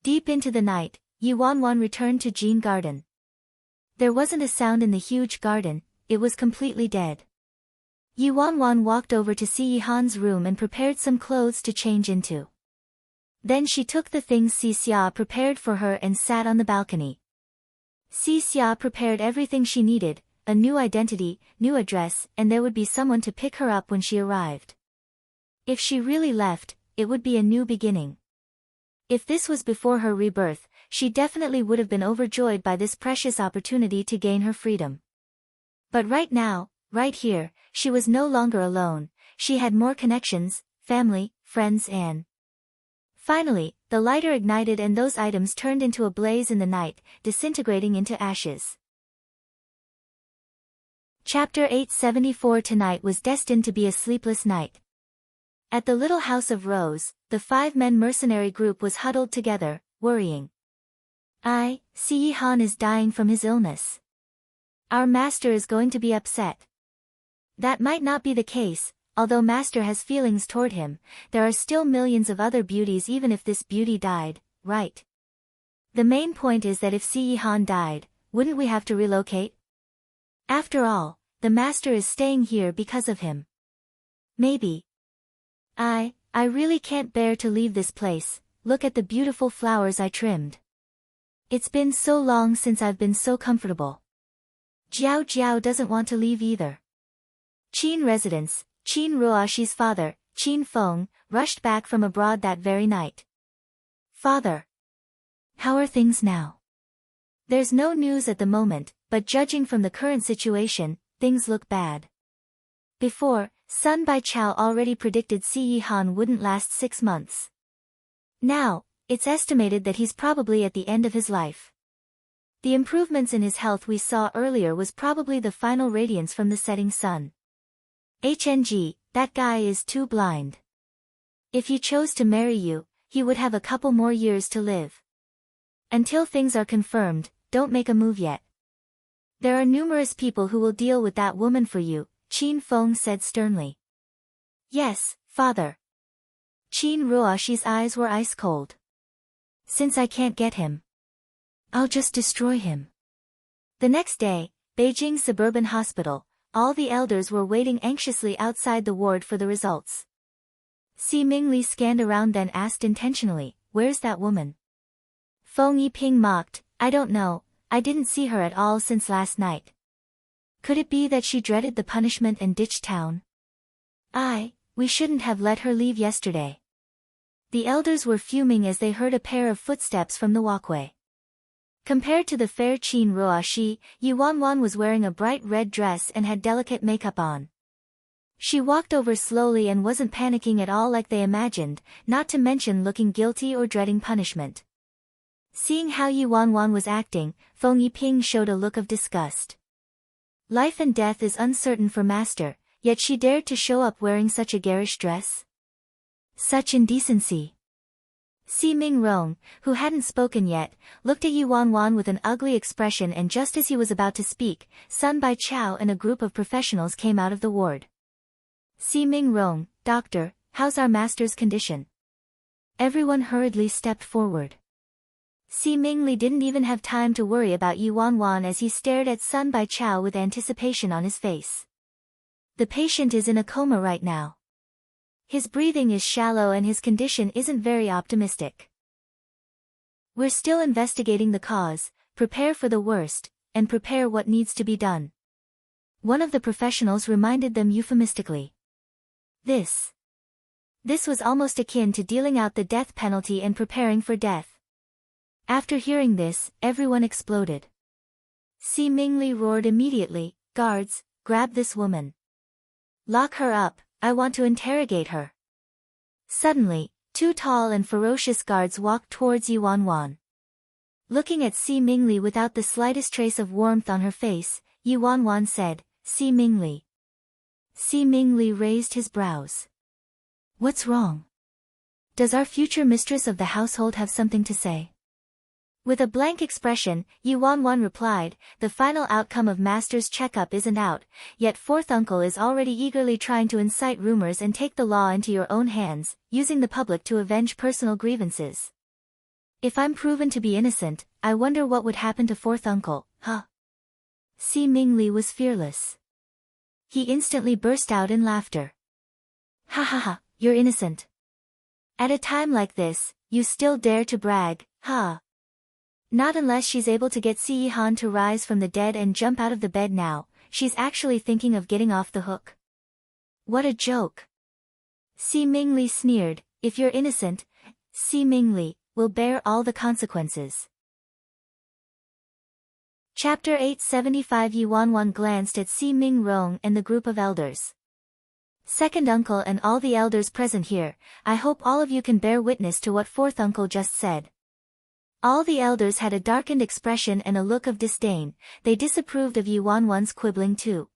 [SPEAKER 1] Deep into the night, Yu Wanwan returned to Jin Garden. There wasn't a sound in the huge garden, it was completely dead. Yu Wanwan walked over to Si Yihan's room and prepared some clothes to change into. Then she took the things Si Xia prepared for her and sat on the balcony. Si Xia prepared everything she needed, a new identity, new address, and there would be someone to pick her up when she arrived. If she really left, it would be a new beginning. If this was before her rebirth, she definitely would have been overjoyed by this precious opportunity to gain her freedom. But right now, right here, she was no longer alone. She had more connections, family, friends, and... Finally, the lighter ignited and those items turned into a blaze in the night, disintegrating into ashes. Chapter 874. Tonight was destined to be a sleepless night. At the little house of Rose, the 5-men mercenary group was huddled together, worrying. Si Yihan is dying from his illness. Our master is going to be upset. That might not be the case. Although Master has feelings toward him, there are still millions of other beauties even if this beauty died, right? The main point is that if Si Yihan died, wouldn't we have to relocate? After all, the Master is staying here because of him. Maybe. I really can't bear to leave this place. Look at the beautiful flowers I trimmed. It's been so long since I've been so comfortable. Jiao Jiao doesn't want to leave either. Qin residence. Qin Ruoxi's father, Qin Feng, rushed back from abroad that very night. Father. How are things now? There's no news at the moment, but judging from the current situation, things look bad. Before, Sun Baichao already predicted Si Yihan wouldn't last 6 months. Now, it's estimated that he's probably at the end of his life. The improvements in his health we saw earlier was probably the final radiance from the setting sun. HNG, that guy is too blind. If he chose to marry you, he would have a couple more years to live. Until things are confirmed, don't make a move yet. There are numerous people who will deal with that woman for you, Qin Feng said sternly. Yes, father. Qin Ruoshi's eyes were ice cold. Since I can't get him, I'll just destroy him. The next day, Beijing's suburban hospital, all the elders were waiting anxiously outside the ward for the results. Si Mingli scanned around then asked intentionally, "Where's that woman?" Feng Yiping mocked, "I don't know, I didn't see her at all since last night." Could it be that she dreaded the punishment and ditched town? We shouldn't have let her leave yesterday. The elders were fuming as they heard a pair of footsteps from the walkway. Compared to the fair Qin Ruoshi, Yuanwan was wearing a bright red dress and had delicate makeup on. She walked over slowly and wasn't panicking at all like they imagined, not to mention looking guilty or dreading punishment. Seeing how Yuanwan was acting, Feng Yiping showed a look of disgust. Life and death is uncertain for master, yet she dared to show up wearing such a garish dress? Such indecency. Si Mingrong, who hadn't spoken yet, looked at Yuanwan with an ugly expression, and just as he was about to speak, Sun Baichao and a group of professionals came out of the ward. Si Mingrong, "Doctor, how's our master's condition?" Everyone hurriedly stepped forward. Si Mingli didn't even have time to worry about Yuanwan as he stared at Sun Baichao with anticipation on his face. "The patient is in a coma right now. His breathing is shallow and his condition isn't very optimistic. We're still investigating the cause, prepare for the worst, and prepare what needs to be done," one of the professionals reminded them euphemistically. This was almost akin to dealing out the death penalty and preparing for death. After hearing this, everyone exploded. Si Mingli roared immediately, "Guards, grab this woman. Lock her up, I want to interrogate her." Suddenly, two tall and ferocious guards walked towards Yuanwan. Looking at Si Mingli without the slightest trace of warmth on her face, Yuanwan said, "Si Mingli." Si Mingli raised his brows. "What's wrong? Does our future mistress of the household have something to say?" With a blank expression, Yuanwan replied, "The final outcome of master's checkup isn't out, yet fourth uncle is already eagerly trying to incite rumors and take the law into your own hands, using the public to avenge personal grievances. If I'm proven to be innocent, I wonder what would happen to fourth uncle, huh?" Si Mingli was fearless. He instantly burst out in laughter. "Ha ha ha, you're innocent. At a time like this, you still dare to brag, huh? Not unless she's able to get Si Han to rise from the dead and jump out of the bed now, she's actually thinking of getting off the hook. What a joke." Si Mingli sneered, "If you're innocent, Si Mingli will bear all the consequences." Chapter 875 Yuanwan glanced at Si Mingrong and the group of elders. "Second uncle and all the elders present here, I hope all of you can bear witness to what fourth uncle just said." All the elders had a darkened expression and a look of disdain, they disapproved of Yuanwan's quibbling too.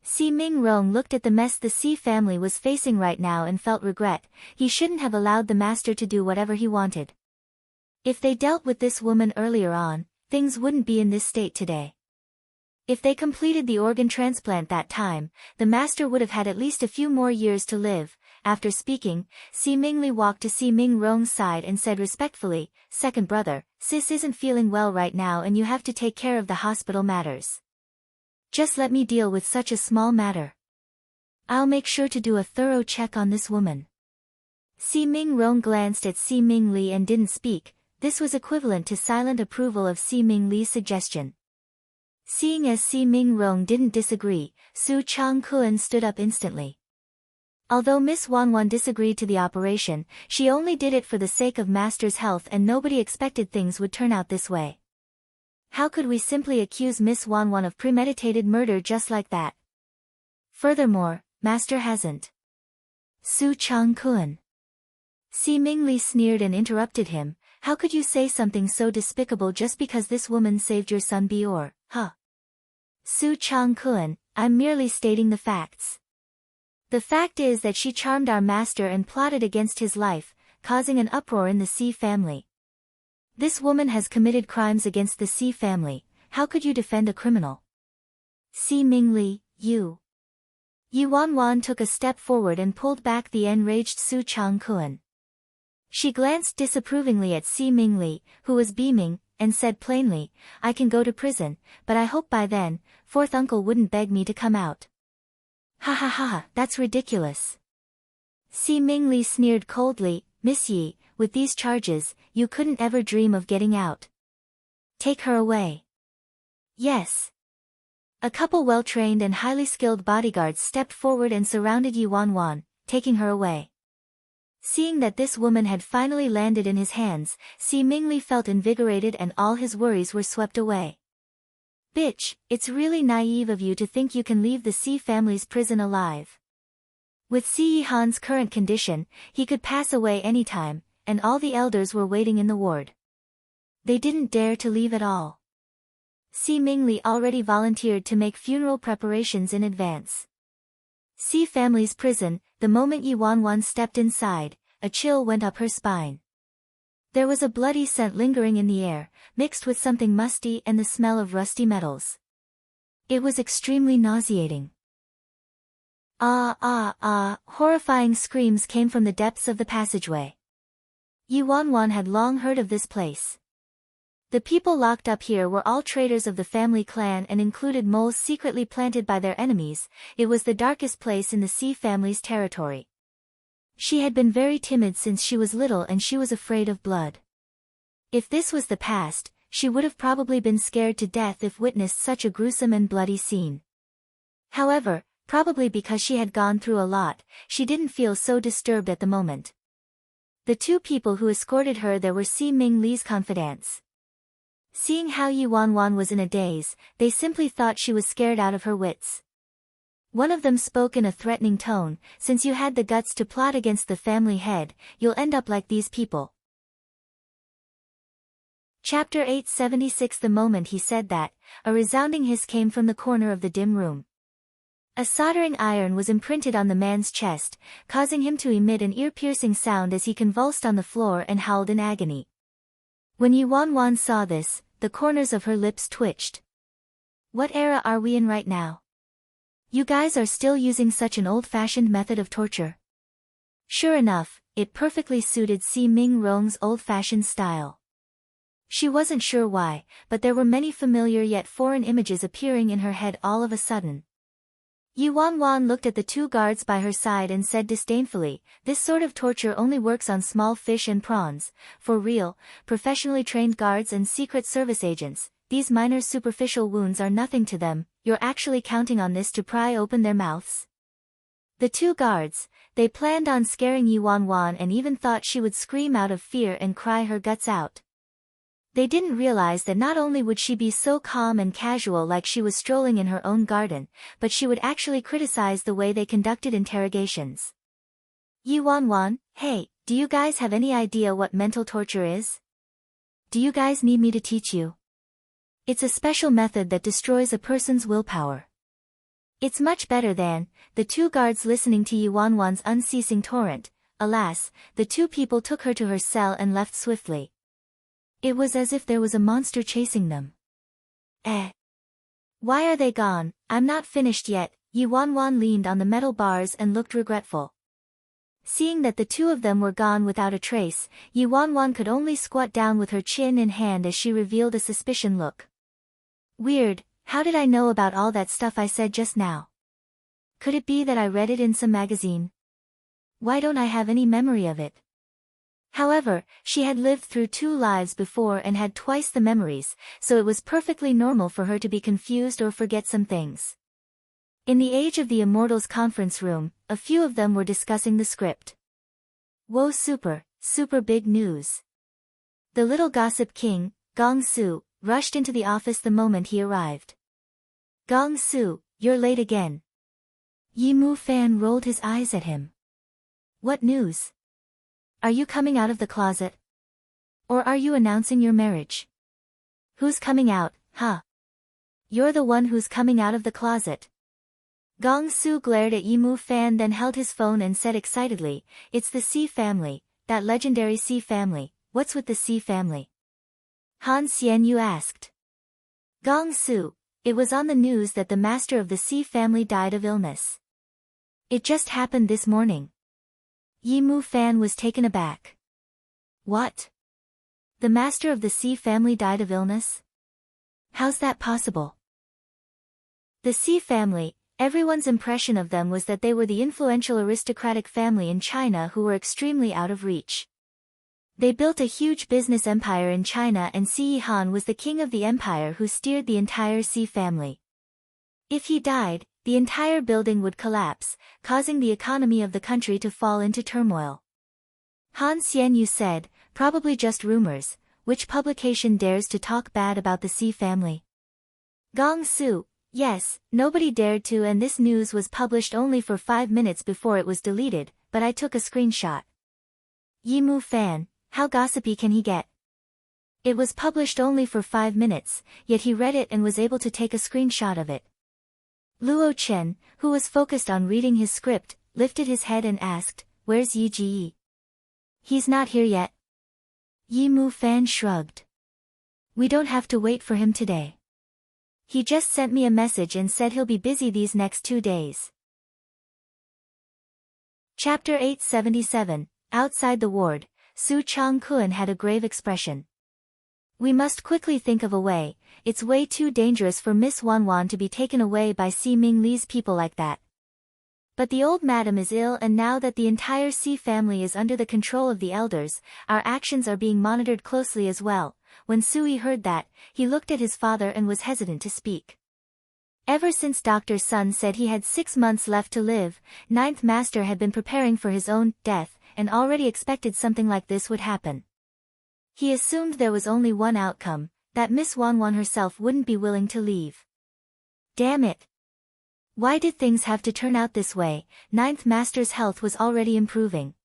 [SPEAKER 1] Si Mingrong looked at the mess the Si family was facing right now and felt regret. He shouldn't have allowed the master to do whatever he wanted. If they dealt with this woman earlier on, things wouldn't be in this state today. If they completed the organ transplant that time, the master would have had at least a few more years to live. After speaking, Si Mingli walked to Si Mingrong's side and said respectfully, "Second brother, sis isn't feeling well right now and you have to take care of the hospital matters. Just let me deal with such a small matter. I'll make sure to do a thorough check on this woman." Si Mingrong glanced at Si Mingli and didn't speak. This was equivalent to silent approval of Si Mingli's suggestion. Seeing as Si Mingrong didn't disagree, Su Changkuan stood up instantly. Although Miss Wanwan disagreed to the operation, she only did it for the sake of master's health and nobody expected things would turn out this way. How could we simply accuse Miss Wanwan of premeditated murder just like that? Furthermore, master hasn't. Su Changkuan. Si Mingli sneered and interrupted him, "How could you say something so despicable just because this woman saved your son Bior, huh?" Su Changkuan, "I'm merely stating the facts. The fact is that she charmed our master and plotted against his life, causing an uproar in the Si family. This woman has committed crimes against the Si family, how could you defend a criminal? Si Mingli, you. Yi Wanwan took a step forward and pulled back the enraged Su Changkuan. She glanced disapprovingly at Si Mingli, who was beaming, and said plainly, I can go to prison, but I hope by then, fourth uncle wouldn't beg me to come out. Ha ha ha, that's ridiculous. Si Mingli sneered coldly, Miss Yi, with these charges, you couldn't ever dream of getting out. Take her away. Yes. A couple well-trained and highly skilled bodyguards stepped forward and surrounded Yi Wanwan, taking her away. Seeing that this woman had finally landed in his hands, Si Mingli felt invigorated and all his worries were swept away. Bitch, it's really naive of you to think you can leave the Si family's prison alive. With Si Yihan's current condition, he could pass away anytime, and all the elders were waiting in the ward. They didn't dare to leave at all. Si Mingli already volunteered to make funeral preparations in advance. Si family's prison, the moment Yi Wanwan stepped inside, a chill went up her spine. There was a bloody scent lingering in the air, mixed with something musty and the smell of rusty metals. It was extremely nauseating. Horrifying screams came from the depths of the passageway. Yi Wanwan had long heard of this place. The people locked up here were all traitors of the family clan and included moles secretly planted by their enemies. It was the darkest place in the Si family's territory. She had been very timid since she was little and she was afraid of blood. If this was the past, she would have probably been scared to death if witnessed such a gruesome and bloody scene. However, probably because she had gone through a lot, she didn't feel so disturbed at the moment. The two people who escorted her there were Si Mingli's confidants. Seeing how Yi Wanwan was in a daze, they simply thought she was scared out of her wits. One of them spoke in a threatening tone, since you had the guts to plot against the family head, you'll end up like these people. Chapter 876. The moment he said that, a resounding hiss came from the corner of the dim room. A soldering iron was imprinted on the man's chest, causing him to emit an ear-piercing sound as he convulsed on the floor and howled in agony. When Yi Wanwan saw this, the corners of her lips twitched. What era are we in right now? You guys are still using such an old-fashioned method of torture. Sure enough, it perfectly suited Si Ming Rong's old-fashioned style. She wasn't sure why, but there were many familiar yet foreign images appearing in her head all of a sudden. Yi Wanwan looked at the two guards by her side and said disdainfully, this sort of torture only works on small fish and prawns. For real, professionally trained guards and secret service agents, these minor superficial wounds are nothing to them. You're actually counting on this to pry open their mouths? The two guards, they planned on scaring Yi Wanwan and even thought she would scream out of fear and cry her guts out. They didn't realize that not only would she be so calm and casual like she was strolling in her own garden, but she would actually criticize the way they conducted interrogations. Yi Wanwan, hey, do you guys have any idea what mental torture is? Do you guys need me to teach you? It's a special method that destroys a person's willpower. It's much better than, the two guards listening to Yi Wanwan's unceasing torrent. Alas, the two people took her to her cell and left swiftly. It was as if there was a monster chasing them. Why are they gone? I'm not finished yet. Yi Wanwan leaned on the metal bars and looked regretful. Seeing that the two of them were gone without a trace, Yi Wanwan could only squat down with her chin in hand as she revealed a suspicion look. Weird, how did I know about all that stuff I said just now? Could it be that I read it in some magazine? Why don't I have any memory of it? However, she had lived through 2 lives before and had twice the memories, so it was perfectly normal for her to be confused or forget some things. In the Age of the Immortals conference room, a few of them were discussing the script. Whoa, super big news. The little gossip king, Gong Su, rushed into the office the moment he arrived. Gong Su, you're late again. Yi Mu Fan rolled his eyes at him. What news? Are you coming out of the closet? Or are you announcing your marriage? Who's coming out, huh? You're the one who's coming out of the closet. Gong Su glared at Yi Mu Fan, then held his phone and said excitedly, it's the Si family, that legendary Si family. What's with the Si family? Han Xian Yu asked. Gong Su, it was on the news that the master of the Xi family died of illness. It just happened this morning. Yi Mu Fan was taken aback. What? The master of the Xi family died of illness? How's that possible? The Xi family, everyone's impression of them was that they were the influential aristocratic family in China who were extremely out of reach. They built a huge business empire in China, and Xi Han was the king of the empire who steered the entire Xi family. If he died, the entire building would collapse, causing the economy of the country to fall into turmoil. Han Xianyu said, probably just rumors. Which publication dares to talk bad about the Xi family? Gong Su, yes, nobody dared to, and this news was published only for 5 minutes before it was deleted, but I took a screenshot. Yi Mu Fan, how gossipy can he get? It was published only for 5 minutes, yet he read it and was able to take a screenshot of it. Luo Chen, who was focused on reading his script, lifted his head and asked, "Where's Yi Ji?" "He's not here yet." Yi Mu Fan shrugged. "We don't have to wait for him today. He just sent me a message and said he'll be busy these next 2 days. Chapter 877, Outside the ward, Su Changkun had a grave expression. "We must quickly think of a way. It's way too dangerous for Miss Wanwan to be taken away by Si Mingli's people like that. But the old madam is ill, and now that the entire Xi family is under the control of the elders, our actions are being monitored closely as well." When Sui heard that, he looked at his father and was hesitant to speak. Ever since Dr. Sun said he had 6 months left to live, Ninth Master had been preparing for his own death, and already expected something like this would happen. He assumed there was only one outcome, that Miss Wanwan herself wouldn't be willing to leave. Damn it! Why did things have to turn out this way? Ninth Master's health was already improving.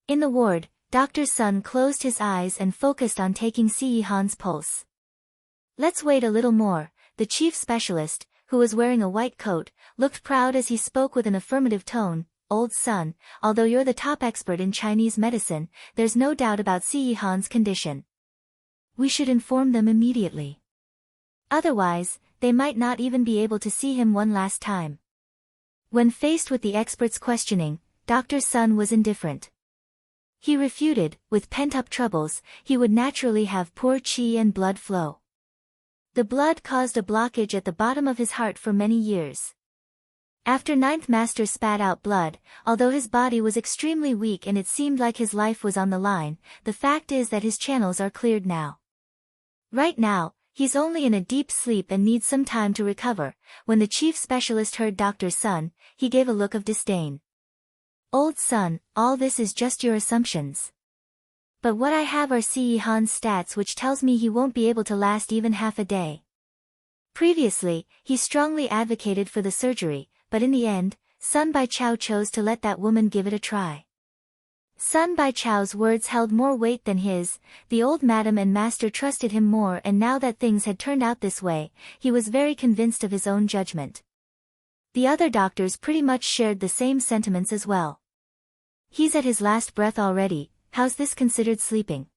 [SPEAKER 1] In the ward, Dr. Sun closed his eyes and focused on taking Si Han's pulse. "Let's wait a little more." The chief specialist, who was wearing a white coat, looked proud as he spoke with an affirmative tone. "Old Sun, although you're the top expert in Chinese medicine, there's no doubt about Si Han's condition. We should inform them immediately. Otherwise, they might not even be able to see him one last time." When faced with the expert's questioning, Dr. Sun was indifferent. He refuted, with pent-up troubles, he would naturally have poor qi and blood flow. The blood caused a blockage at the bottom of his heart for many years. After Ninth Master spat out blood, although his body was extremely weak and it seemed like his life was on the line, the fact is that his channels are cleared now. Right now, he's only in a deep sleep and needs some time to recover. When the chief specialist heard Dr. Sun, he gave a look of disdain. "Old Sun, all this is just your assumptions. But what I have are Si Han's stats, which tells me he won't be able to last even half a day." Previously, he strongly advocated for the surgery, but in the end, Sun Baichao chose to let that woman give it a try. Sun Baichao's words held more weight than his. The old madam and master trusted him more, and now that things had turned out this way, he was very convinced of his own judgment. The other doctors pretty much shared the same sentiments as well. "He's at his last breath already, how's this considered sleeping?"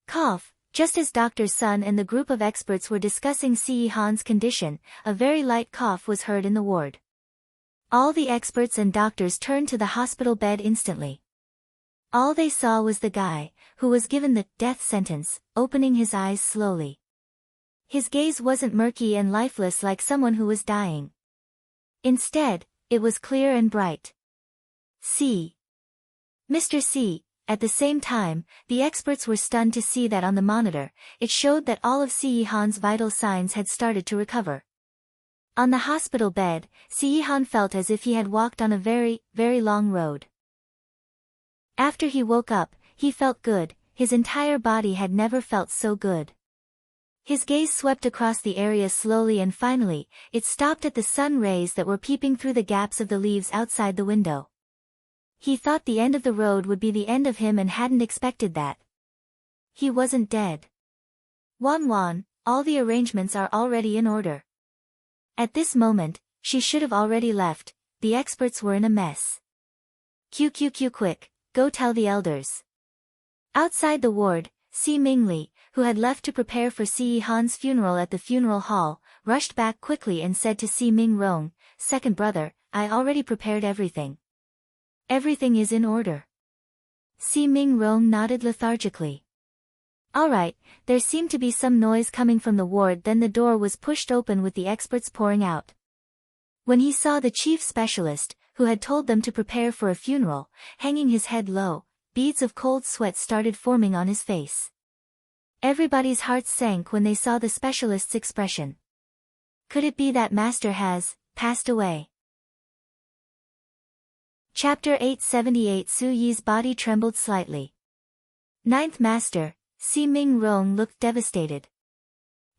[SPEAKER 1] Cough. Just as Dr. Sun and the group of experts were discussing Si Han's condition, a very light cough was heard in the ward. All the experts and doctors turned to the hospital bed instantly. All they saw was the guy, who was given the death sentence, opening his eyes slowly. His gaze wasn't murky and lifeless like someone who was dying. Instead, it was clear and bright. "C. Mr. C." At the same time, the experts were stunned to see that on the monitor, it showed that all of Si Han's vital signs had started to recover. On the hospital bed, Si Han felt as if he had walked on a very, very long road. After he woke up, he felt good. His entire body had never felt so good. His gaze swept across the area slowly, and finally, it stopped at the sun rays that were peeping through the gaps of the leaves outside the window. He thought the end of the road would be the end of him and hadn't expected that. He wasn't dead. "Wanwan, all the arrangements are already in order." At this moment, she should have already left. The experts were in a mess. "QQQ, quick, go tell the elders." Outside the ward, Si Mingli, who had left to prepare for Si Han's funeral at the funeral hall, rushed back quickly and said to Si Mingrong, "Second brother, I already prepared everything. Everything is in order." Si Mingrong nodded lethargically. "All right." There seemed to be some noise coming from the ward, then the door was pushed open with the experts pouring out. When he saw the chief specialist, who had told them to prepare for a funeral, hanging his head low, beads of cold sweat started forming on his face. Everybody's hearts sank when they saw the specialist's expression. Could it be that Master has passed away? Chapter 878. Su Yi's body trembled slightly. Ninth Master, Si Mingrong looked devastated.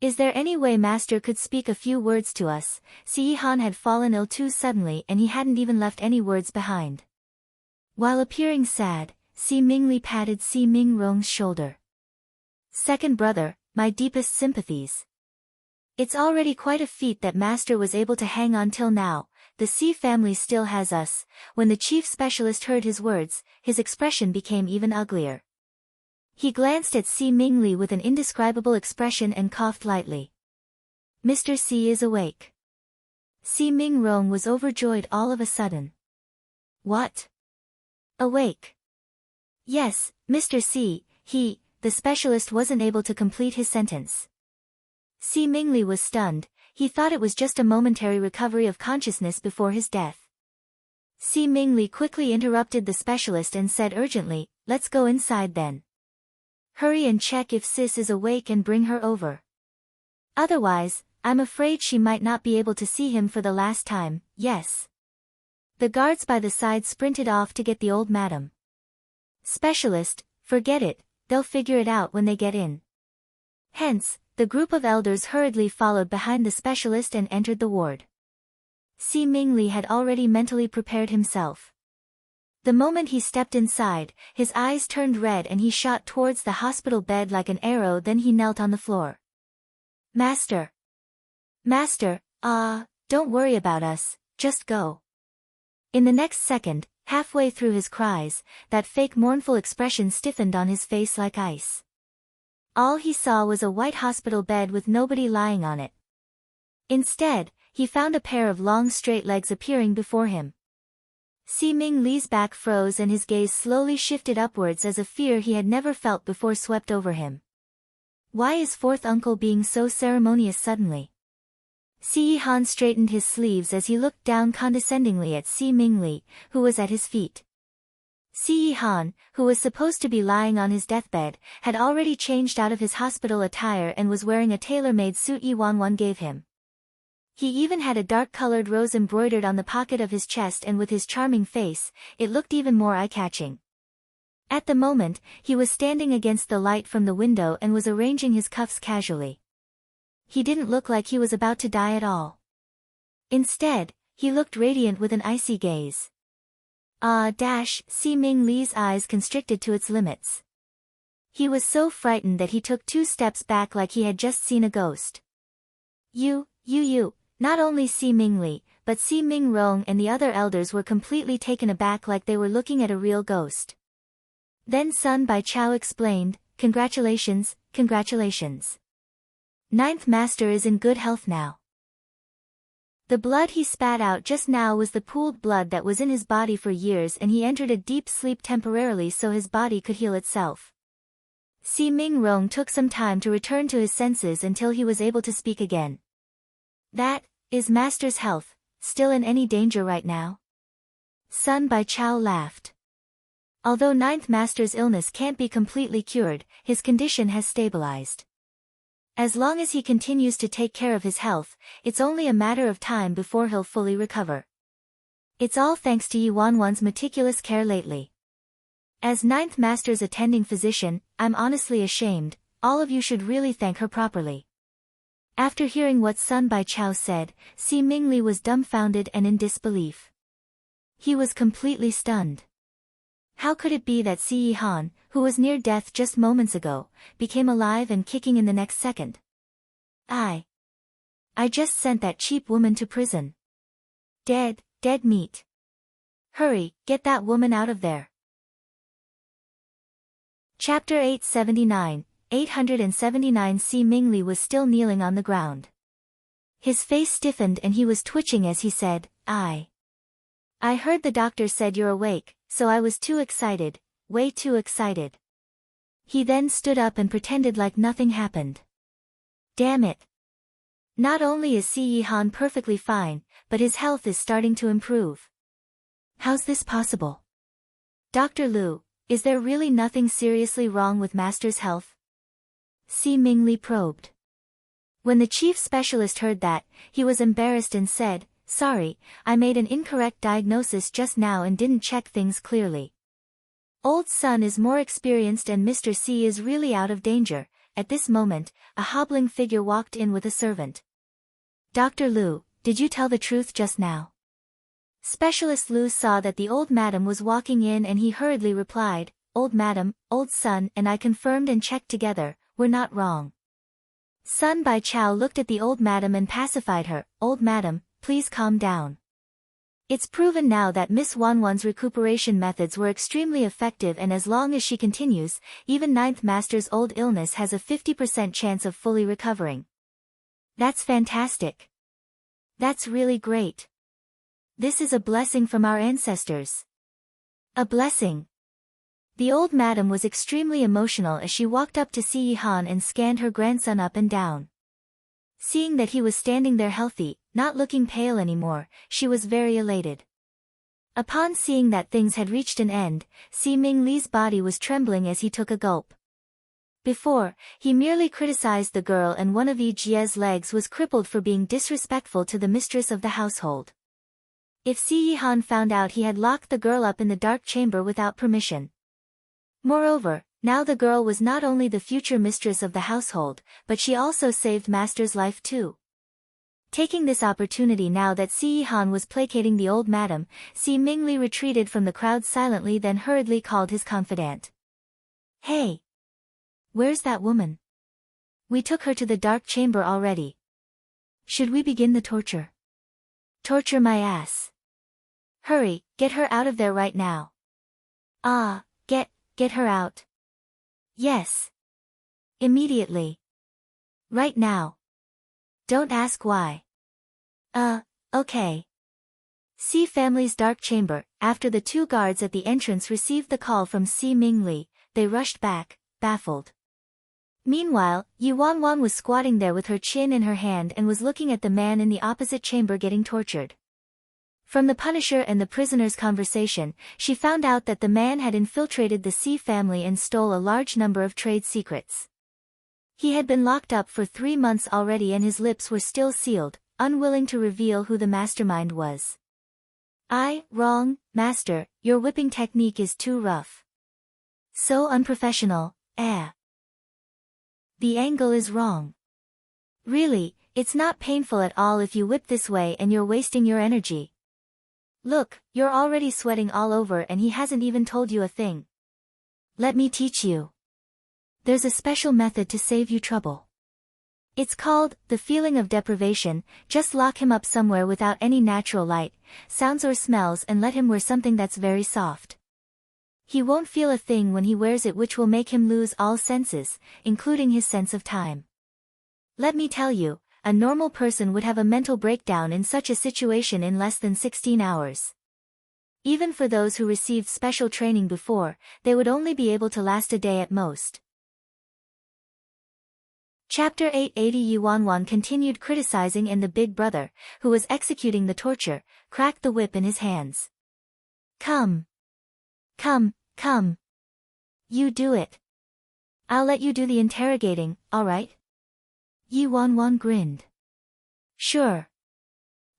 [SPEAKER 1] "Is there any way Master could speak a few words to us?" Si Han had fallen ill too suddenly and he hadn't even left any words behind. While appearing sad, Si Mingli patted Si Mingrong's shoulder. "Second brother, my deepest sympathies. It's already quite a feat that Master was able to hang on till now. The Si family still has us." When the chief specialist heard his words, his expression became even uglier. He glanced at Si Mingli with an indescribable expression and coughed lightly. "Mr. Si is awake." Si Mingrong was overjoyed all of a sudden. "What? Awake?" "Yes, Mr. Si, the specialist wasn't able to complete his sentence." Si Mingli was stunned. He thought it was just a momentary recovery of consciousness before his death. Si Mingli quickly interrupted the specialist and said urgently, "Let's go inside then. Hurry and check if Sis is awake and bring her over. Otherwise, I'm afraid she might not be able to see him for the last time." "Yes." The guards by the side sprinted off to get the old madam. "Specialist, forget it, they'll figure it out when they get in." Hence, the group of elders hurriedly followed behind the specialist and entered the ward. Si Mingli had already mentally prepared himself. The moment he stepped inside, his eyes turned red and he shot towards the hospital bed like an arrow. Then he knelt on the floor. Master! Master, don't worry about us, just go." In the next second, halfway through his cries, that fake mournful expression stiffened on his face like ice. All he saw was a white hospital bed with nobody lying on it. Instead, he found a pair of long straight legs appearing before him. Si Mingli's back froze and his gaze slowly shifted upwards as a fear he had never felt before swept over him. Why is fourth uncle being so ceremonious suddenly? Si Han straightened his sleeves as he looked down condescendingly at Si Mingli, who was at his feet. Si Han, who was supposed to be lying on his deathbed, had already changed out of his hospital attire and was wearing a tailor-made suit Yi Wanwan gave him. He even had a dark-colored rose embroidered on the pocket of his chest, and with his charming face, it looked even more eye-catching. At the moment, he was standing against the light from the window and was arranging his cuffs casually. He didn't look like he was about to die at all. Instead, he looked radiant with an icy gaze. Si Mingli's eyes constricted to its limits. He was so frightened that he took 2 steps back like he had just seen a ghost. You. Not only Si Mingli, but Si Mingrong and the other elders were completely taken aback like they were looking at a real ghost. Then Sun Bai Chao explained, Congratulations. Ninth Master is in good health now." The blood he spat out just now was the pooled blood that was in his body for years, and he entered a deep sleep temporarily so his body could heal itself. Si Mingrong took some time to return to his senses until he was able to speak again. "That is Master's health, still in any danger right now?" Sun Bai Chao laughed. "Although Ninth Master's illness can't be completely cured, his condition has stabilized. As long as he continues to take care of his health, it's only a matter of time before he'll fully recover. It's all thanks to Yi Wanwan's meticulous care lately. As Ninth Master's attending physician, I'm honestly ashamed. All of you should really thank her properly." After hearing what Sun Bai Chao said, Si Mingli was dumbfounded and in disbelief. He was completely stunned. How could it be that Si Han, who was near death just moments ago, became alive and kicking in the next second? I just sent that cheap woman to prison. Dead meat. Hurry, get that woman out of there. Chapter 879, 879 Si Mingli was still kneeling on the ground. His face stiffened and he was twitching as he said, I heard the doctor said you're awake, so I was too excited, way too excited. He then stood up and pretended like nothing happened. Damn it. Not only is Si Yihan perfectly fine, but his health is starting to improve. How's this possible? Dr. Liu, is there really nothing seriously wrong with Master's health? Si Mingli probed. When the chief specialist heard that, he was embarrassed and said, sorry, I made an incorrect diagnosis just now and didn't check things clearly. Old Sun is more experienced and Mr. C is really out of danger. At this moment, a hobbling figure walked in with a servant. Dr. Liu, did you tell the truth just now? Specialist Liu saw that the old madam was walking in and he hurriedly replied, Old madam, Old Sun and I confirmed and checked together, we're not wrong. Sun Bai Chao looked at the old madam and pacified her, Old madam, please calm down. It's proven now that Miss Wanwan's recuperation methods were extremely effective and as long as she continues, even Ninth Master's old illness has a 50% chance of fully recovering. That's fantastic. That's really great. This is a blessing from our ancestors. A blessing. The old madam was extremely emotional as she walked up to Si Yihan and scanned her grandson up and down. Seeing that he was standing there healthy, not looking pale anymore, she was very elated. Upon seeing that things had reached an end, Si Mingli's body was trembling as he took a gulp. Before, he merely criticized the girl and one of Yi Jie's legs was crippled for being disrespectful to the mistress of the household. If Si Yihan found out he had locked the girl up in the dark chamber without permission. Moreover, now the girl was not only the future mistress of the household, but she also saved Master's life too. Taking this opportunity now that Si Yihan was placating the old madam, Si Mingli retreated from the crowd silently then hurriedly called his confidant. Hey! Where's that woman? We took her to the dark chamber already. Should we begin the torture? Torture my ass. Hurry, get her out of there right now. Get her out. Yes. Immediately. Right now. Don't ask why. Okay. Si family's dark chamber. After the two guards at the entrance received the call from Si Mingli, they rushed back, baffled. Meanwhile, Yi Wanwan was squatting there with her chin in her hand and was looking at the man in the opposite chamber getting tortured. From the Punisher and the prisoner's conversation, she found out that the man had infiltrated the Si family and stole a large number of trade secrets. He had been locked up for 3 months already and his lips were still sealed, unwilling to reveal who the mastermind was. Wrong, master, your whipping technique is too rough. So unprofessional, The angle is wrong. Really, it's not painful at all if you whip this way and you're wasting your energy. Look, you're already sweating all over and he hasn't even told you a thing. Let me teach you. There's a special method to save you trouble. It's called, the feeling of deprivation. Just lock him up somewhere without any natural light, sounds or smells and let him wear something that's very soft. He won't feel a thing when he wears it, which will make him lose all senses, including his sense of time. Let me tell you, a normal person would have a mental breakdown in such a situation in less than 16 hours. Even for those who received special training before, they would only be able to last a day at most. Chapter 880. Yi Wanwan continued criticizing and the big brother, who was executing the torture, cracked the whip in his hands. Come. You do it. I'll let you do the interrogating, alright? Yi Wanwan grinned. Sure.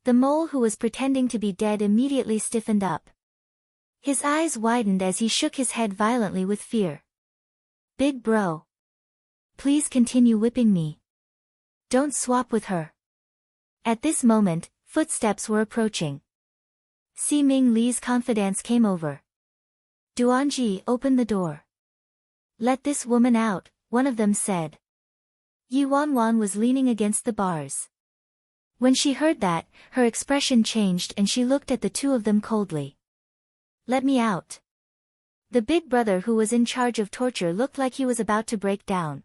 [SPEAKER 1] The mole who was pretending to be dead immediately stiffened up. His eyes widened as he shook his head violently with fear. Big bro. Please continue whipping me. Don't swap with her. At this moment, footsteps were approaching. Si Mingli's confidants came over. Duanji, open the door. Let this woman out, one of them said. Yi Wanwan was leaning against the bars. When she heard that, her expression changed and she looked at the two of them coldly. Let me out. The big brother who was in charge of torture looked like he was about to break down.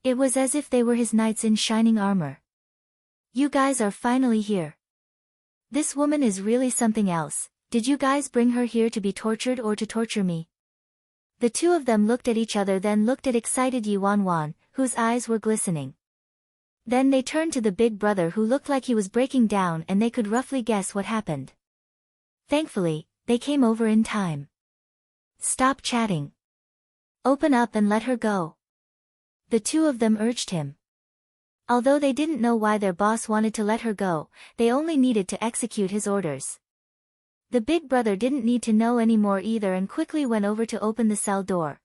[SPEAKER 1] It was as if they were his knights in shining armor. You guys are finally here. This woman is really something else. Did you guys bring her here to be tortured or to torture me? The two of them looked at each other, then looked at excited Yi Wanwan, whose eyes were glistening. Then they turned to the big brother, who looked like he was breaking down, and they could roughly guess what happened. Thankfully, they came over in time. Stop chatting. Open up and let her go. The two of them urged him. Although they didn't know why their boss wanted to let her go, they only needed to execute his orders. The big brother didn't need to know any more either and quickly went over to open the cell door.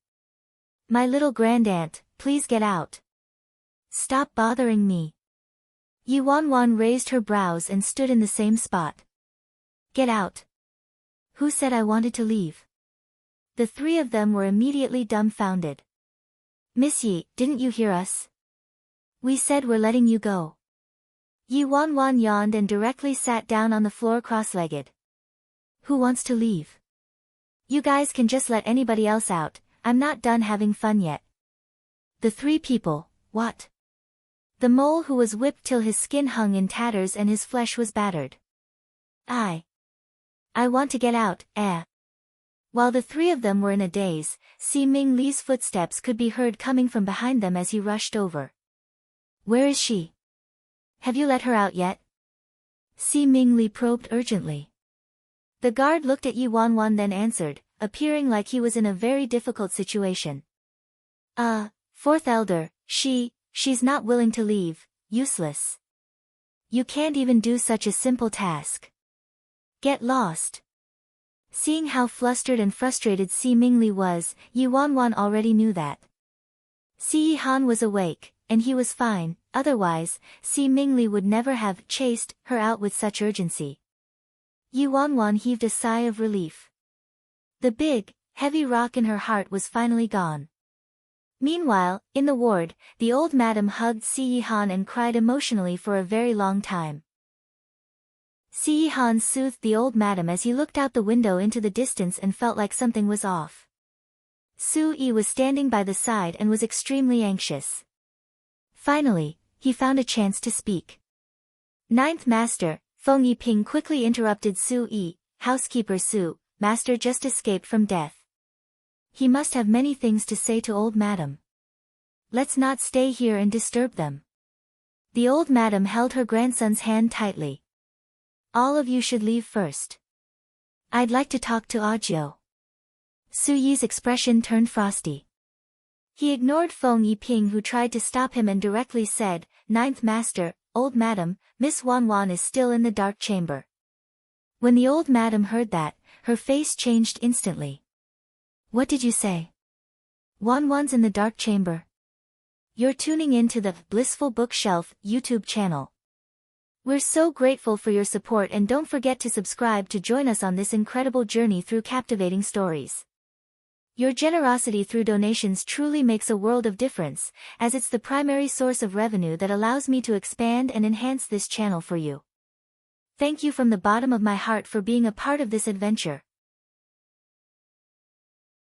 [SPEAKER 1] My little grandaunt, please get out. Stop bothering me. Yi Wanwan raised her brows and stood in the same spot. Get out. Who said I wanted to leave? The three of them were immediately dumbfounded. Miss Yi, didn't you hear us? We said we're letting you go. Yi Wanwan yawned and directly sat down on the floor cross-legged. Who wants to leave? You guys can just let anybody else out, I'm not done having fun yet. The three people, what? The mole, who was whipped till his skin hung in tatters and his flesh was battered. I want to get out, eh? While the three of them were in a daze, Si Ming Li's footsteps could be heard coming from behind them as he rushed over. Where is she? Have you let her out yet? Si Ming Li probed urgently. The guard looked at Yi Wanwan, then answered, appearing like he was in a very difficult situation. Fourth elder, she's not willing to leave, useless. You can't even do such a simple task. Get lost. Seeing how flustered and frustrated Si Mingli was, Yi Wanwan already knew that. Si Yihan was awake, and he was fine, otherwise, Si Mingli would never have chased her out with such urgency. Yi Wanwan heaved a sigh of relief. The big, heavy rock in her heart was finally gone. Meanwhile, in the ward, the old madam hugged Si Yihan and cried emotionally for a very long time. Si Yihan soothed the old madam as he looked out the window into the distance and felt like something was off. Su Yi was standing by the side and was extremely anxious. Finally, he found a chance to speak. Ninth Master, Feng Yiping quickly interrupted Su Yi. Housekeeper Su, Master just escaped from death. He must have many things to say to old madam. Let's not stay here and disturb them. The old madam held her grandson's hand tightly. All of you should leave first. I'd like to talk to Ajio. Su Yi's expression turned frosty. He ignored Feng Yiping, who tried to stop him, and directly said, Ninth Master, old madam, Miss Wanwan is still in the dark chamber. When the old madam heard that, her face changed instantly. What did you say? Wanwan's in the dark chamber? You're tuning in to the Blissful Bookshelf YouTube channel. We're so grateful for your support, and don't forget to subscribe to join us on this incredible journey through captivating stories. Your generosity through donations truly makes a world of difference, as it's the primary source of revenue that allows me to expand and enhance this channel for you. Thank you from the bottom of my heart for being a part of this adventure.